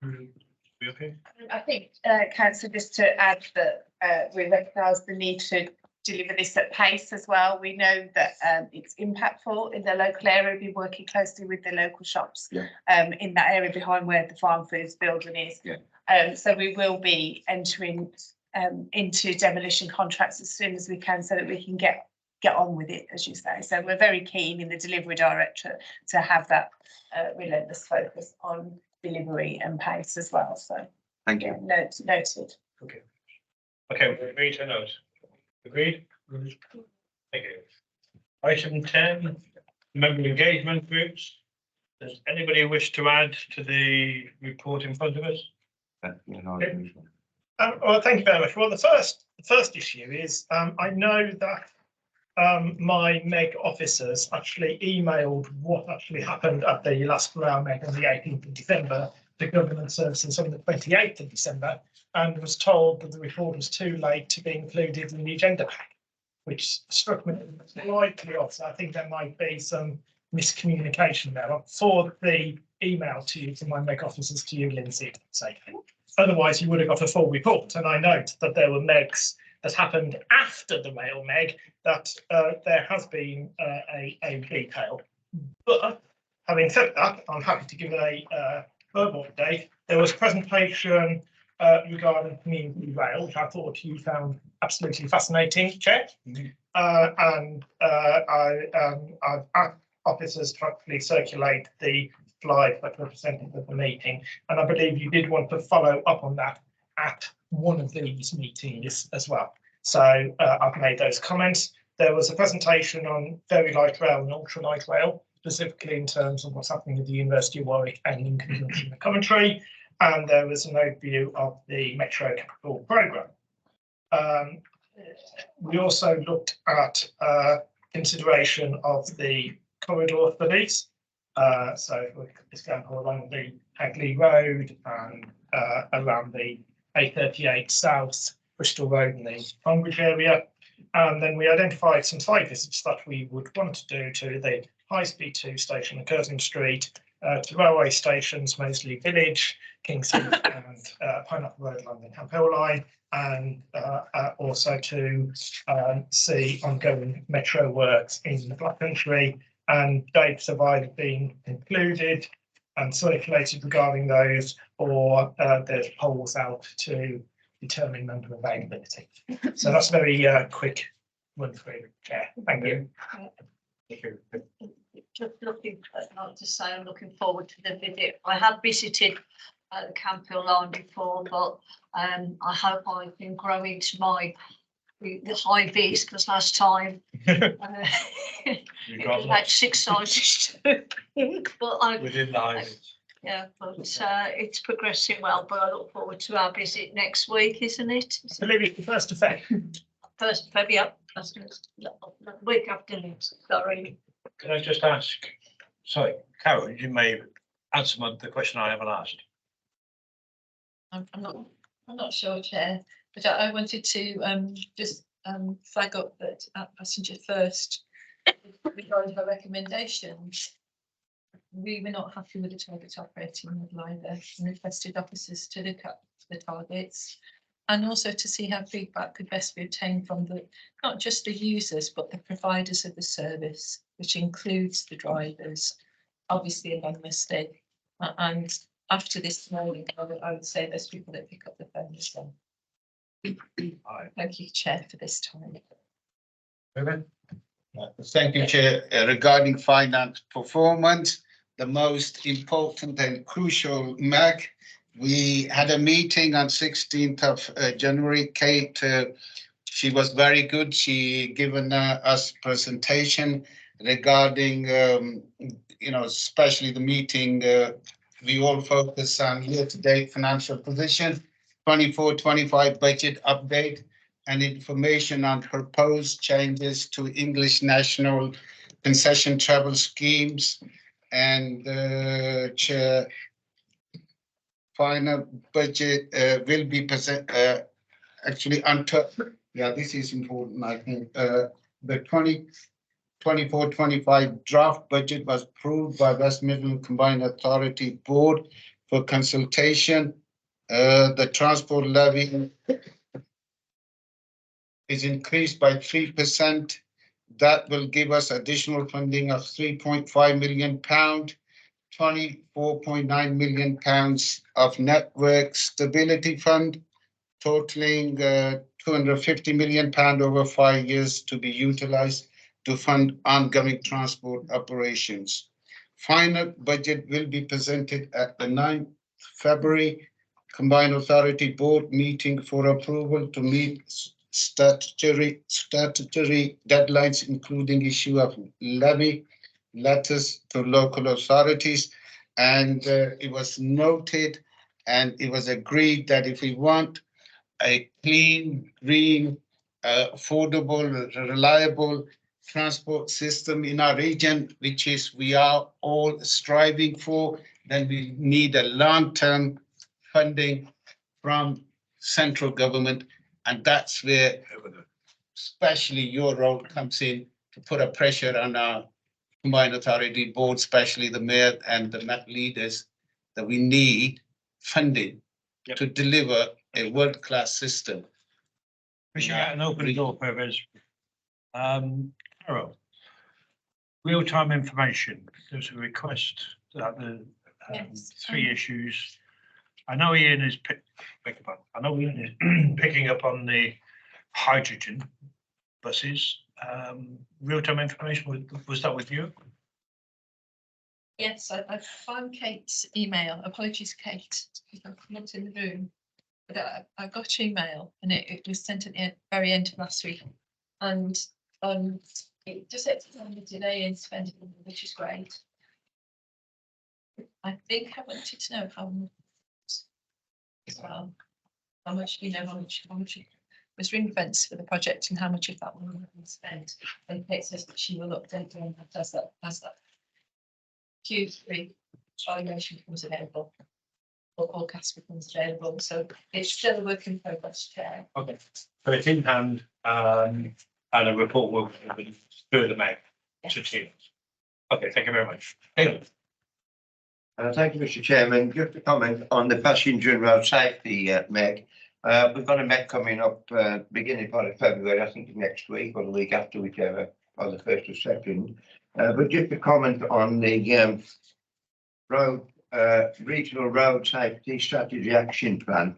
Be okay? I think, Councillor, just to add that we recognise the need to deliver this at pace as well. We know that it's impactful in the local area. We've been working closely with the local shops in that area behind where the farm foods building is. So we will be entering into demolition contracts as soon as we can, so that we can get on with it, as you say. So we're very keen in the delivery director to have that relentless focus on delivery and pace as well. So thank you. Noted. Okay. Okay, we agree to note. Agreed? Thank you. Item 10, member engagement groups. Does anybody wish to add to the report in front of us? Well, thank you very much. Well, the first issue is I know that my MEG officers actually emailed what actually happened at the last Royal MEG on the 18th of December to Government Services on the 28th of December, and was told that the report was too late to be included in the agenda pack, which struck me slightly off. So I think there might be some miscommunication there. I'll forward the email to you from my MEG officers to you, Lindsay, if it's okay. Otherwise, you would have got a full report. And I note that there were MEGs that happened after the Rail MEG, that there has been a detail. But having said that, I'm happy to give a verbal update. There was a presentation regarding community rail, which I thought you found absolutely fascinating, Chair. And I've asked officers to actually circulate the slides that were presented at the meeting, and I believe you did want to follow up on that at one of these meetings as well. So I've made those comments. There was a presentation on very light rail and ultra light rail, specifically in terms of what's happening at the University of Warwick and in conjunction with Coventry. And there was an overview of the Metro Capital Programme. We also looked at consideration of the corridor studies. So, for example, along the Hagley Road and around the A38 South, Bristol Road and the Tonbridge area. And then we identified some site visits that we would want to do to the High Speed 2 station at Curzon Street, to railway stations, Moseley Village, Kingston and Pineapple Road along the Camp Hill line, and also to see ongoing metro works in the Black Country, and dates have either been included and circulated regarding those, or there's polls out to determine member availability. So that's a very quick run through, Chair. Thank you. Just looking, not to say I'm looking forward to the visit. I have visited the Camp Hill line before, but I hope I can grow into the high vis, because last time it was about 6 sizes too big, but Within the high vis. yeah, but it's progressing well. But I look forward to our visit next week, isn't it? I believe it's the 1st of February. 1st of February, yeah, that's week after next. Sorry. Can I just ask, sorry, Carol, you may answer the question I haven't asked. I'm not sure, Chair, but I wanted to just flag up that at Passenger First, regarding her recommendations, we were not happy with the target operating model either, and requested officers to look at the targets and also to see how feedback could best be obtained from not just the users, but the providers of the service, which includes the drivers, obviously anonymously. And after this morning, I would say there's people that pick up the phone as well. Thank you, Chair, for this time. Thank you, Chair. Regarding finance performance, the most important and crucial MAG, we had a meeting on 16th of January. Kate, she was very good. She given us presentation regarding, especially the meeting. We all focus on year-to-date financial position, 24-25 budget update, and information on proposed changes to English National concession travel schemes. And Chair, final budget will be present, actually this is important, I think. The 24-25 draft budget was approved by West Midlands Combined Authority Board for consultation. The transport levy is increased by 3%. That will give us additional funding of £3.5 million, £24.9 million of network stability fund, totaling £250 million over 5 years to be utilised to fund ongoing transport operations. Final budget will be presented at the 9th February Combined Authority Board meeting for approval to meet statutory deadlines, including issue of levy letters to local authorities. And it was noted and it was agreed that if we want a clean, green, affordable, reliable transport system in our region, which is we are all striving for, then we need a long-term funding from central government. And that's where especially your role comes in, to put a pressure on our Combined Authority Board, especially the mayor and the Met leaders, that we need funding to deliver a world-class system. We should get an open door purpose. Carol, real-time information. There's a request that the three issues. I know Ian is picking up on the hydrogen buses. Real-time information, was that with you? Yes, I found Kate's email. Apologies, Kate, because I'm not in the room. But I got your email and it was sent at the very end of last week. And it just extended the delay in spending, which is great. I think I wanted to know how much as well. How much was ring fence for the project and how much of that will be spent. And Kate says that she will update on that as that Q3 valuation becomes available or forecast becomes available. So it's still a work in progress, Chair. Okay, so it's in hand, and a report will be through the May to teams. Okay, thank you very much. Thank you, Mr. Chairman. Just a comment on the passenger and road safety, Meg. We've got a Meg coming up beginning part of February, I think next week or the week after, whichever, or the 1st or 2nd. But just a comment on the road regional road safety strategy action plan.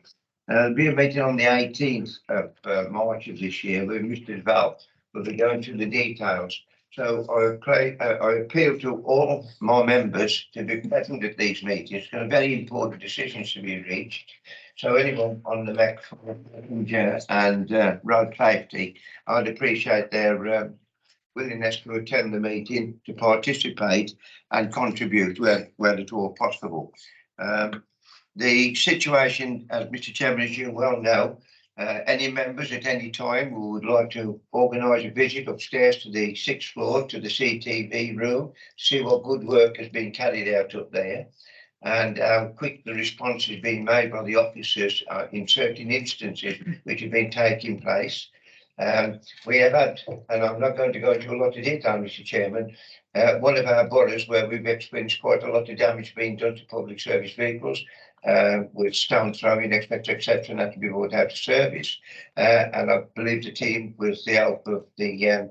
There'll be a meeting on the 18th of March of this year with Mr. Val. We'll be going through the details. So I appeal to all my members to be present at these meetings. There are very important decisions to be reached. So anyone on the MEC and road safety, I'd appreciate their willingness to attend the meeting, to participate and contribute where at all possible. The situation, as Mr. Chairman, as you well know, any members at any time who would like to organise a visit upstairs to the 6th floor to the CTV room, see what good work has been carried out up there and how quick the response has been made by the officers in certain instances which have been taking place. We have had, and I'm not going to go into a lot of detail, Mr. Chairman, one of our boroughs where we've experienced quite a lot of damage being done to public service vehicles, with stone throwing, etc., and that to be brought out of service. And I believe the team, with the help of the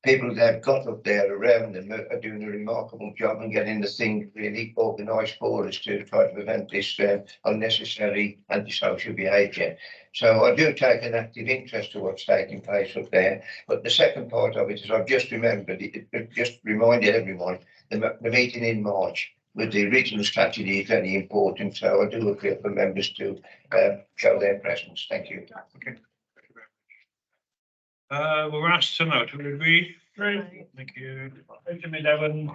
people they've got up there around them, are doing a remarkable job and getting the thing really organised for us to try to prevent this unnecessary antisocial behaviour. So I do take an active interest to what's taking place up there. But the second part of it is I've just remembered, it just reminded everyone, the meeting in March with the regional strategy is very important. So I do appeal for members to show their presence. Thank you. Okay. We're asked to note, do we agree? Right. Thank you. Item 11,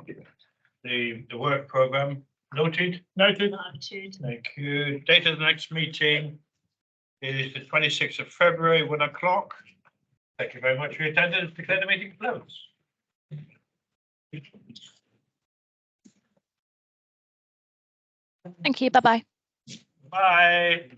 the work programme noted. Noted. Thank you. Date of the next meeting is the 26th of February, 1 o'clock. Thank you very much for your attendance. Declare the meeting closed. Thank you. Bye-bye. Bye.